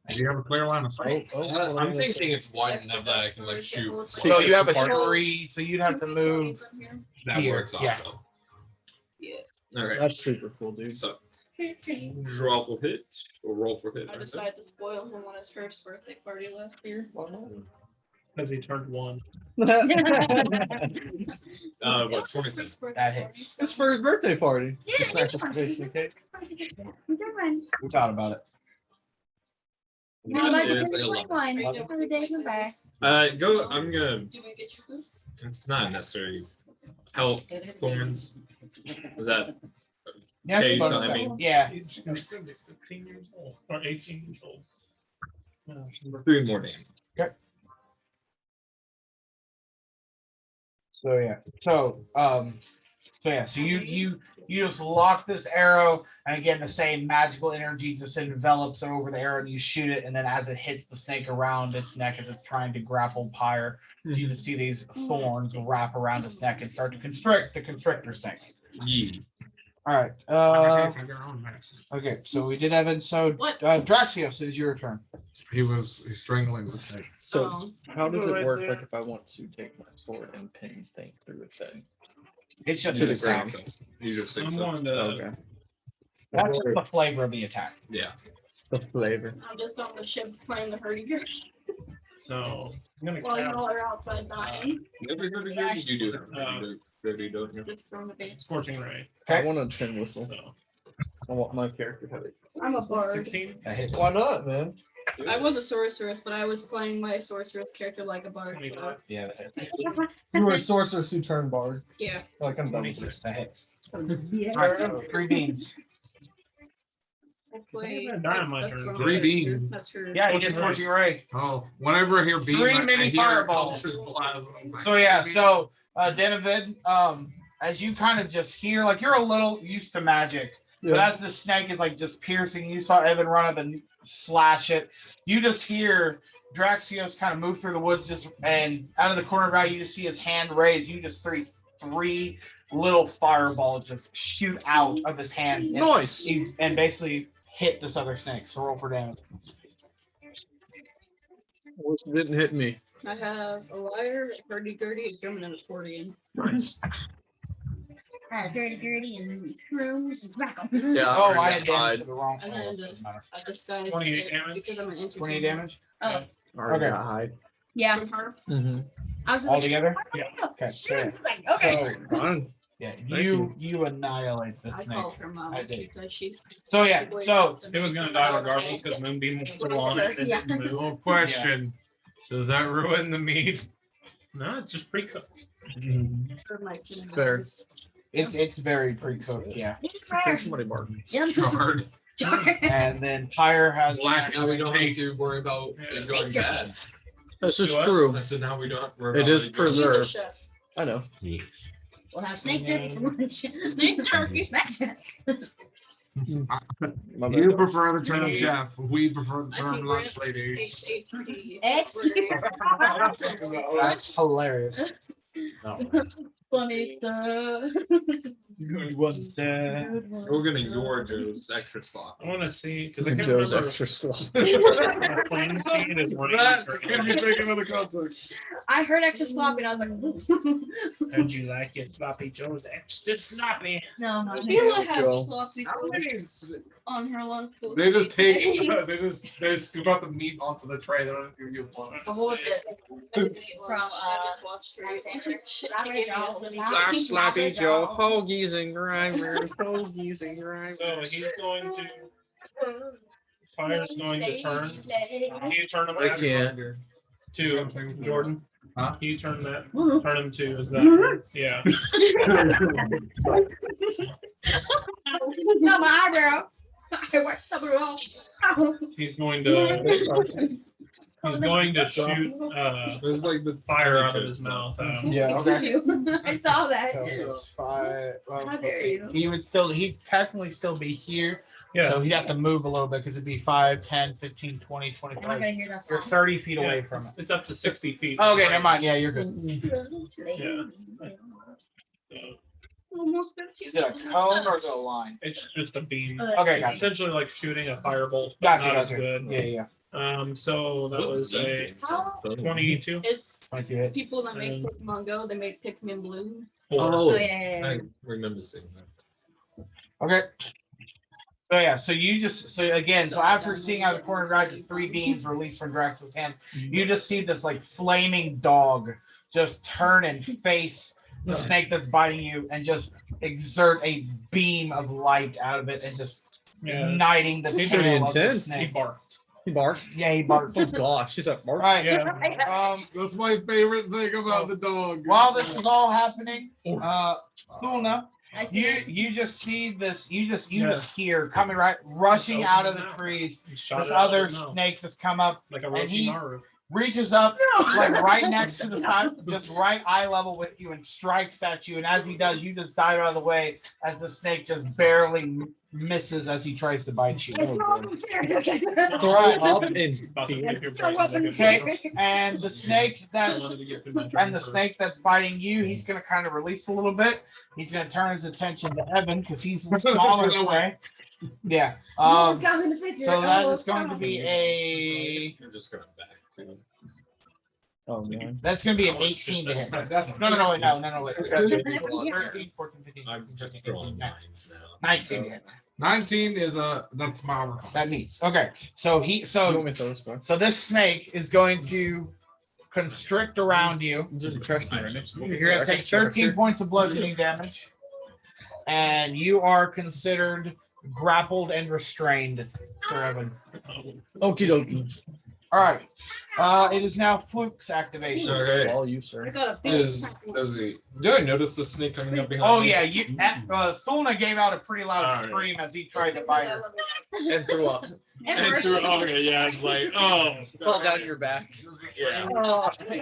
Do you have a clear line of sight? I'm thinking it's wide enough that I can like shoot. So you have a Secret tree, so you'd have to move. That here, works yeah. also. Yeah. Okay. That's super cool, dude. So draw for hit or roll for hit. I decided to spoil him on his first birthday party last year. Because he turned 1. What, It was his 26. first birthday That party, hits. so- It's for his birthday party. Yeah, Just smash it's his face in the cake. We thought about it. Now back to It is the 11. 21 for the days of back. Go. I'm gonna. Do we get you this? It's not necessary. Health thorns. Is that Yeah, Okay, but- so I mean- yeah. He's 15 years old or 18 years old. 3 more damage? So yeah. So so you just lock this arrow, and again the same magical energy just envelops over the arrow, and you shoot it, and then as it hits the snake around its neck as it's trying to grapple Pyre, you just see these thorns wrap around its neck and start to constrict the constrictor snake. Yeah. All right. Okay. So we did Evan. So What? Draxios, it is your turn. He's strangling the snake. So Oh. how does Go it right work? there. Like if I want to take my sword and ping thing through its head? It's just To the the ground. sound. You just I'm think so. going to. Okay. That's just the flavor of the attack. Yeah. The flavor. I'm just on the ship playing the hurdy-gurdy So I'm gonna while cast y'all are outside dying. You do don't you? Just throwing the bait. Scorching Ray. I want a tin whistle. So I want my character to have it. I'm a bard. 16. That hits. Why not, man? I was a sorceress, but I was playing my sorceress character like a bard. So, Yeah, You were a sorceress who turned bard. yeah. Like I'm done with this. that hits. Yeah. All right, so 3 beans. I played. Dynamite that's turn. wrong. Three That's her- beans. That's her. Yeah, you get Scorching Ray. Oh, whenever I hear beam, 3 I mini hear fireballs. cultured plasma. So yeah, so Denovid, as you kind of just hear, like you're a little used to magic, but Yeah. as the snake is like just piercing, you saw Evan run up and slash it. You just hear Draxios kind of move through the woods, just and out of the corner of your eye, you just see his hand raised. You just three little fireballs just shoot out of his hand. And, Nice. and basically hit this other snake. So roll for damage. Which didn't hit me. I have a liar, a hurdy-gurdy, a German, and a Fordian. Nice. Dirty and shrooms and tobacco. Yeah. Oh, I I heard had that damage hide. to the wrong. And then oh, the- doesn't matter. I disguised 28 it damage? because I'm an introvert. 28 damage Oh, Already Okay. got hide. yeah. From her. Mm-hmm. I was just all like, together. Yeah. Okay. sure, okay. So Fine. yeah, Thank you annihilate the I snake. called her mom I did. because she. So yeah, so It was gonna die regardless because Moonbeam was still on it. Yeah. Didn't move. Well, question. Does that ruin the meat? No, it's just pre-cooked. Fair. it's very pre-cooked, yeah. Here's somebody bark. Hard. And then Pyre has Black, now we don't have to worry about it going bad. This is Do what? true. I said now we don't have to worry It about is it going preserved. Chef. I know. We'll have snake jerky for lunch. Snake jerky. Snack jerky. My You bad. prefer the term chef. We prefer the I term think lunch we're- lady. HHP. That's hilarious. Funny stuff. Good one, Dad. We're gonna ignore Joe's extra slot. I want to see because I can't Joe's remember. extra slow. My plan sheet is running. another context. I heard extra sloppy and I was like, How'd you like it, sloppy Joe's extra sloppy? no, no. Sheila has Joe. sloppy on her lunch. They just take, they scoop out the meat onto the tray. They don't give you a lunch. What was it? I just watched her. Sloppy Joe, hoagies and grinders, hoagies and grinders. So he's going to. Fire's going to turn. Can you turn him I back can't. to Jordan? Huh? Can you turn that? Turn him to is that? Yeah. No, my eyebrow. I worked somewhere else. He's going to. He's going to shoot It's like the fire out of his mouth. Yeah, okay. I saw that. How dare you. He'd technically still be here. Yeah. So he'd have to move a little bit because it'd be 5, 10, 15, 20, I'm not 25. gonna hear that You're song. 30 feet away from it. It's up to 60 feet. Okay, never mind. Yeah, you're good. Yeah. Almost 15. Is it a cone or is it a line? It's just a beam. Okay, gotcha. Essentially like shooting a firebolt. but Gotcha, not as gotcha. good. Yeah. So that was a 22. It's 22 hit. people that make Pokemon Go. They make Pikmin Blue. Oh, yeah. I remember seeing that. Okay. So after seeing out of the corner of your eye, just 3 beams released from Drax's hand, you just see this like flaming dog just turn and face the snake that's biting you and just exert a beam of light out of it and just Yeah. igniting the Seems pretty tail of the intense. He snake. barked. He barked. Yeah, he barked. Oh gosh, she's at bark. Right. Yeah. That's my favorite thing about the dog. While this is all happening, Thulna, I see it. you just see this. You Yeah. just hear coming rushing out of the trees. He shot This it out other of his mouth, snake that's come up, like a and he- Orochimaru. reaches up like right next to the side, just right eye level with you, and strikes at you. And as he does, you just dive out of the way as the snake just barely misses as he tries to bite you. It's not fair. Throw up and About to pick your Throw brain up in like a- Okay. And the snake I that's wanted to get through my and brain the first. snake that's biting you, he's gonna kind of release a little bit. He's gonna turn his attention to Evan because he's smaller away. Yeah. Almost got me in the face. So that is going to be I'm just going back to oh man. that's going to be an 18 to hit. No, wait. 13, 14, 15, I'm 16, just 17, 18, throwing 19. names now. 19 to hit. 19 is that's my roll. That meets. Okay. So You want me to throw this back? so this snake is going to constrict around you. This is a trash can right You're going to take 13 points of bludgeoning damage, and you are considered grappled and restrained, Sir Evin. Okie dokie. All right. It is now Fluke's activation. Okay. All you, sir. I got a Do I notice the snake coming up behind Oh me? yeah, Thulna gave out a pretty loud All right. scream as he tried to bite her. And threw up. And through, okay, yeah, it's like, oh. It's all down your back. Yeah. Oh, And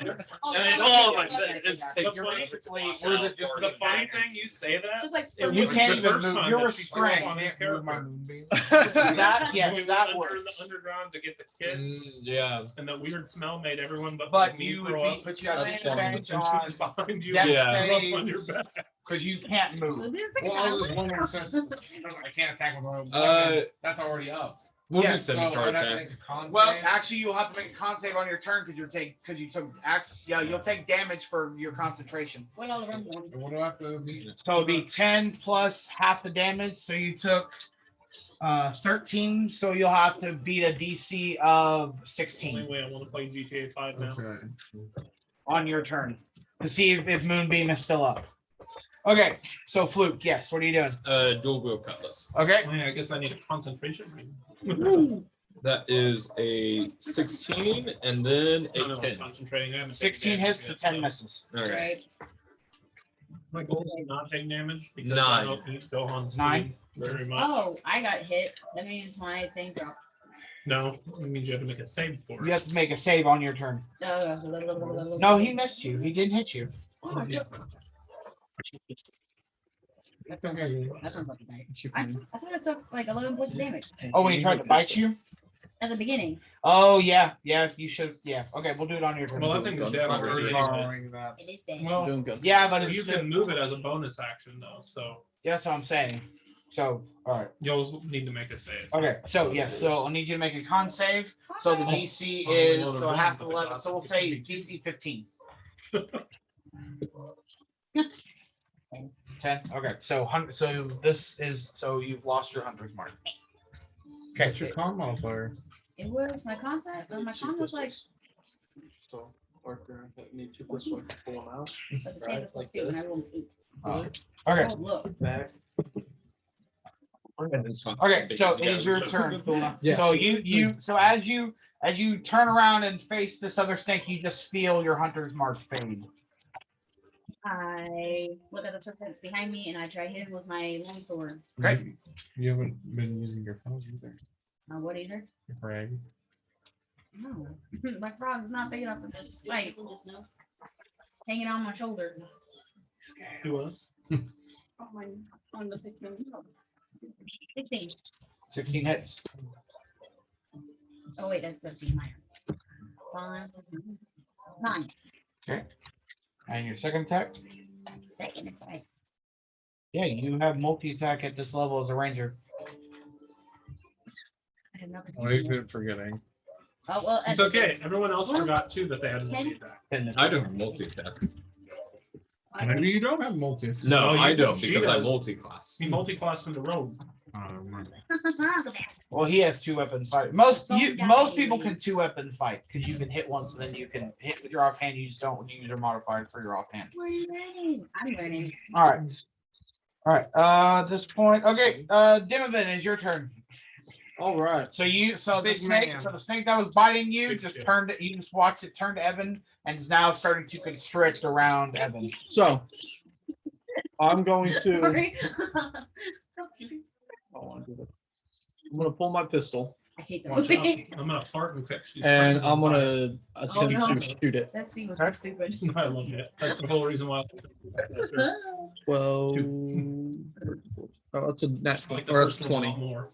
then, oh my god, it's That's basically the funny thing. You say that. just like It You was can't the even first move. time You're that she threw up restrained. on his Can't move my character. moonbeam. When Yes, we that went works. under the underground to get the kids, Yeah. and that weird smell made everyone But me you would throw be, up. but you have That's advantage And she on was behind you. dex Yeah. threw up on your saves back. because you can't move. Well, I was one more sense. I can't attack with one. That's already up. We'll Yeah, do So 7 I'd charge have to attack. make a con Well, save. actually, you'll have to make a con save on your turn because you took you'll take damage for your concentration. Went all around. What do I have to beat? So it'd be 10 plus half the damage. So you took 13. So you'll have to beat a DC of Only 16 way I want to play GTA 5 now. Okay. on your turn to see if Moonbeam is still up. Okay, so Fluke, yes. What are you doing? Dual wield cutlass. Okay, Oh, yeah, I guess I need a concentration. That is a 16 and then I a know, I'm 10. concentrating. I haven't 16 taken hits, damage the yet, 10 so- misses. All right. Right. My goal is to not take damage because 9. I don't eat Gohan's 9. food very much. Oh, I got hit. That means my thing dropped. No, it means you have to make a save for You it. have to make a save on your turn. No, he missed you. He didn't hit you. That sounds like a night. I thought I took like 11 points of damage Oh, when he tried to bite you? at the beginning. Oh, yeah. Yeah, you should. Yeah. Okay, we'll do it on your turn. Well, I think it's dead already. Borrowing that. It is dead. Well, Doing good. Yeah, but it's you can move it as a bonus action though, so yeah, that's what I'm saying. So, all right. you'll need to make a save. Okay, so yes, so I'll need you to make a con save. So the DC is so half 11. So we'll say DC 15. 10. Okay, so so this is so you've lost your hunter's mark. Okay, What's your con modifier? It was my concept. My con was like So, Parker, I need 2 plus 1 to pull them out. but the save was 2 and I rolled 8. okay, Oh, look. Back. okay. So it is your turn, Thulna. Yeah. So so as you turn around and face this other snake, you just feel your hunter's mark fade. I look at the serpent behind me and I try to hit him with my long sword. Okay. You haven't been using your phone either. What either? Your frag. No. My frog's not big enough for this fight. It's hanging on my shoulder. To us. On the picture. 16. 16 hits. Oh wait, that's 17 higher. 9. And your second attack? Second attack. Yeah, you have multi-attack at this level as a ranger. I have nothing. Oh, you've been forgetting. Oh well, It's okay. Everyone else forgot too that they had a multi-attack. I don't have multi-attack. Maybe you don't have multi. No, you I do. don't She because I does. multi-class. He multi-classed into rogue. Well, he has 2-weapon fight. Most people can Nice. 2-weapon fight because you can hit once and then you can hit with your offhand. You just don't use your modifier for your offhand. I'm learning. All right. All right. At this point, okay. Dimavin, is your turn. All right. So the Big snake, man. so the snake that was biting you Big just shit. turned. You just watched it turn to Evan and is now starting to constrict around Evan. So, I'm going to. Sorry. I'm gonna pull my pistol I hate the Watch out. movie. I'm gonna fart and catch these. and birds I'm on gonna attempt no. to shoot it. That scene was so stupid. fire. I love it. That's the whole reason why. Well, oh, it's a net, I like the or it's first one a lot 20. more.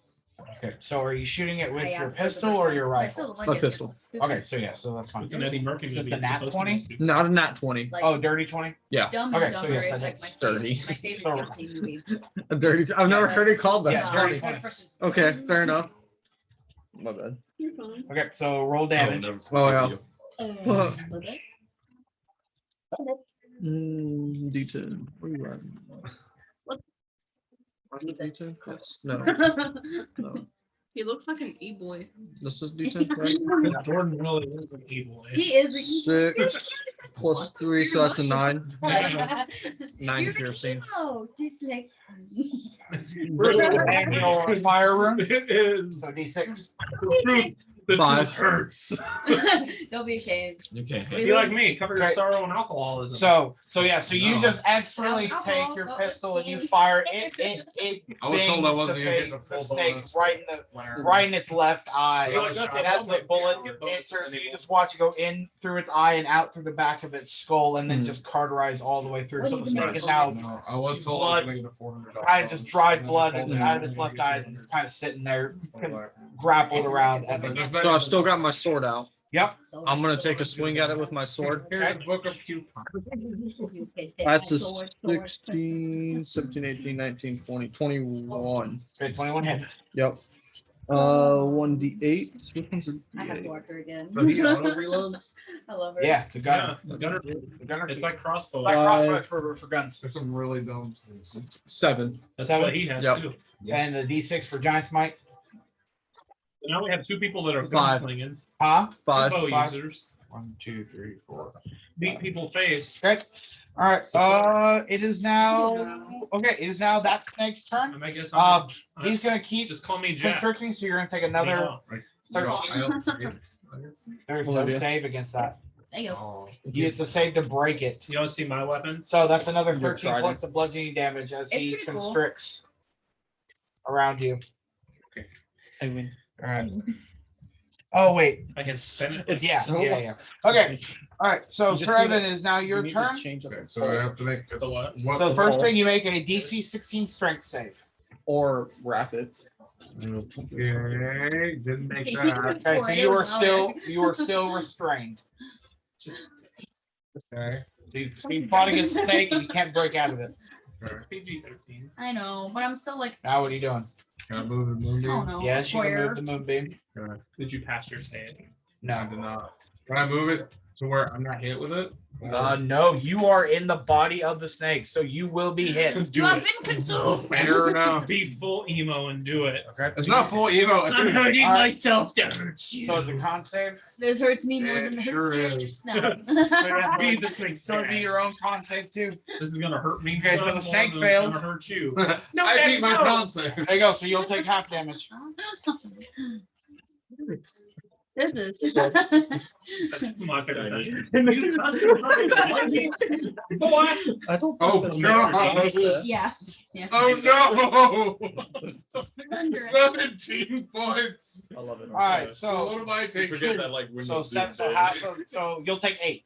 Okay. So are you shooting it with Yeah, your for the pistol first or one. your I rifle? still don't like My it. pistol. It's stupid. Okay. So yeah. So that's fine. It's an Eddie Murphy movie. Just the It's nat supposed to be 20? stupid. Not a nat 20. Like, Oh, dirty 20. Dumb okay, and so Dumber yes, is that like hits. my Dirty. favorite So- guilty movie. A dirty. I've never heard it called that. Yeah, Sorry. dirty. Okay, fair enough. My bad. You're fine. Okay. So roll damage. Oh, yeah. Uh, D10. Where you at? What? D10? Yes. No. No. He looks like an e-boy. This is D10, right? Jordan really is an evil. He is. 6 plus 3, so that's a 9. 9 You're piercing. Just like And your fire room. It is. So D6. The 5. truth hurts. don't be ashamed. You can't hit. Be like me, cover your Okay. sorrow and alcoholism. So yeah. So you No. just expertly take your pistol and you fire it. I was told I bings wasn't the gonna get the the full snake bonus. right in its left eye. You're like, And as the bullet enters, you just watch it go in through its eye and out through the back of its skull, and then just cauterize all the way through. So the snake is now No, I was told I was gonna get a $400. kind of just dried bonus, blood and then out of they its told left me eye, to and get it's kind of sitting there, $400. grappled around. At So it. that's So better I've than- still got my sword out. Yep. I'm gonna take a swing at it with my sword. Here's a book of coupons. That's a 16, 17, 18, 19, 20, 21. Okay, 21 hit. Yep. 1d8. Which one's a I have to D8? watch her again. So he auto reloads. I love her. Yeah, it's a gunner. Yeah, the gunner. The gunner. It's like crossbow. Like crossbow for guns. There's some really dumb things. 7. That's Seven. what he has Yep. too. And the D6 for giant smite. So now we have 2 people that are 5. gunslinging. Huh? 5. Bow Five. users. 1, 2, 3, 4. Beat people face. Okay. All right. It is now. Okay. It is now that snake's turn. I guess He's gonna keep just call me Jack. constricting, so you're gonna take another. Yeah. 13. There's Well, no idea. save against that. There you go. Oh. It's a save to break it. You want to see my weapon? So that's another Your 13 trident. points of bludgeoning damage as It's he pretty cool. constricts around you. I win. All right. Oh wait. I can spin it. It's Yeah. so- Yeah. Okay. All right. So You just Sir need to- Evin is now your You need to turn. change up Okay, the so I sword have to make The what? So the first thing you make a DC 16 strength save. or rapid. Okay, didn't make Hey, that. Okay. So It you was are still restrained. Okay. So you fought against the snake and you can't break out of it. PG-13. I know, but I'm still like, Now what are you doing? Can I move the I don't moonbeam? know. Yes, you can square. move the moonbeam. Okay. Did you pass your save? I No. did not. Can I move it to where I'm not hit with it? No, you are in the body of the snake, so you will be hit. You have been consumed. Fair enough. Be full emo and do it. Okay. It's not full emo. I'm hurting Alright. myself to hurt you. So it's a con save. This hurts me more It than it sure hurts you. is. No. Be the snake. So it'd be your own con save too. This is gonna hurt me. Okay, so the more snake than failed. It's gonna hurt you. No, I beat my concept. There you go. So you'll take half damage. This is. That's my favorite thing. You touched it. Boy. I don't. Oh, think no. that makes sense. Yeah. Yeah. Oh no! Under it. 17 points. I love it. All right. So So what am I taking? Forget that like when so you seven, do so that. half. So you'll take 8.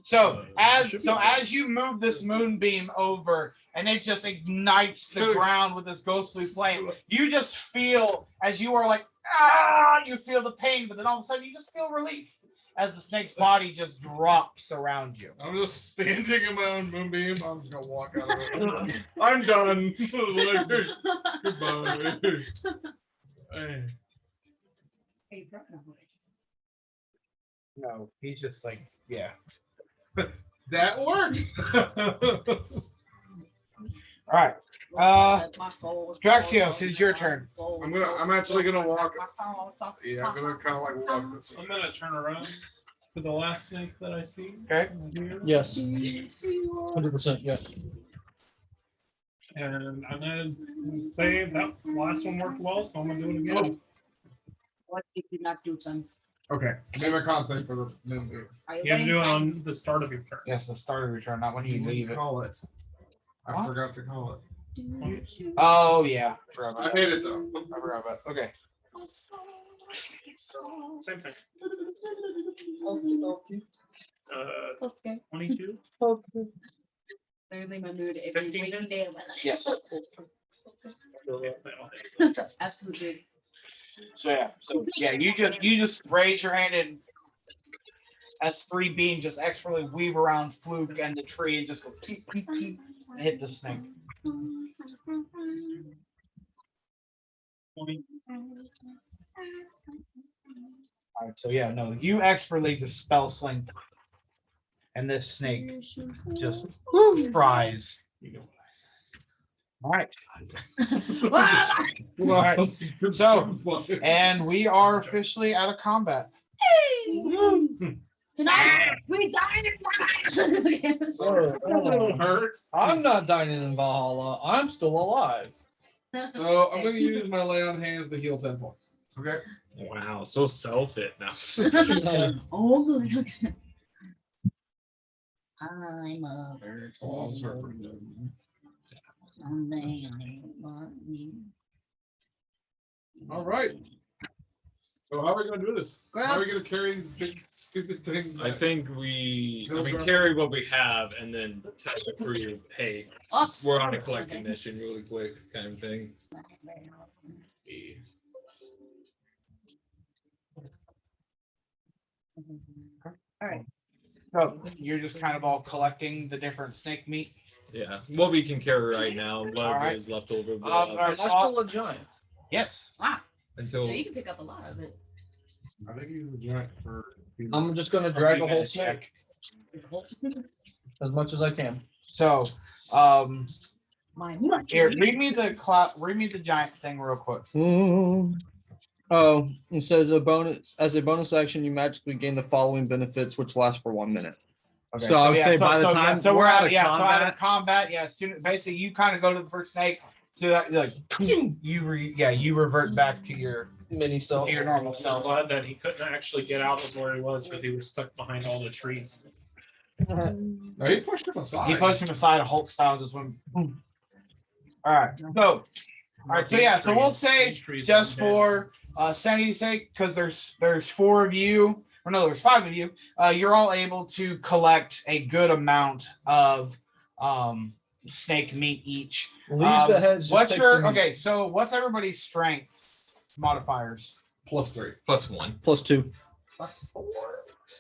So as you move this moonbeam over and it just ignites the ground with this ghostly flame, you just feel as you are like you feel the pain, but then all of a sudden you just feel relief as the snake's body just drops around you. I'm just standing in my own moonbeam. I'm just gonna walk out of it. I'm done. Goodbye. Hey. No, he's just like That worked. All right. My soul is Draxios, it's your turn. I'm actually gonna walk. Yeah, I'm gonna kind of like walk this way. I'm gonna turn around to the last snake that I see. Okay. Here. Yes. 100%. Yes. And I'm gonna say that last one worked well, so I'm gonna do it again. What did you not do, son? Okay. Name a concept for the moonbeam. Are You have to do it getting on the start of your turn. Yes, the start of your turn, not when you leave it. Call it. I What? forgot to call it. Oh yeah. Forgot I about made it though. that. I forgot about it. Okay. Same thing. Okay. 22. Literally my mood every 15 waking day of my life. Yes. Absolutely. So yeah, you just raise your hand and as 3 beams just expertly weave around Fluakk and the tree and just go peep, peep, peep, and hit the snake. 20. All right, so yeah, no, you expertly just spell sling, and this snake just fries. All right. All right. So, and we are officially out of combat. Tonight we dine in That'll hurt. I'm not dining in Valhalla. I'm still alive. So I'm gonna use my lay on hands to heal 10 points. Okay. Wow, so self-it now. Oh, good. I'm a Oh, it's hurt virgin. pretty good. Someday I want you. All right. So how are we gonna do this? How are Grab. we gonna carry these big stupid things? I back? think carry what we have and then tell the crew, hey, Oh. we're on a collecting mission really quick kind of thing. All right. So you're just kind of all collecting the different snake meat. Yeah, what we can carry right now, what Alright. is left over. all right. Am I still a giant? Yes. Until So you can pick up a lot of it. I think he's a giant for. I'm just gonna drag a You whole guys check. snake as much as I can. So, My here, read me the giant thing real quick. Oh, it says as a bonus action, you magically gain the following benefits, which last for 1 minute. Okay. So I would say by the yeah, time so we're we're out out of yeah, so out combat- of combat, yeah. Basically, you kind of go to the first snake, so that like you revert back to your Mini self. normal I'm self. glad that he couldn't actually get out of where he was because he was stuck behind all the trees. No, he pushed him aside. He pushed him aside, a Hulk style, just went. Boom. All right, so all right, so yeah, so we'll say just for sanity's sake, because there's 4 of you, or no, there's 5 of you. You're all able to collect a good amount of snake meat each. Leave the heads. just What's take your the meat. okay? So what's everybody's strength modifiers? +3. +1. +2. +4.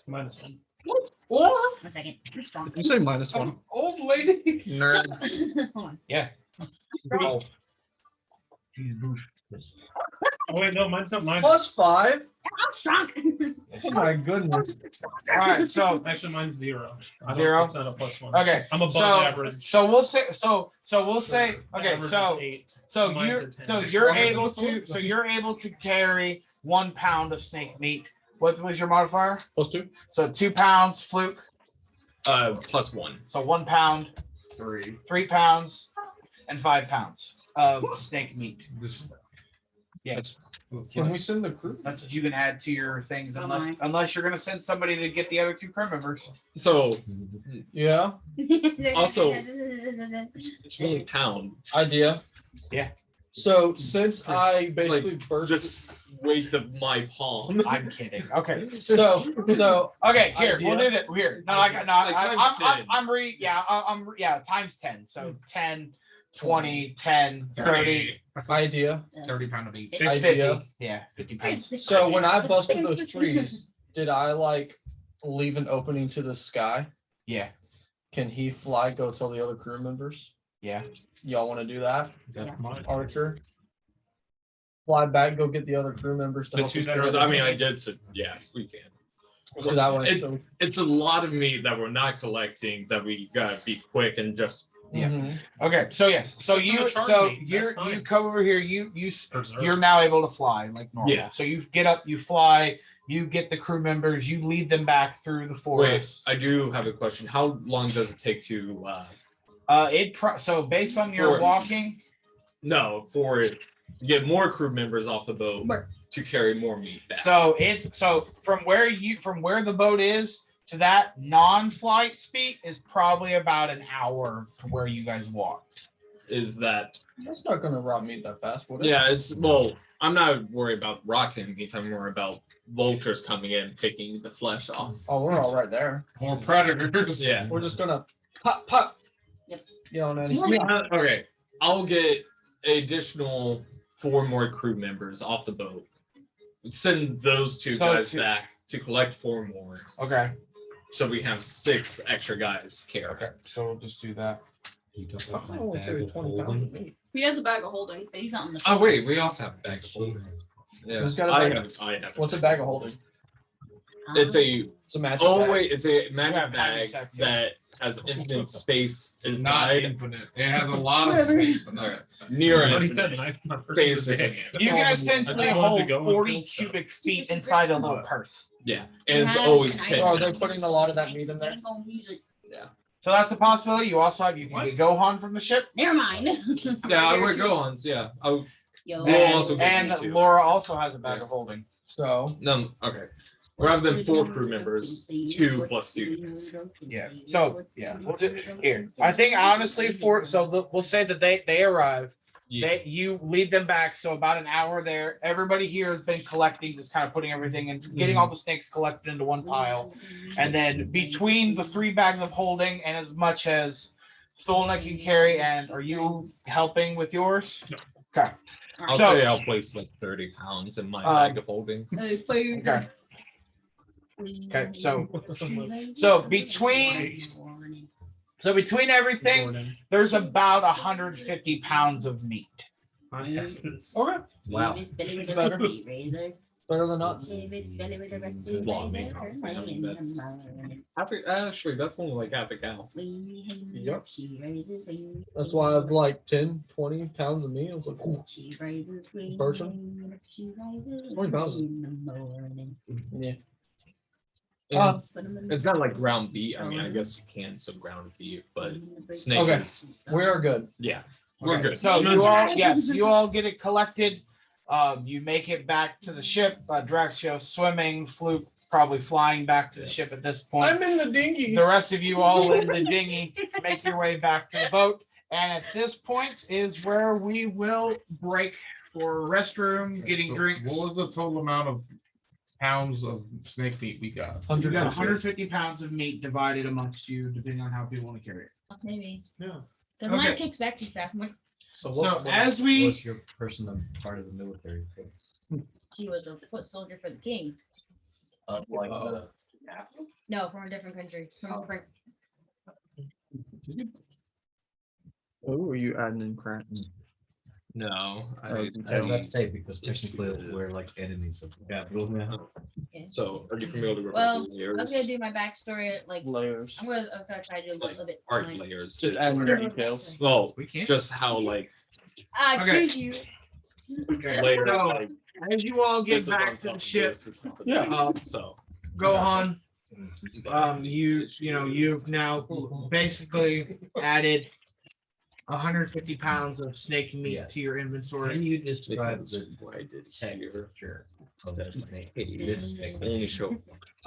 -1. Or 1 second. You're strong. Did you say -1? Old lady. Nerd. Hold on. yeah. Oh wait, no, mine's not mine. +5. I'm strong. Oh my goodness. All right. So Actually, mine's 0. Zero? It's not a +1. okay. I'm above So average. so we'll say okay. Average is So 8. so Mine's a 10. you're able to carry 1 pound of snake meat. What was your modifier? +2. So 2 pounds, Fluke. +1. So 1 pound, 3. 3 pounds, and 5 pounds of snake meat. This. Yes, Can we send the crew? that's what you can add to your things, Oh unless my. unless you're gonna send somebody to get the other 2 crew members. So Yeah. Also- it's 1 pound. Idea. Yeah. So since I basically burst. Just weight of my palm. I'm kidding. Okay. So Okay, here we'll Idea. do that. Here, no, I got no. Like I'm times 10. I'm times 10. So 10, 20, 10, 30, idea. 30 pound of meat. Idea. 50. Yeah, 50 pounds. So when I busted those trees, did I like leave an opening to the sky? Yeah, Can he fly? Go tell the other crew members. yeah. Y'all want to do that? That's mine. Archer. Fly back. Go get the other crew members to The help. 2 us that get are- it. I mean, I did say, yeah, we can. So that way. It's, So, it's a lot of meat that we're not collecting that we gotta be quick and just. Yeah. mhm. Okay, so yes, so So you gonna charge so me, that's you fine. come over here. You Preserve. you're now able to fly like normal. Yeah. So you get up, you fly, you get the crew members, you lead them back through the Wait, forest. I do have a question. How long does it take to? So based on your For- walking, No, for it to get more crew members off the boat More. to carry more meat back. so from where the boat is to that non-flight speed is probably about an hour to where you guys walked. Is that? That's not gonna rot meat that fast, would it? Yeah, it's well. I'm not worried about rotten meat. I'm worried about vultures coming in picking the flesh off. Oh, we're all right there. More predators. Yeah. We're just gonna pop, pop. Yep. Yelling at each Okay, I'll get additional 4 more crew members off the boat. Send those 2 So guys two- back to collect 4 more, Okay. so we have 6 extra guys carry. Okay. So we'll just do that. I only carry 20 pounds of meat. He has a bag of holding. He's on the. Oh wait, we also have a bag of holding. Yeah, Who's got a I bag? have. I have. What's a bag of holding? It's a magic oh bag. wait, it's a magic Yeah, bag sex, that has infinite space Not inside. infinite. It has a lot of space, but not Near I already said infinite. my first Basically. You can I essentially just wanted to hold go and 40 kill stuff. cubic feet inside a little purse. Yeah, and it's always 10. Oh, they're putting a lot of that meat in there? So that's a possibility. You also have, you can get Gohan from the ship. Never mind. Yeah, I would go on. So yeah, Yo. We'll also get And you two. Laura also has a bag of holding. So no. Okay, rather than 4 crew members, 2 plus students. Yeah. So yeah, we'll do here. I think honestly, we'll say that they arrive. Yeah. You lead them back. So about an hour there. Everybody here has been collecting, just kind of putting everything and getting all the snakes collected into one pile. And then between the 3 bags of holding and as much as Thulna can carry, and are you helping with yours? No. Okay. I'll So- say I'll place like 30 pounds in my bag of holding. Okay. Okay. So between everything, there's about 150 pounds of meat. I have this. okay. Wow. Better than us. Actually, that's only like half a cow. Yep. That's why I have like 10, 20 pounds of meat. I was like, oh, person. 20 pounds. Yeah. It's not like ground beef. I mean, I guess you can some ground beef, but snake Okay. is We are good. yeah. We're good. So you all get it collected. You make it back to the ship. Draxio swimming, Fluakk probably flying back to the ship at this point. I'm in the dinghy. The rest of you all in the dinghy make your way back to the boat. And at this point is where we will break for restroom, getting So drinks. What was the total amount of pounds of snake meat we got? You got 150 pounds of meat divided amongst you, depending on how people want to carry it. Maybe. Yeah. Because mine Okay. kicks back too fast. I'm like, So as we What's your person part of the military? he was a foot soldier for the king. Like No, from a different country. From a different. Oh, are you adding in crack? No, I was about to say because technically we're like enemies of the capital now. So, are you familiar with Well, I'm layers? gonna do my backstory like Layers. I'm gonna try to do a Like little bit. art like- layers. Just adding your details. Well, we can't. just how like Okay. Excuse you. layer. So, Like, as you all get this is on back to top the of ship, this, it's on top of Yeah. this. So Gohan, you've now basically added 150 pounds of snake meat Yes. to your Can inventory. you describe Because the what I did here texture of the snake? It only show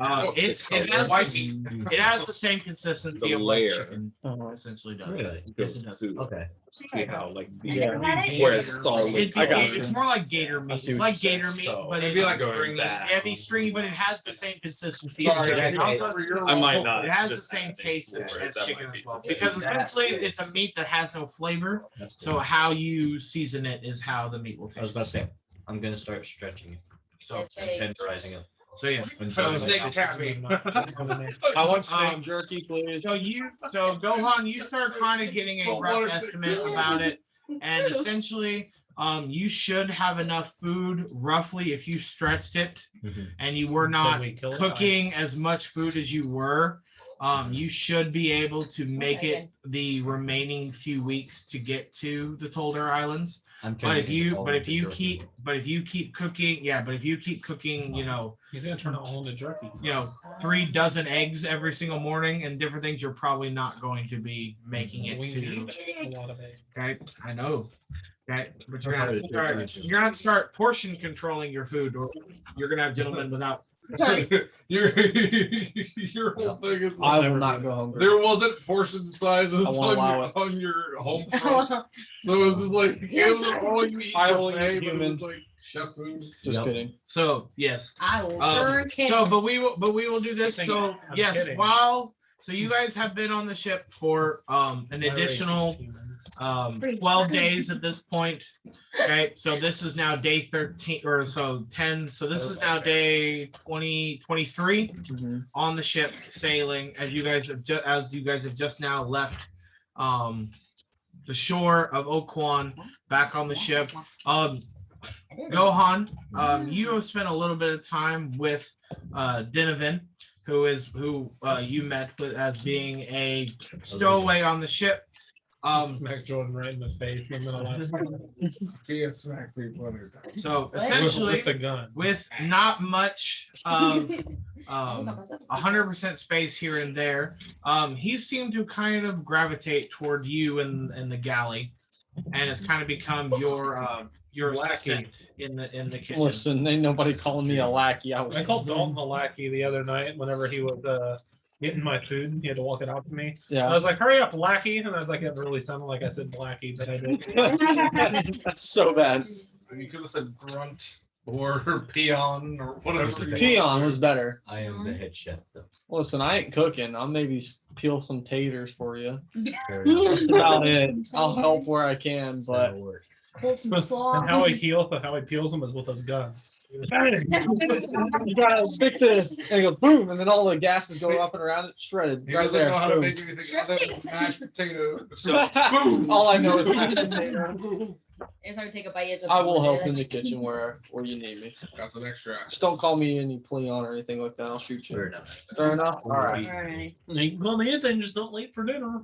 It has the same consistency The of like layer. chicken essentially does. Really? goes to Okay. see how like Yeah. where it's solid. It's more like gator meat. see It's what like you're gator meat, So, but it'd be like going stringy. back. it'd be stringy, but it has the same consistency. Sorry, It guys. also- I might not. It has the just same add taste it, as or that chicken might as be- well, because essentially it's a meat that has no flavor. That's So cool. how you season it is how the meat will I was taste. about to say, I'm gonna start stretching it So, It's and a- tenderizing it. so yes. Until So, it's- I want snake Um, jerky, please. So Gohan, you start kind of getting a rough estimate about it, and essentially, you should have enough food roughly if you stretched it, Mhm. and you were Until not we kill it. cooking as much food as you were. You should be able to make Okay, it the remaining few weeks to get to the Tolder Islands. I'm But turning if it you all but if into you jerky. keep cooking, you know, He's gonna turn it all into jerky. 3 dozen eggs every single morning and different things, you're probably not going to be making it We to. need a lot of eggs. Okay, I know. Okay, but you're gonna have to start portion controlling your food, or you're gonna have gentlemen without. Your whole thing is I will not go hungry. there wasn't portion sizes I won't allow on your home front. So it's just like Here's it was all you eat I will buffet, eat but it human. was like chef food. Just Yep. kidding. So yes. I will Um, sure can. So we will do this. So I'm yes, kidding. so you guys have been on the ship for an additional 12 days at this point. Okay, so this is now day 13 or so 10. So this is now day 23 on the ship sailing as you guys have just now left the shore of Okwan back on the ship. Gohan, you have spent a little bit of time with Dinavin, who you met with as being a stowaway on the ship. Smack Jordan right in the face. I'm gonna laugh. Yeah, smack me plenty of times. So What? essentially, With the gun. with not much of 100% space here and there, he seemed to kind of gravitate toward you and the galley, and it's kind of become your assistant in the kitchen. Listen, ain't nobody calling me a lackey. I called Dalton a lackey the other night whenever he was getting my food. He had to walk it out to me. I Yeah. was like, hurry up, lackey. And I was like, it really sounded like I said lackey, but I did. That's so bad. You could have said grunt or peon or whatever. Peon was better. I am the head chef, though. Listen, I ain't cooking. I'll maybe peel some taters for you. Fair enough. That's about it. I'll help where I can, but That'll work. Hold some slaw. And how he peels them is with his gun. you gotta stick to and it goes boom, and then all the gases go up and around it, shredded He right doesn't there. know how to Boom. make anything other than mashed potato. All I know is mashed potatoes. It's hard to take a bite. It's I will help in the kitchen where you need me. Got some extra. Just don't call me any Pleon or anything like that. I'll shoot Fair you. enough. Fair enough. All right. Alright. You can call me anything, just don't late for dinner.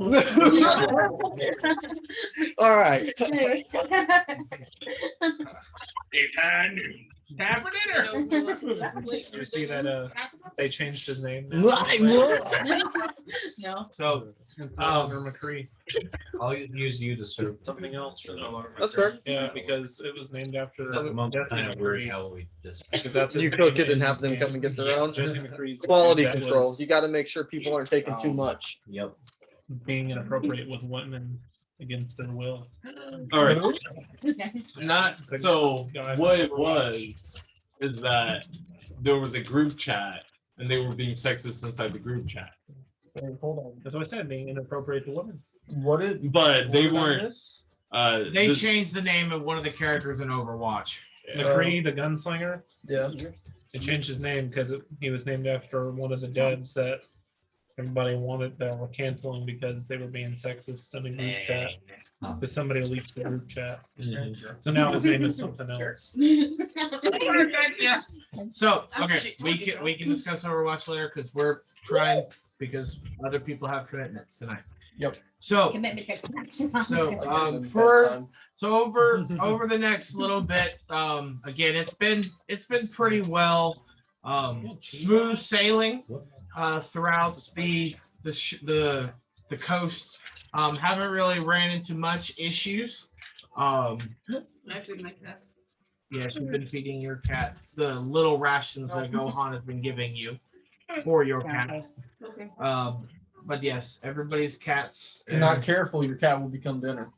All right. Time for dinner. Did you see that they changed his name? No. So, McCree. I'll use you to serve Something else. That's fair. Yeah, because it was named after Kind Jesse of weird McCree. how we just. Because that's his You cook name it and have them come and get their own. Jesse McCree's Quality that control. was You got to make sure people aren't taking too much. Yep. being inappropriate with women against their will. All right. Not so. Guys. What it was is that there was a group chat, and they were being sexist inside the group chat. Hold on. That's what I said, being inappropriate to women. What did? But they weren't. They this- changed the name of one of the characters in Overwatch. McCree, the gunslinger, Yeah. they changed his name because he was named after one of the devs that everybody wanted that were canceling because they were being sexist in the group chat. Because somebody leaked the group chat. So now his name is something else. So okay, we can discuss Overwatch later because we're trying because other people have commitments tonight. Yep. So Commitment to over the next little bit, again, it's been pretty well smooth sailing throughout the coast. Haven't really ran into much issues. I feed my cat. Yes, you've been feeding your cat the little rations that Gohan has been giving you for your cat. Okay. But yes, everybody's cats. If you're not careful, your cat will become dinner.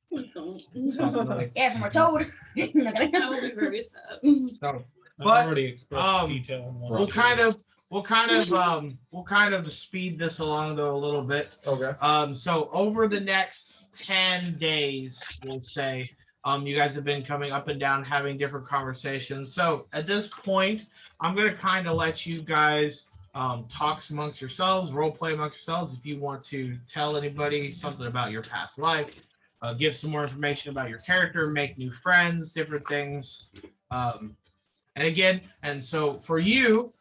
Yeah, from our toad. I will be very sad. So, I've But, already expressed um, detail on one. we'll kind of speed this along though a little bit. Okay. So over the next 10 days, we'll say, you guys have been coming up and down, having different conversations. So at this point, I'm gonna kind of let you guys talk amongst yourselves, role play amongst yourselves. If you want to tell anybody something about your past life, give some more information about your character, make new friends, different things. And so for you,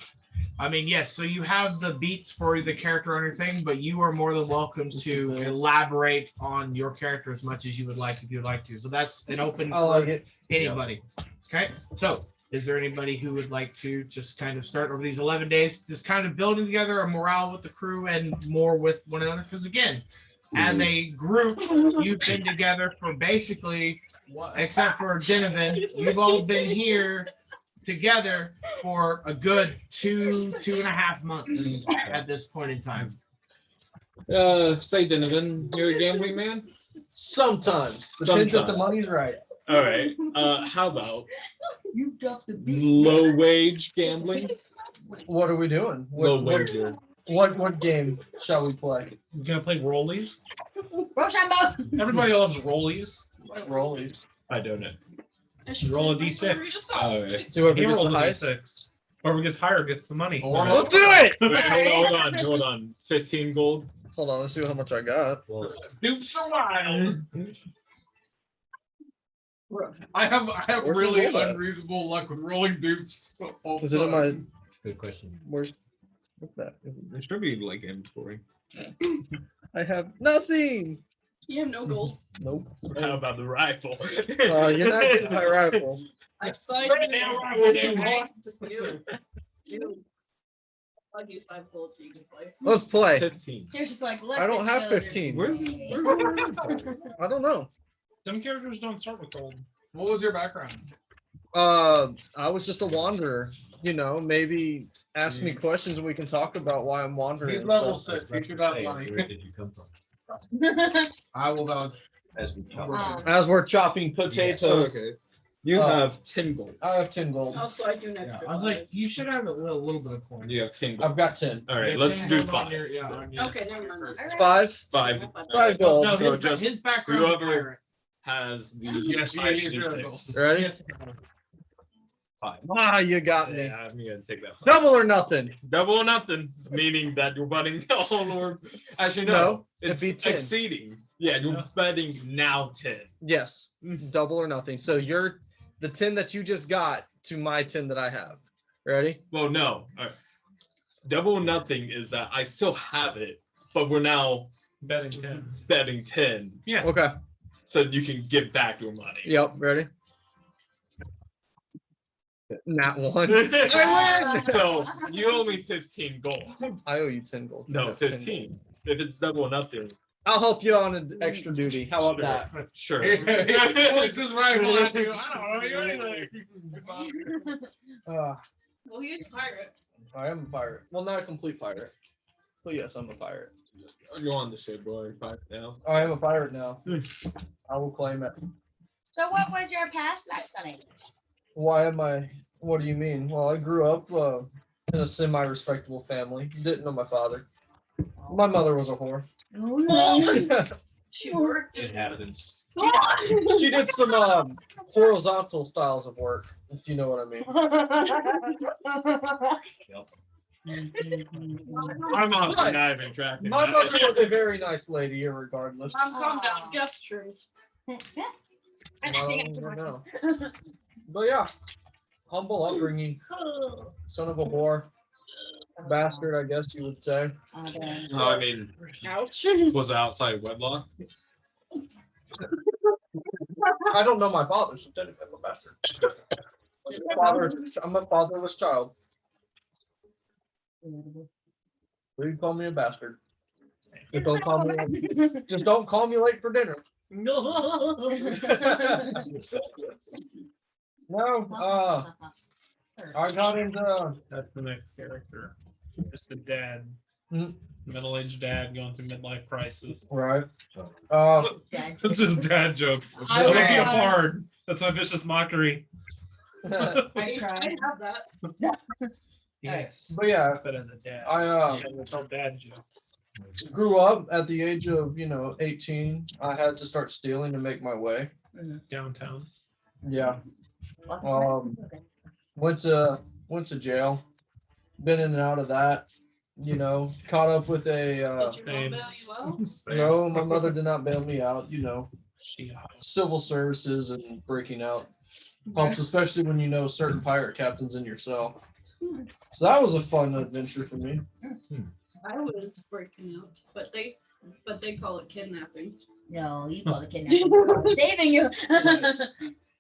I mean, yes, so you have the beats for the character on your thing, but you are more than welcome to elaborate on your character as much as you would like if you'd like to. So that's an open I like it. anybody. Okay, so is there anybody who would like to just kind of start over these 11 days, just kind of building together a morale with the crew and more with one another? Because again, as a group, you've been together for basically, except for Dinavin, you've all been here together for a good 2.5 months at this point in time. Say Donovan, you're a gambling man? Sometimes. Depends if the Sometimes. money's right. All right. How about You dropped the beat. low wage gambling? What are we doing? Low What, wage. what game shall we play? You gonna play rollies? Rochambeau. Everybody loves rollies. Rollies. I don't know. I should Roll a play D6. Margarita sauce. All right. See whoever You gets roll the a highest. D6. Whoever gets higher gets the money. Let's do it. Wait, hold on. 15 gold. Hold on, let's see how much I got. Well, Dupes are wild. I have Where's my really roll at? unreasonable luck with rolling dupes. all the Is it in time. Good question. Where's what's that? There should be like inventory. I have nothing. You have no gold. Nope. How about the rifle? You're not getting my rifle. I signed Right now, rifle, damn hard. you. I'll give you 5 gold so you can play. Let's play. 15. They're just like, let I don't this have villager 15. Where's play. I don't know. Some characters don't start with gold. What was your background? I was just a wanderer. You know, maybe ask me questions and we can talk about why I'm wandering. He's level but- 6. You should have Hey, money. where did you come from? I will vouch. As we talk. As we're chopping potatoes, Okay. You have 10 gold. I have 10 gold. Also, I do an Yeah, extra. I was like, you should have a little bit of coin. You have 10 gold. I've got 10. All right, Yeah, let's 10 do gold on 5. your- yeah, on your- Okay, never mind. 5. 5. Five gold. No, So his, just his background is whoever- pirate. Has the Yes, you ice need your sticks. Ready? Yes. 5. Ah, you got me. Yeah, I'm gonna take that. Double or nothing. Double or nothing, meaning that you're betting all or actually no, No, it'd it's be 10. exceeding. Yeah, you're betting now 10. Yes. Double or nothing. So you're the 10 that you just got to my 10 that I have. Ready? Well, no. All right. Double or nothing is that I still have it, but we're now Betting 10. betting 10, Okay. so you can give back your money. Yep. Ready? Not one. I win! So you owe me 15 gold. I owe you 10 gold. No, You have 10 gold. 15. If it's double or nothing, I'll help you on an extra duty. How about that? sure. He points his rifle at you. I don't know you anything. Uh, Well, he's a pirate. I am a pirate. Well, not a complete pirate. But yes, I'm a pirate. You're on the ship, boy. Right now. I am a pirate now. I will claim it. So what was your past life, Sonny? Why am I? What do you mean? Well, I grew up in a semi-respectable family. Didn't know my father. My mother was a whore. She worked. It happens. She did some horizontal styles of work, if you know what I mean. I'm honestly not even tracking. My that. mother was a very nice lady, irregardless. Calm down. Get off the shrooms. I don't know. But yeah, humble upbringing, son of a whore, bastard, I guess you would say. No, I mean, Ouch. was it outside wedlock? I don't know my father, so technically I'm a bastard. I'm a fatherless child. Please call me a bastard. Just don't call me. Just don't call me late for dinner. No, I got into. That's the next character. Just a dad. Mhm. Middle-aged dad going through midlife crisis. Right. It's just dad jokes. I I'll make you tried. hard. That's my vicious mockery. I I tried. have that. Yes. But yeah, But as a dad. I Yeah, tell dad jokes. grew up at the age of 18. I had to start stealing to make my way. Downtown. Yeah. Went to jail. Been in and out of that. Caught up with a. Did your mom bail you out? No, my mother did not bail me out. She Civil services and breaking out helps, especially when you know certain pirate captains in your cell. So that was a fun adventure for me. I was breaking out, but they call it kidnapping. No, you call it kidnapping. Saving you. Nice.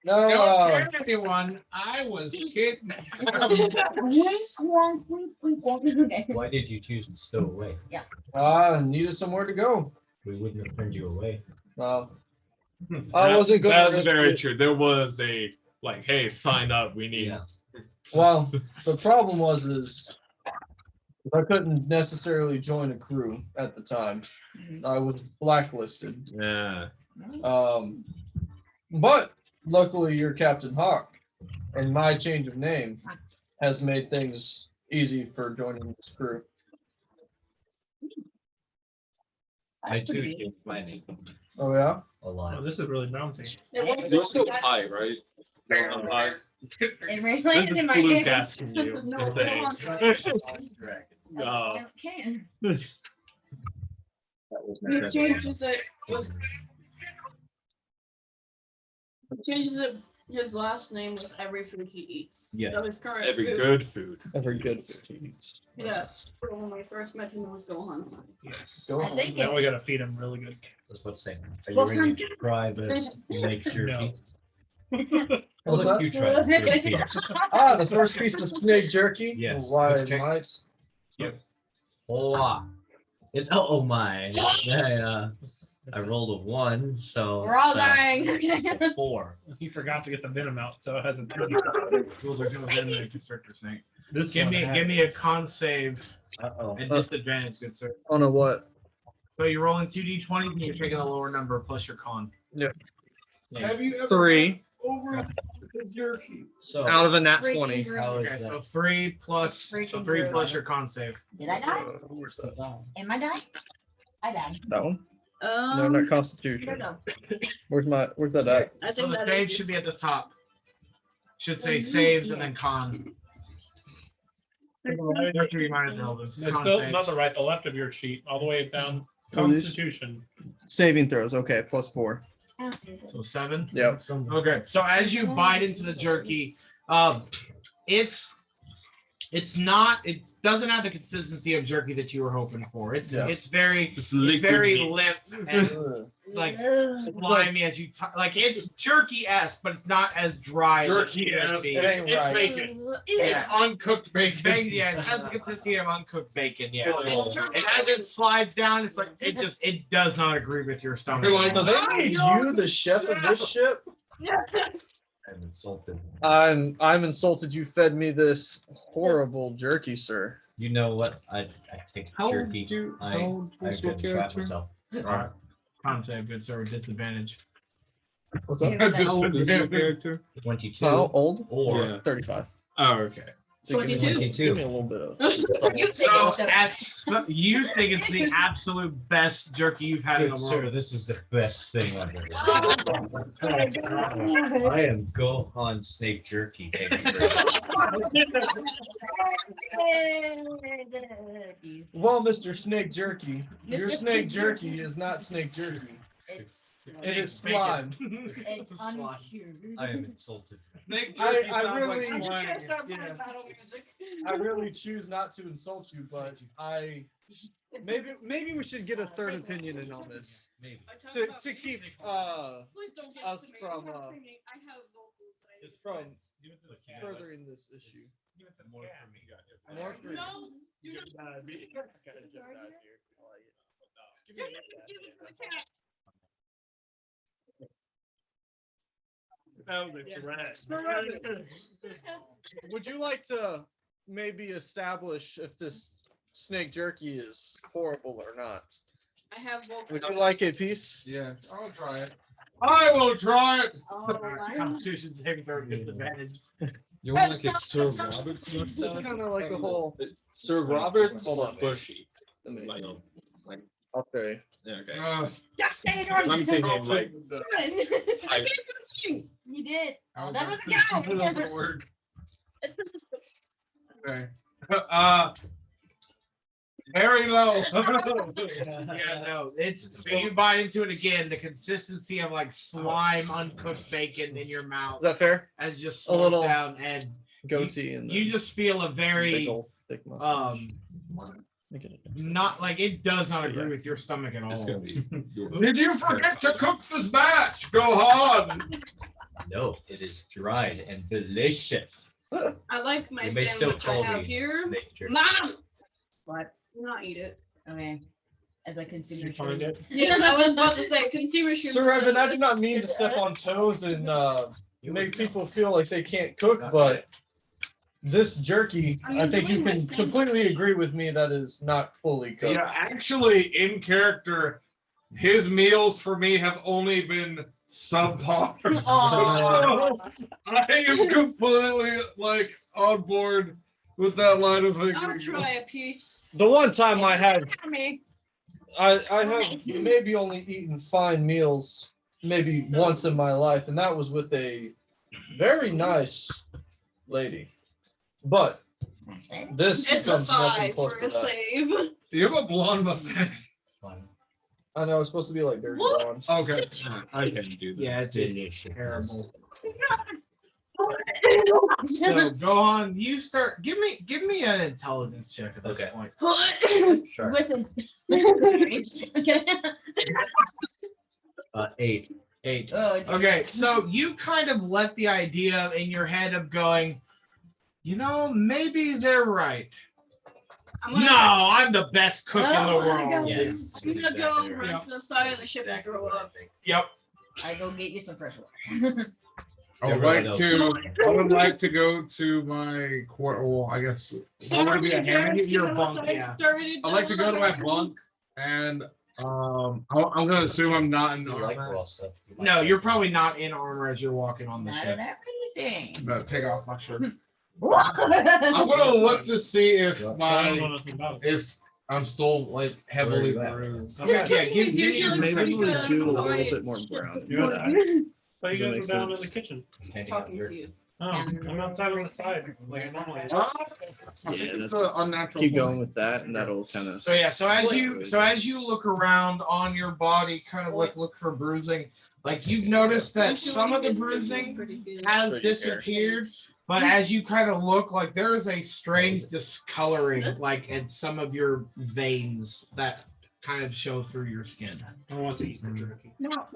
No, Don't tell anyone I was kidnapped. Why did you choose to stow away? I needed somewhere to go. We wouldn't have turned you away. I wasn't good. That's very true. There was a like, hey, sign up. We need. Yeah. Well, the problem is I couldn't necessarily join a crew at the time. I was blacklisted. Yeah. But luckily you're Captain Hawk, and my change of name has made things easy for joining this crew. I too changed my name Oh yeah? a Oh, lot. this is really bouncy. You're still high, right? High. It really This landed is in my Fluakk hand. asking you. No, if they- I can. It changes it. Changes it His last name was every food he eats. Yes. So his current Every food, good food. Every good. Yes. So when I first met him, it was Gohan. Yes. I think Now it's we gotta feed him really good. That's what I'm saying. Are you Well, ready to try this snake jerky? No. I'll let you try the first piece. Ah, the first piece of snake jerky. Yes. Why Let's check. might? Oh, oh my. I rolled a 1, so We're all it's, dying. it's a 4. He forgot to get the venom out, so it hasn't. Tools are gonna win the Constrictor Snake. This Give one me had- a con save Uh-oh. at disadvantage, good sir. On a what? So you're rolling 2d20 and you're taking the lower number plus your con. Have you ever 3 over the jerky? So out of a nat Freaking 20. green. how is Okay, so that? 3 plus Freaking 3 rude. plus your con save. Did I die? Where's that? Am I dying? I died. That one? No, not I don't Constitution. know. Where's that at? I So think the that save is- should be at the top. Should say saves and then con. Have to remind it, Elvin. It's Con still saves. not the right, the left of your sheet, all the way down. Oh, these- Constitution. Saving throws. Okay, plus 4. I don't see it. So 7. Yep. Okay. So as you bite into the jerky, it's not. It doesn't have the consistency of jerky that you were hoping for. It's Yeah. it's very It's very meat. limp and like slimy as you like. It's jerky-esque, but it's not as dry. as Jerky it should ass. be. It ain't It's right. bacon. It's uncooked It's bacon. bacon. Yeah, it has the consistency of uncooked bacon. Yeah. Oh. And as it slides down, it's like it does not agree with your stomach. You're like, So they made you the chef of this ship? I'm insulted. I'm insulted you fed me this horrible jerky, sir. You know what? I take How jerky. do- I how does your can trap character- myself. Alright. Con save, good sir, with disadvantage. What's up? I just said this character. 22 How old? or Yeah. 35. Oh, okay. So give me- 22. Give me a little bit of. You think So it's the- you think it's the absolute best jerky you've had in the Good world. sir, this is the best thing I've ever had. I am Gohan Snake Jerky. Thank you very much. Well, Mr. Snake Jerky, your Mr. snake Snake jerky is not snake jerky. It's It is slime. it's uncured. I am insulted. I really- I'm just gonna start Yeah. playing battle music. I really choose not to insult you, but maybe we should get a third opinion in on this Maybe. I talk to about keep music. Please don't get us to me. from, I have singing. I have vocals that I it's need to from find. furthering this issue. More for No, do not. That was Yeah. a threat. Would you like to maybe establish if this snake jerky is horrible or not? I have vocals. Would you like a piece? Yeah, I'll try it. I will try it. Constitution saving throw with disadvantage. You want like a Sir Robert's It's mustache? kind of like a whole. Sir Robert's Hold on. bushy. Like, Like, okay. yeah, okay. Just say it I'm thinking like I can't you. You did. Oh, that was Doesn't a work. Okay. Very low. Yeah, no, it's so you bite into it again. The consistency of like slime, uncooked bacon in your mouth Is that fair? as just A little slows down, and Goatee and you just feel a big very old thick mustache. Make it a- not like it does not agree with your stomach at all. it's gonna be. Did you forget to cook this batch? Go on. No, it is dried and delicious. I like my You may still sandwich I call have me here. Snake Jerky. Mom, What? do not eat it. Okay. As a consumer. You find it? Yes, I was about to say consumer should. Sir Evan, I do not mean to step on toes and make people feel like they can't cook, but this jerky, I'm I think you enjoying my can sandwich. completely agree with me that is not fully cooked. Yeah, actually, in character, his meals for me have only been subpar. Oh. I am completely like on board with that line of I'll thinking. try a piece. The one time I had, For me. I have maybe only eaten fine meals maybe once in my life, and that was with a very nice lady. But this It's a comes nothing 5 close for to a that. save. You have a blonde mustache. Fine. I know it's supposed to be like dirty What? bronze. Okay. I can do that. Yeah, it's terrible. What? So go on. You start. Give me an intelligence check at this Okay. point. Sure. With him. Okay. 8. 8. Oh, geez. Okay, so you kind of let the idea in your head of going, maybe they're right. I'm No, gonna, I'm the best cook in the Oh my world. God. Yes. I'm gonna go and run to the side of the ship and throw up. Yep. I go get you some fresh water. I would like to go to my quarter. Well, I guess. I want to be a hammer. your bunk, yeah. I'd like to go to my bunk and I'm gonna assume I'm not in You like armor. raw stuff. You like No, raw you're stuff. probably not in armor as you're walking on the Not ship. that crazy. I'm gonna take off my shirt. I'm I'm gonna look to see if I don't know nothing about it. if I'm still like heavily Where are bruised. Okay, yeah, give You me should your Maybe perception we check. do a Boys. little bit more brown. You're not. But you Doesn't guys make are down in sense. the kitchen. Handing out Talking your- to you. Oh, I'm outside on the side like I normally am. I think Yeah, it's that's- an unnatural. Keep going point. with that, and that'll kind of. So yeah, so as you look around on your body, kind of look for bruising. Like you've noticed that some of the bruising has Show your disappeared, but as you kind of look, like there is a strange discoloring, like in some of your veins that kind of show through your skin. I want to eat the jerky. No.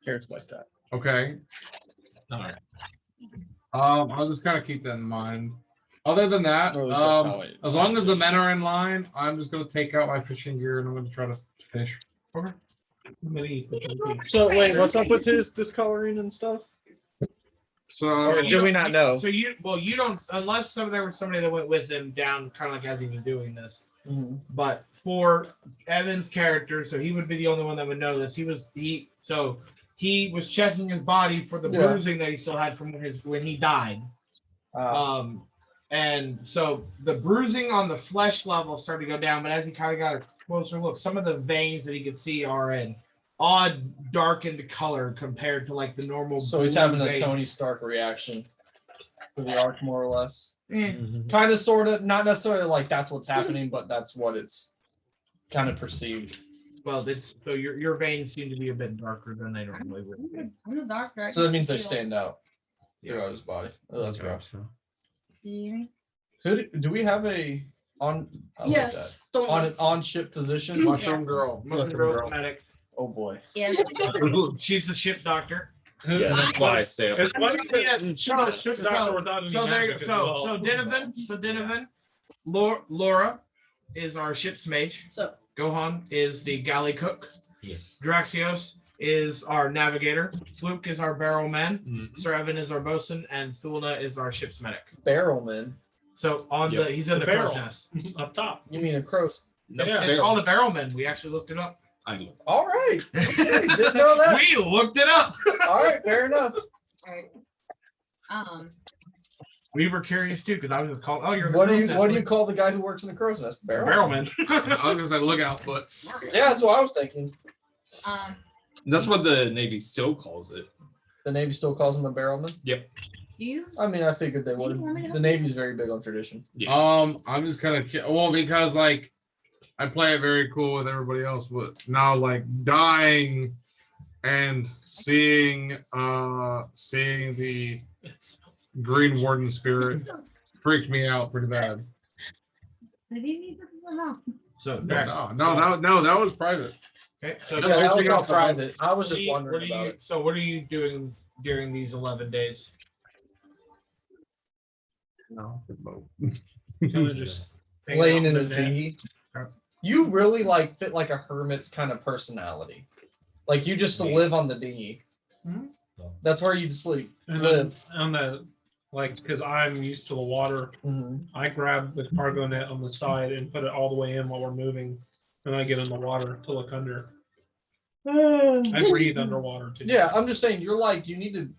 Cares like that. Okay. Alright. I'll just kind of keep that in mind. Other than that, Or at least that's how I- as long as the men are in line, I'm just gonna take out my fishing gear and I'm gonna try to fish. I'm gonna eat the jerky. So wait, what's up with his discoloring and stuff? So Or do we not know? So you don't, unless there was somebody that went with him down, kind of like as he was doing this. Mhm. But for Evan's character, so he would be the only one that would know this. He was checking his body for the Yeah. bruising that he still had from when he died. And so the bruising on the flesh level started to go down, but as he kind of got a closer look, some of the veins that he could see are in odd darkened color compared to like the normal. So he's blue having a vein. Tony Stark reaction to the arc, more or less. Eh, Kind of, sort of, not necessarily like that's what's happening, but that's what it's kind of perceived. well, it's so your veins seem to be a bit darker than they normally would be. I'm the doctor. So that means they stand out throughout his body. Oh, that's gross. Do we have a on? I like Yes. Don't that. On ship physician. mushroom girl. Mushroom girl's medic. Oh boy. Yeah. She's the ship doctor. Yeah, that's why I stay up. It's funny Yes, because so- it's just so- doctor without any So there, magic as so well. Dinovan, Lora is our ship's mage. So Gohan is the galley cook. Yes. Draxios is our navigator. Fluakk is our barrelman. Mhm. Sir Evin is our bosun, and Thulna is our ship's medic. Barrelman. So he's in The the crow's barrel. nest. Up top. You mean a crow's? No, Yeah. It's called a barrelman. We actually looked it up. I know. All right. Didn't know that. We looked it up. All right, fair enough. Alright. We were curious too because I was just called. Oh, you're in the What do crow's you nest. what do you call the guy who works in the crow's nest? Barrelman. Barrelman. I was gonna say lookout, but Yeah, that's what I was thinking. That's what the Navy still calls it. The Navy still calls him a barrelman. Do you? I mean, I figured they would. You want me to The help Navy's very big on tradition. I'm just kind of because like I play it very cool with everybody else, but now like dying and seeing the Green Warden spirit freaked me out pretty bad. So No, that was private. Okay. So Yeah, that was fixing all out the- private. I was What just are wondering about you, it. so what are you doing during these 11 days? No. Kind of just Hanging out Laying in with his Dad? dinghy. You really like fit like a hermit's kind of personality. Like you just live on the dinghy. Mhm. That's where you sleep. and then Live. on the because I'm used to the water. Mhm. I grab the cargo net on the side and put it all the way in while we're moving, and I get in the water to look under. I breathe underwater too. Yeah, I'm just saying you're like you need to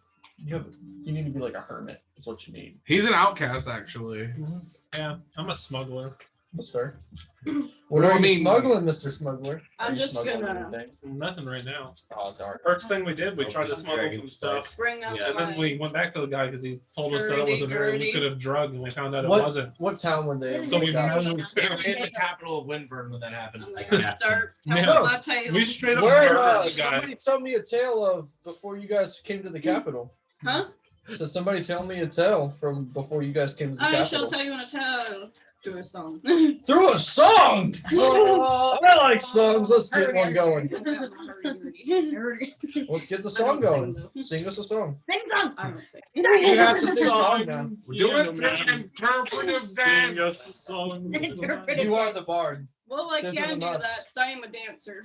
be like a hermit. Is what you need. He's an outcast, actually. Yeah, I'm a smuggler. That's fair. What What do are I you mean? smuggling, Mr. Smuggler? I'm Are you just smuggling gonna- anything? Nothing right now. Oh, darn. First thing we did, we Oh, tried to just smuggle some dragon stuff. Bring up Yeah, And then my we went back to the guy because he told us that it was a very Hurdy-gurdy. lucrative drug, and we found out it What- wasn't. What town would they? So we moved. They were in the capital of Windburn when that happened. I'm gonna start Yeah. telling my tale. We straight up Where? murdered the guy. Somebody tell me a tale of before you guys came to the capital. Huh? So somebody tell me a tale from before you guys came to the I capital. shall tell you in a tale. Do a song. Through a song. Oh, I like songs. Let's get one going. Hurdy-gurdy. Let's get the I song don't going. sing, though. Sing us a song. Sing song. I don't sing. You have to Sing sing a song song. now. Do it, man. Interpretive Sing dance. us a song. You are the bard. Well, I Different can than do us. that because I am a dancer.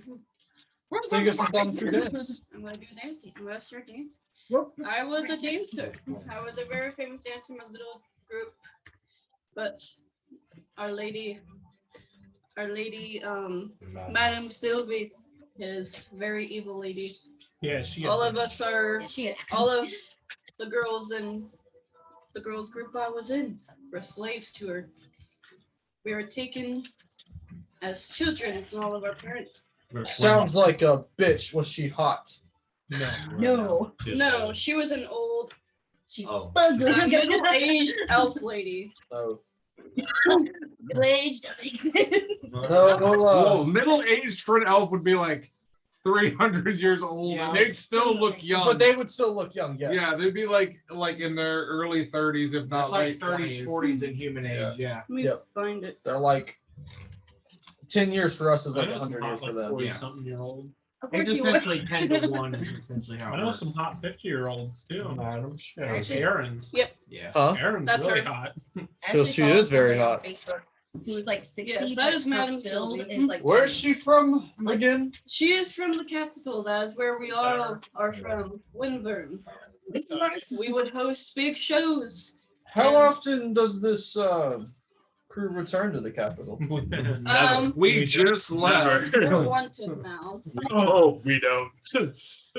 Sing us a song to dance. I'm gonna do dancing. I'm gonna start dancing. I was a dancer. I was a very famous dancer in my little group. But our lady, Madame Sylvie is a very evil lady. Yeah, she. All of us are, Yeah, she had all of the girls in the girls group I was in were slaves to her. We were taken as children from all of our parents. Sounds like a bitch. Was she hot? No. No, she was an old, She Oh. middle-aged elf lady. No. middle-aged. No, no. Whoa, middle-aged for an elf would be like 300 years old. Yeah. They'd still look young. But they would still look young. Yes. Yeah, they'd be like in their early 30s, if not That's like late 30s, 20s. 40s in human age. Yeah. Let me Yep. find it. They're like 10 years for us is I like know some 100 years hot for like them. 40-something-year-old. Of course It's you would. essentially 10 to 1 is essentially how I it know works. some hot 50-year-olds too. Madam. Yeah, Actually- Aaron. Yeah. Huh? Aaron's That's really her. hot. So Actually she follow is very somebody on hot. Facebook who was like 60. Yes, that but is her Madam build Sylvie. is like Where's she from again? She is from the capital. That is where we all are from. Windburn. We would host big shows. How And- often does this crew return to the capital? We just left. We're wanted now. Oh, we don't.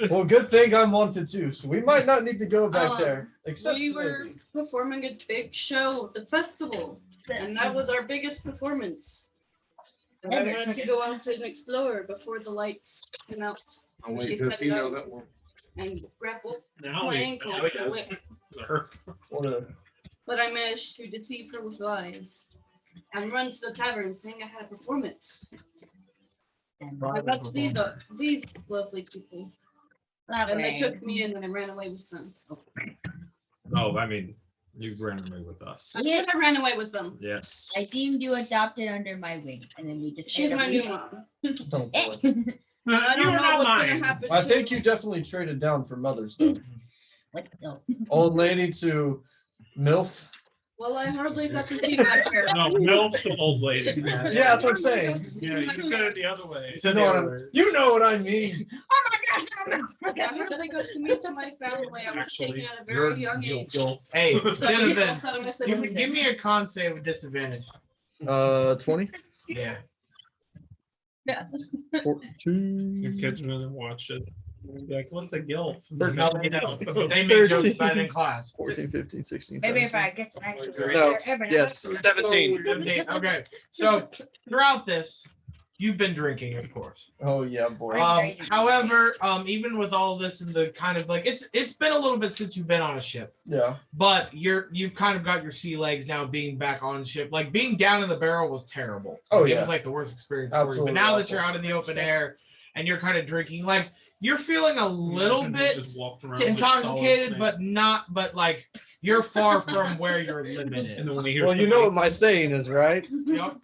Well, good thing I'm wanted too, so we might not need to go back Um, there. Except We were maybe. performing a big show at the festival, and that was our biggest performance. And I wanted to go out and explore before the lights came out Oh, wait, does he know that one? and grapple. Now Playing now with he the does. whip. Her. What a- But I managed to deceive her with lies and run to the tavern saying I had a performance. I got to these lovely people, and they took me in and I ran away with them. Oh, I mean, you ran away with us. I think I ran away with them. Yes. I deemed you adopted under my wing, and then we just. She's my ended new up mom. Don't worry. And I don't You're know not what's mine. gonna happen. I to think you definitely traded down for mothers though. What? No. Old lady to MILF. Well, I hardly got to see my parents. No, milk the old lady. Yeah, that's what I'm saying. Yeah, you said it the other way. You know what I- you know what I mean. I hardly got to meet my family. I was taken at a You're very young age. Hey, So I Donovan, outside of myself every give day. me a con save with disadvantage. 20. Yeah. Your 14. kids are gonna watch it. They'll be like, what's a gilf? No, they don't. They make jokes about it in class. 14, 15, 16. Maybe 17. if I get some extra. No, every now yes. 17. Okay, so throughout this, you've been drinking, of course. Oh yeah, boy. However, even with all this and the kind of like it's been a little bit since you've been on a ship, Yeah. but you've kind of got your sea legs now being back on ship. Like being down in the barrel was terrible. Oh, It yeah. was like the worst experience for you. Absolutely But now that awful. you're out in the open air and you're kind of drinking, like you're feeling a little Imagine bit you just walked around with intoxicated, solid but not, but like you're far from where your limit snake. And then is. when you hear Well, you know what somebody- my saying is, right? Yep,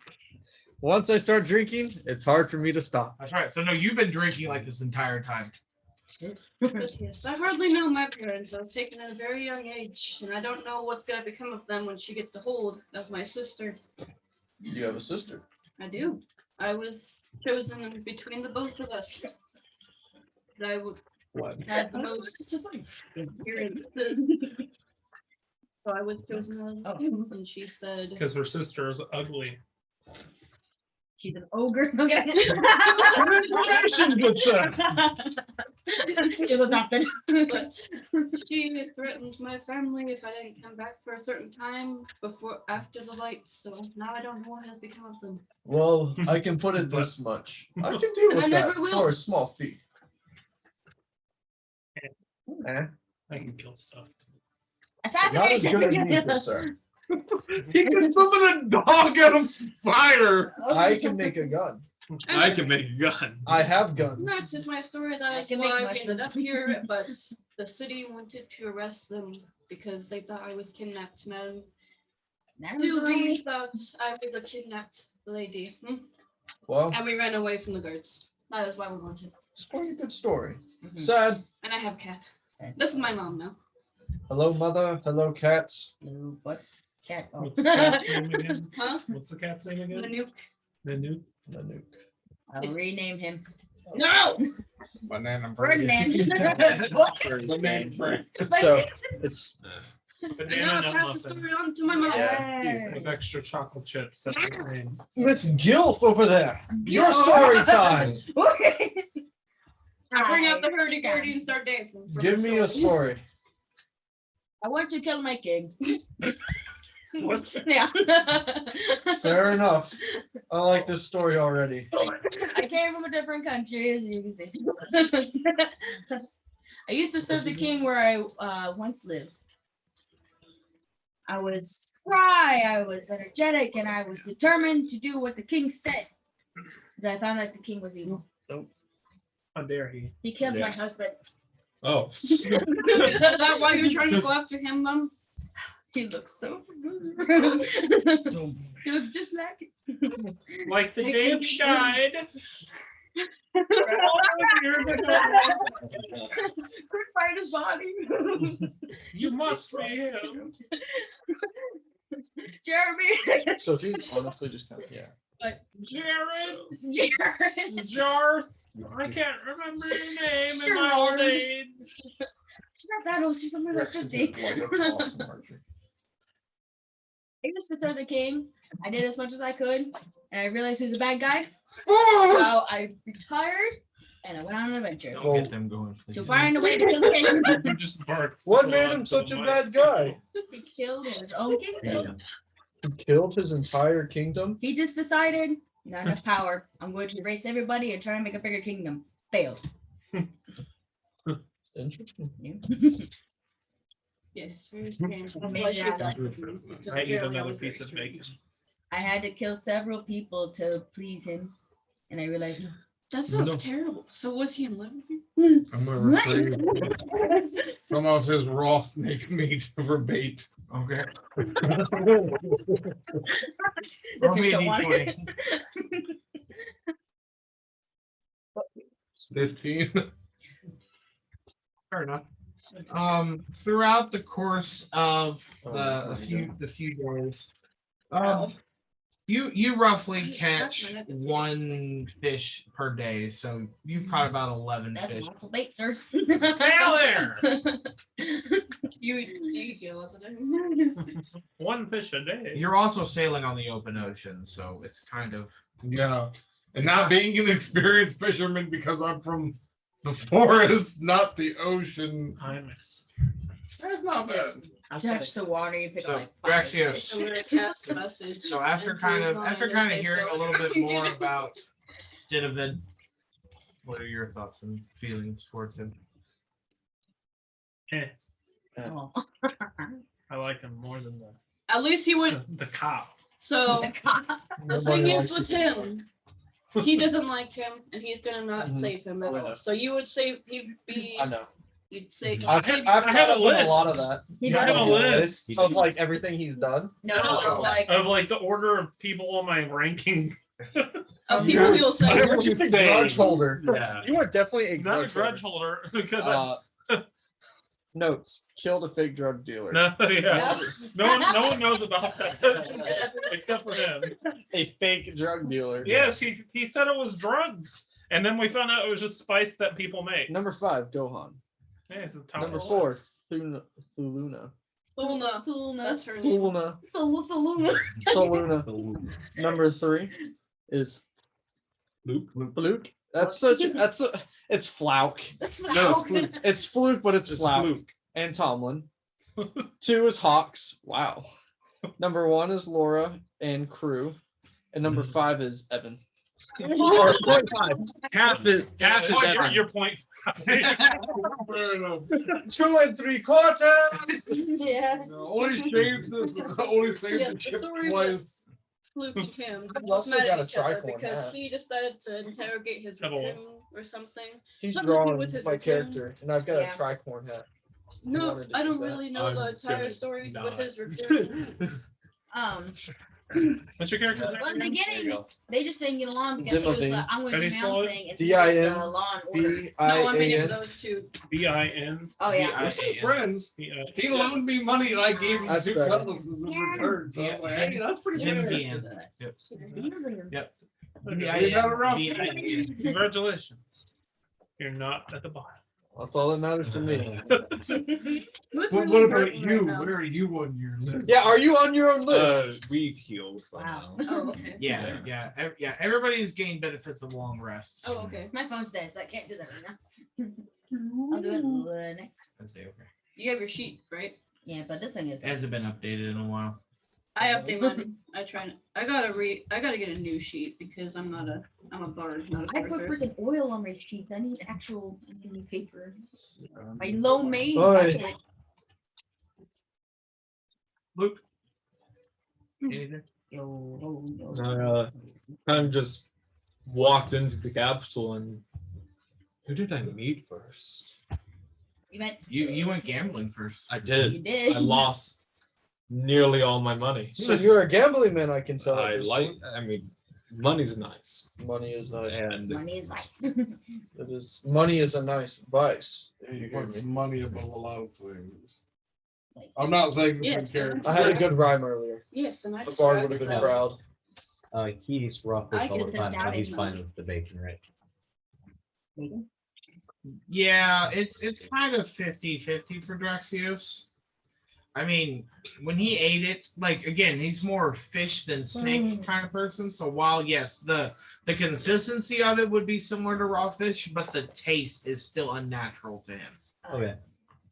Once I start drinking, it's hard for me to stop. that's right. So no, you've been drinking like this entire time. But yes, I hardly know my parents. I was taken at a very young age, and I don't know what's gonna become of them when she gets a hold of my sister. You have a sister. I do. I was chosen in between the both of us. That I would What? had the most experience. So I was chosen, and she said, Because her sister is ugly. She's an ogre. Okay. Objection, good sir. She was adopted. But she threatened my family if I didn't come back for a certain time after the lights. So now I don't know what has become of them. Well, I can put it this much. I can deal And I with never that will. for a small fee. I can kill stuff. Not as good as Assassination. me, good sir. He can summon a dog out of fire. I can make a gun. I can make a gun. I have guns. That's just my story. I That is can why make I ended up mushrooms. here. But the city wanted to arrest them because they thought I was kidnapped, madam. Still, we thought I was a kidnapped lady. Well, And we ran away from the guards. That is why we wanted. it's quite a good story. Mhm. Sad. And I have a cat. This is my mom now. Hello, mother. Hello, cats. What? Cat. Oh. What's the cat's name again? Huh? What's the cat's name again? The nuke. Nanu. I'll rename him. No! Banana Ferdinand. What? So it's And now Banana I nut pass the muffin story on to my mom. Yeah. with extra chocolate chips. That's his name. Miss Gilf over there. Your story time. Okay. I bring out the hurdy-gurdy and start dancing. for Give the me a story. I want to kill my king. What? Yeah. Fair enough. I like this story already. I came from a different country, as you can see. I used to serve the king where I once lived. I was spry, I was energetic, and I was determined to do what the king said. But I found out the king was evil. How dare he? He killed my husband. Oh. Is that why you're trying to go after him, Mom? He looks so familiar. He looks just like it. Like the Hey, day can he you- died. Couldn't find his body. You must be him. Jeremy. So if you honestly just kind of Jared. Jared. Jarth. I can't remember your name in my old age. She's not that old. She's only like 50. awesome archer. I used to serve the king. I did as much as I could, and I realized he was a bad guy. Oh! So I retired, and I went on an adventure Don't get them going, to please. find a way to kill the king. You just barked. What made him such a bad guy? He killed his own kingdom. He killed his entire kingdom. He just decided, not enough power. I'm going to erase everybody and try to make a bigger kingdom. Failed. Interesting. Yes, very strange. That's Maybe why she that's- was I eat another piece of bacon. I had to kill several people to please him, and I realized That sounds terrible. So was he in love with you? I'm gonna retrieve some of his raw snake meat for bait. Okay. the fish don't want it. 15. Fair enough. Throughout the course of Oh, the few days, you roughly catch one fish per day, so you've caught about 11 That's fish. awful bait, sir. Failure. Do you kill it today? One fish a day. You're also sailing on the open ocean, so it's kind of Yeah. And not being an experienced fisherman because I'm from the forest, not the ocean. I miss. That's not bad. Touch the water, you pick So, up like 5 Graxios. fish. I'm gonna cast a message. so after and kind of move on after and kind of they hearing a feel little like bit more did. about Dinovid, what are your thoughts and feelings towards him? Eh, Oh. I like him more than At least he went. the cop. So the Nobody thing likes is with it. him, he doesn't like him, and he's gonna not Mhm. save him at I know. all. So you would say he'd be. I know. You'd say. I've say- I have a thought of a lot of list. that. He I have a does. list Of like everything he's done. No, like of like the order of people on my ranking. of people you'll say. Whatever What you you say, say. grudge holder. Yeah. You are definitely a Not a grudge grudge holder. holder because Notes. Killed a fake drug dealer. no, yeah. No one knows about that except for him. A fake drug dealer. Yes, he said it was drugs, and then we found out it was just spice that people make. Number 5, Gohan. Yeah, it's the top Number of the 4, list. Thulna. Thulna. Thulna. That's her name. Thulna. Thulna. Thulna. Number 3, is Fluke. It's Fluakk. That's No, it's Fluakk. Fluke. It's Fluke, but it's It's Fluakk. Fluke. And Tomlin. 2 is Hawks. Wow. Number 1 is Lora and crew. And number 5 is Evan. Or 0.5. Half is Evan. Your point. 2 3/4. Yeah. Only saved the ship story twice. Fluke and him I've also met got a each other tricorn because hat. he decided to interrogate his Have a what? raccoon or something. He's Something to do drawing with his my raccoon. character, and I've got Yeah. a tricorn hat. No, wanted to I don't do that. really know I'm the entire gonna story not. with his raccoon. What's your character? Well, in the beginning, they just didn't get along because he was Dimothy. like, I'm going to do my Spell own it? thing. And he was the law and order. No, I mean VIAN. those two. BIN. Oh, yeah. We're still friends. He loaned me money and I gave him That's 2 better. cutlasses in return. So I was like, hey, that's pretty good. He's not around. Congratulations. You're not at the bottom. That's all that matters to me. Who's What really about hurting you? right now? Where are you on your list? Yeah, are you on your own list? We've healed by Wow. now. Oh, okay. Yeah. Everybody's gained benefits of long rests. Oh, okay. My phone's dead, so I can't do that right now. I'll do it next time. I'd say okay. You have your sheet, right? Yeah, but this thing is. It hasn't been updated in a while. I update mine. I gotta get a new sheet because I'm a bard, not a I put sorcerer. freaking oil on my sheets. I need actual paper. My low maid. Oi. Luke. Anything? Kind of just walked into the capsule and who did I meet first? You meant You went gambling first. I you did. did. I lost nearly all my money. So you're a gambling man, I can tell. at I this like. point. I mean, money's nice, Money is nice. and Money is nice. It is. Money is a nice vice. You hear What's me? money above a lot of things? I'm not saying this Yes, in character. I had a good rhyme earlier. Yes, and I The just bard would have been that. proud. He's roughish I all the could've time, so doubted he's fine money. with the bacon, right? Yeah, it's kind of 50-50 for Draxios. I mean, when he ate it, like again, he's more fish than snake kind of person. So while yes, the consistency of it would be similar to raw fish, but the taste is still unnatural to him. Okay.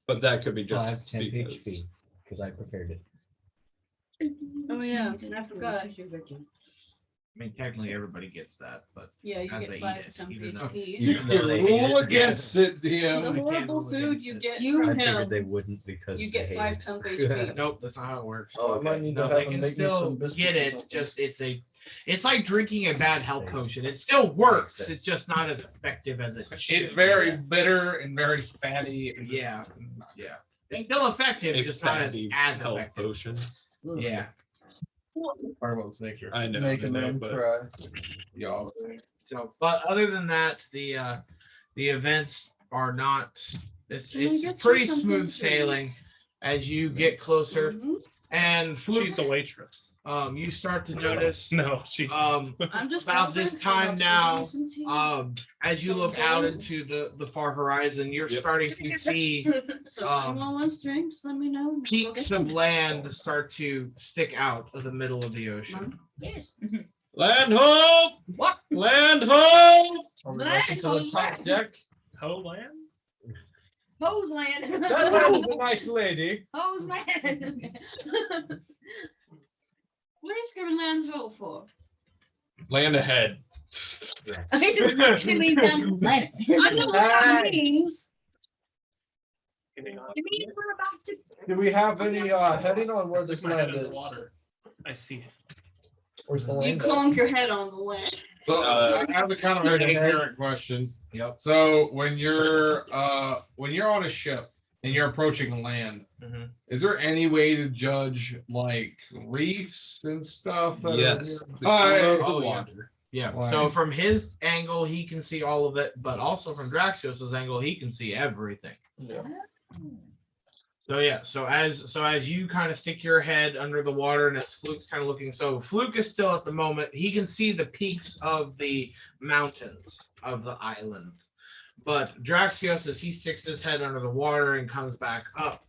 but that could be just 10 because. HP, because I prepared it. Oh yeah, I forgot. I mean, technically everybody gets that, but Yeah, you As get they eat 5 it, temp even though- HP. You No, can they rule hate it. against it, The DM. can't horrible rule food against you it. get I from figured him, they wouldn't because you they get hate 5 it. temp HP. nope, that's not how it works. Oh, I might need to No, have they him can make me still some biscuits get or it. something. Just it's like drinking a bad health potion. It still works. It's just not as effective as it should. It's very bitter and very fatty. And Yeah. It's still effective, A just not as fatty health effective. potion. Yeah. Talk about snake. I know. Make a I know, man but cry. Y'all. So, but other than that, the events are not. It's Can I get you pretty something smooth to- sailing as you get closer, Mhm. and Fluke, She's the waitress. you start to notice No, she. I'm just about helping, this so time I'll now, give you some tea. as you look out into the far horizon, you're Yep. starting to see So if anyone wants drinks, let me know. We'll peaks get of them. land start to stick out of the middle of the ocean. Yes. land ho! What? Land ho! Are we rushing to the top deck? Ho land? Hose land. That land is a nice lady. Hose land. What is Scriven Land's Ho for? Land ahead. Okay, just means down planet. I know what that means. Getting on. You mean we're about to? Do we have any heading on where this Stick my head land in the is? water. I see it. Where's the You land? at? clonk your head on the land. So I have a kind of an ignorant question. Yep. So when you're on a ship and you're approaching land, Mhm. is there any way to judge like reefs and stuff? that are Yes. near- Alright. Oh, yeah. water. Yeah. Why? So from his angle, he can see all of it, but also from Draxios' angle, he can see everything. Yeah. So yeah, so as you kind of stick your head under the water and as Fluke's kind of looking, so Fluke is still at the moment, he can see the peaks of the mountains of the island. But Draxios, as he sticks his head under the water and comes back up,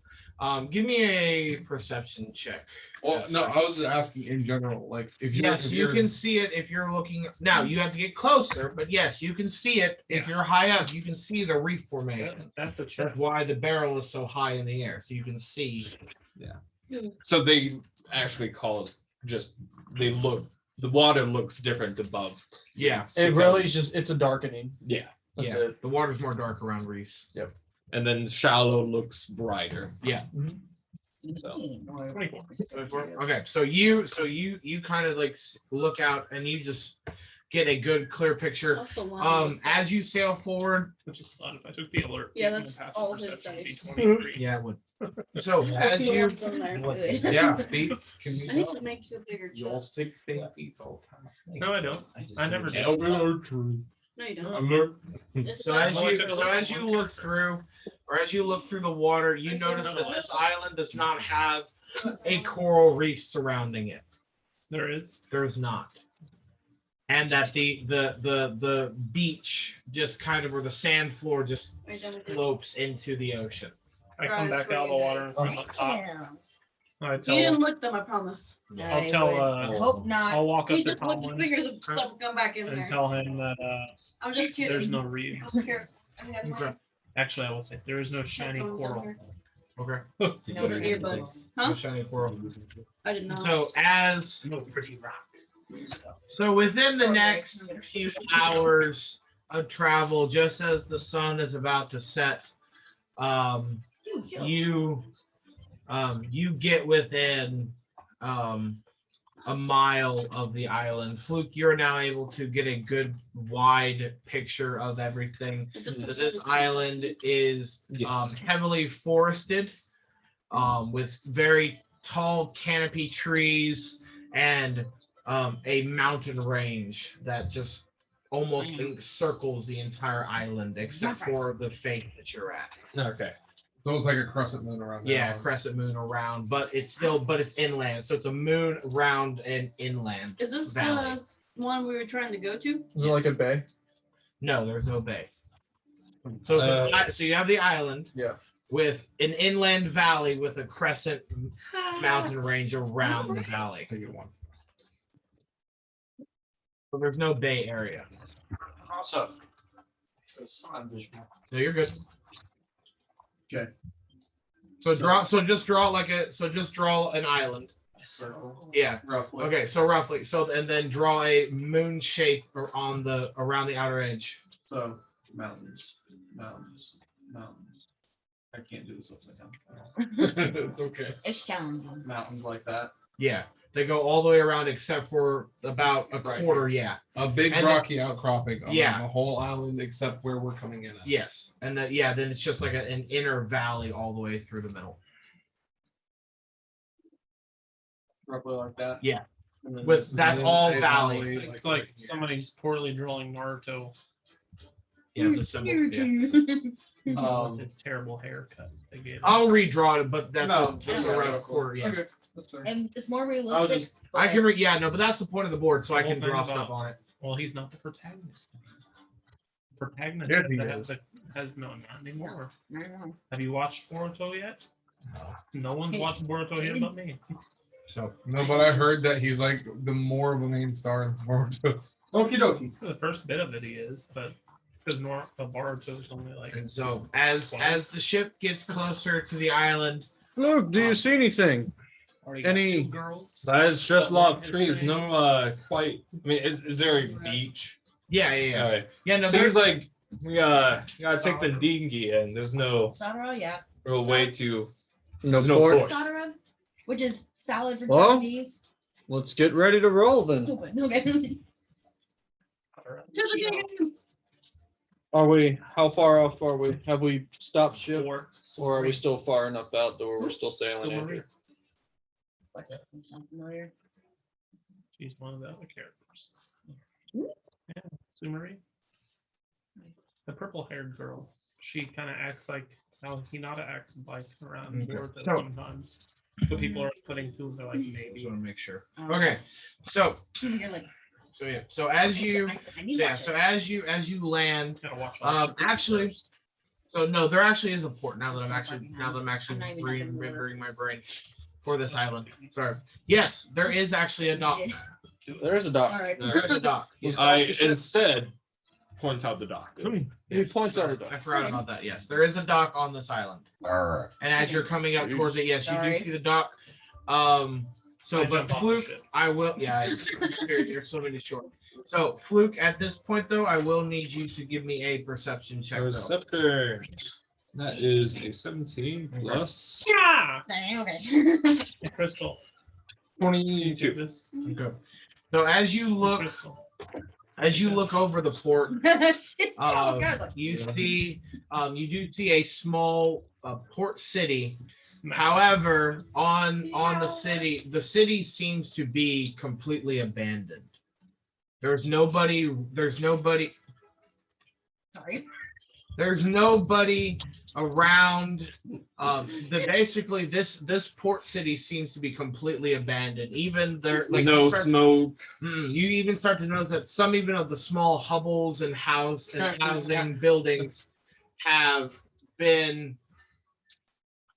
Give me a perception check. Well, no, I was just asking in general. Like, if you're, Yes, you can see it if you're looking. Now you have to get closer, but yes, you can see it if you're high up. You can see the reef formation. That's a That's check. why the barrel is so high in the air, so you can see. So they actually cause just they look. The water looks different above. Yeah, It really because- just it's a darkening. Yeah. That's yeah. it. The water's more dark around reefs. And then shallow looks brighter. Yeah. So 24. Okay, so you kind of like look out and you just get a good clear picture. That's the one. As you sail forward, Which is fun. If I took the alert. Yeah, it would that's pass all the his perception, dice. be 23. yeah, it would. So That's as the you ones on there. yeah, feet can be I need to make you a bigger You'll chest. 16 feet all the time. No, I don't. I never did. No, you don't. Alert. It's So not as much you of a so as you one. look through, or as you look through the water, you notice that this island does not have a coral reef surrounding it. There is. There is not. And that the beach just kind of, or the sand floor just Are you done with it? slopes into the ocean. I come Right, back out of the right. water and swim up top. I You tell. didn't look them, I promise. I'll tell. Hope not. I'll walk up You to just looked at Tomlin fingers and stuff and come back in and there. tell him that I'm just kidding. there's no reef. I don't care. I have my Actually, I will say there is no shiny headphones on coral. here. Okay. No earbuds. No Huh? shiny coral. I didn't know. So as No pretty rock. so within the next few hours of travel, just as the sun is about to set, you get within a mile of the island. Fluke, you're now able to get a good wide picture of everything. This island is heavily forested, with very tall canopy trees and a mountain range that just almost encircles the entire island, except for the face that you're at. okay. So it's like a crescent moon around there. Yeah, crescent moon around, but it's inland. So it's a moon around an inland. Is this valley. the one we were trying to go to? Is it like a bay? No, there's no bay. So so you have the island. Yeah. With an inland valley with a crescent mountain range around the valley. Take it one. So there's no bay area. Also, No, you're good. Okay. So just draw an island. circle, Yeah. roughly. Okay, so roughly. So and then draw a moon shape around the outer edge. So mountains. I can't do this upside down. It's okay. It's challenging. Mountains like that. Yeah. They go all the way around except for about a Right. quarter, yeah. A big And then- rocky outcropping on Yeah. the whole island except where we're coming in at. Yes. And then then it's just like an inner valley all the way through the middle. Roughly like that. Yeah. And then With that's all a valley. It's like somebody's poorly drawing Naruto Yeah, the symbol. Yeah. with its terrible haircut. They gave him. I'll redraw it, but that's No, that's yeah, around a cool. quarter, yeah. Okay. That's fair. And it's more I'll realistic. just I can but that's the point of the board, so I The whole can thing draw about- stuff on it. Well, he's not the protagonist. Protagonist Yes, he has, is. has no not anymore. No. Have you watched Boruto yet? No one's watched Boruto yet but me. So No, but I heard that he's like the more of a main star in Boruto. Okie dokie. The first bit of it he is, but it's because Boruto is only like and so as the ship gets closer to the island, Fluke, do you see anything? already got Any- 2 girls. That is just log trees. No, quite. I mean, is there a beach? yeah. All right. Yeah, no, there's Seems like we gotta take the dinghy, and there's no Sadara, yeah. real way to. No There's no port. port. Sadara, which is salad for Well, Japanese. Let's get ready to roll then. Stupid. Okay. Are we? How far off are we? Have we stopped ship, 4. or are we still far enough out to where we're still sailing? Still in? Marie. What's that? Sound familiar? She's one of the other characters. Yeah, Sumari. The purple-haired girl. She kind of acts like how Hinata acts like around Okay. Boruto So- sometimes. So people are putting two. They're like just maybe. want to make sure. Um, Okay, so You're like, yeah, so as you I need yeah, watch so it. as you land, Gotta watch all the actually, first. So no, there actually is a port now that I'm So actually fucking remembering remember. my brain for this island. Sorry. Yes, there is actually a dock. There is a dock. All right. There is a dock. Yes. I instead point out the dock. He points out a dock. I forgot about that. Yes, there is a dock on this island. And as you're coming up towards it, yes, you Sorry. do see the dock. So, I but jump off the Fluke, ship. I will. Yeah, you're swimming to shore. So, Fluke, at this point though, I will need you to give me a perception check. Though. Scepter. That is a 17 plus Yeah. Okay. Crystal. 22. This Okay. So as you look over the port, you see, you do see a small port city. However, on the city seems to be completely abandoned. There's nobody. Sorry. There's nobody around. Basically, this port city seems to be completely abandoned. Even there, like No smoke. you even start to notice that some even of the small hovels and housing buildings have been.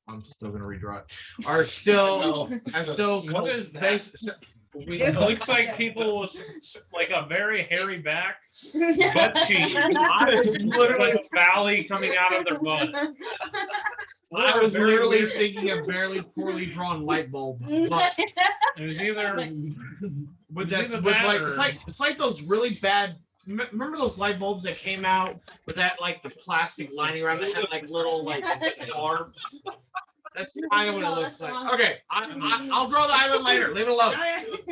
I'm still gonna redraw it. Are still What is that? We, It looks like people with like a very hairy back, butt cheek. Literally a valley coming out of their butt. I was Very literally weird. thinking a barely poorly drawn light bulb. But It was either with It's that, either with that like or- it's like those really bad. Remember those light bulbs that came out with that like the plastic lining around that had like little like barbs? That's kind of what it looks like. Okay, I'll draw the island later. Leave it alone.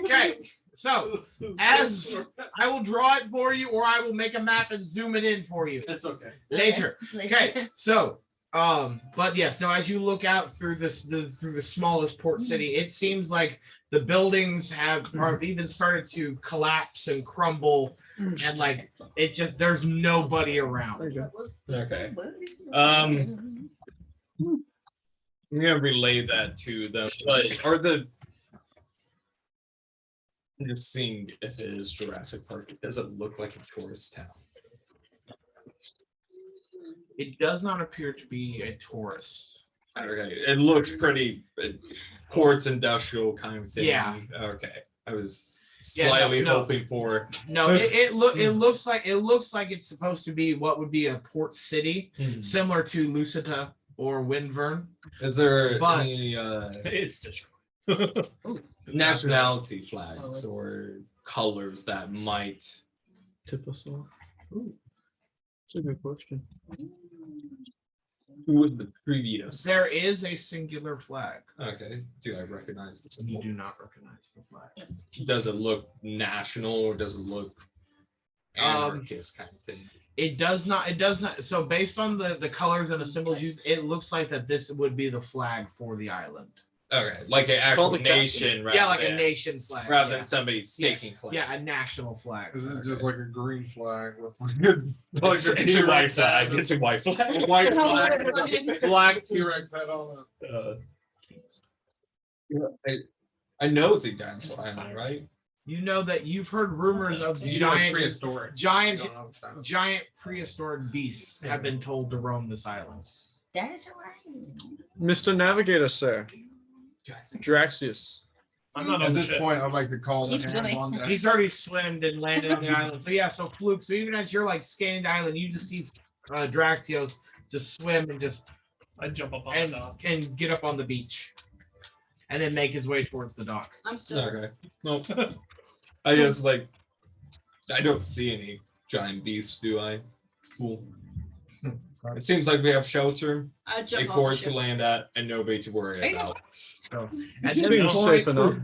Okay, so as I will draw it for you, or I will make a map and zoom it in for you That's okay. later. Okay, so but yes, no. As you look out through through the smallest port city, it seems like the buildings have even started to collapse and crumble, and like it just there's nobody around. Okay. I'm gonna relay that to them. But are the I'm just seeing if it is Jurassic Park. It doesn't look like a tourist town. It does not appear to be a tourist. Okay, it looks pretty ports industrial kind of thing. Yeah. Okay, I was Yeah, slightly no. hoping for. No, it looks like it's supposed to be what would be a port city, similar to Lucita or Windvern. Is there But- any it's just nationality flags or colors that might? Tip us off. Ooh, that's a good question. Who would the previous? There is a singular flag. Okay. Do I recognize the You symbol? do not recognize the flag. Does it look national or does it look anarchist kind of thing? It does not. It does not. So based on the colors and the symbols used, it looks like that this would be the flag for the island. Okay, like an Call actual the captain. nation, rather Yeah, like than, a nation flag. rather yeah. than somebody staking claim. Yeah, a national flag. Is it just like a green flag with It's, a it's a T-Rex white flag. head? It's a white flag. White flag, black T-Rex head on it. I know it's a dinosaur island, right? You know that you've heard rumors of You know it's giant, prehistoric. giant, You don't know it's dinosaur. giant prehistoric beasts have been told to roam this island. That is right. Mr. Navigator, sir. Draxius. I'm not At on the this ship. point, I'd like to call the He's hands swimming. on deck. He's already swam and landed on the island. So yeah, so Fluke. So even as you're like scanning the island, you just see Draxios just swim and just I jump up on and, the dock. and get up on the beach, and then make his way towards the dock. I'm still. Okay. Well, I just like I don't see any giant beasts, do I? Cool. It seems like we have shelter, I a jump off port the to ship. land at, and nobody to worry about. At Seems this safe point, enough.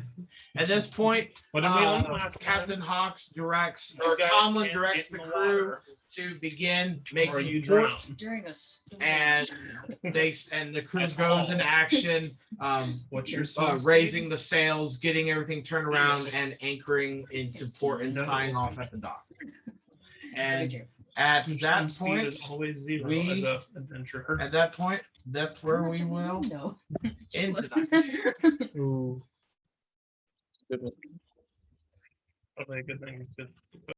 at this point, What did we learn last Captain time? Hawks directs, You or guys Tomlin can't directs get the in crew ladder, to begin or making you port, drown. During a storm. and the crew At goes in all. action, What's your raising the sails, getting everything turned around, and anchoring into port and tying off at the dock. And at that Speed point, is always zero we- as a adventurer. at that point, that's where we will No. end tonight. Ooh. Good one. Probably a good thing to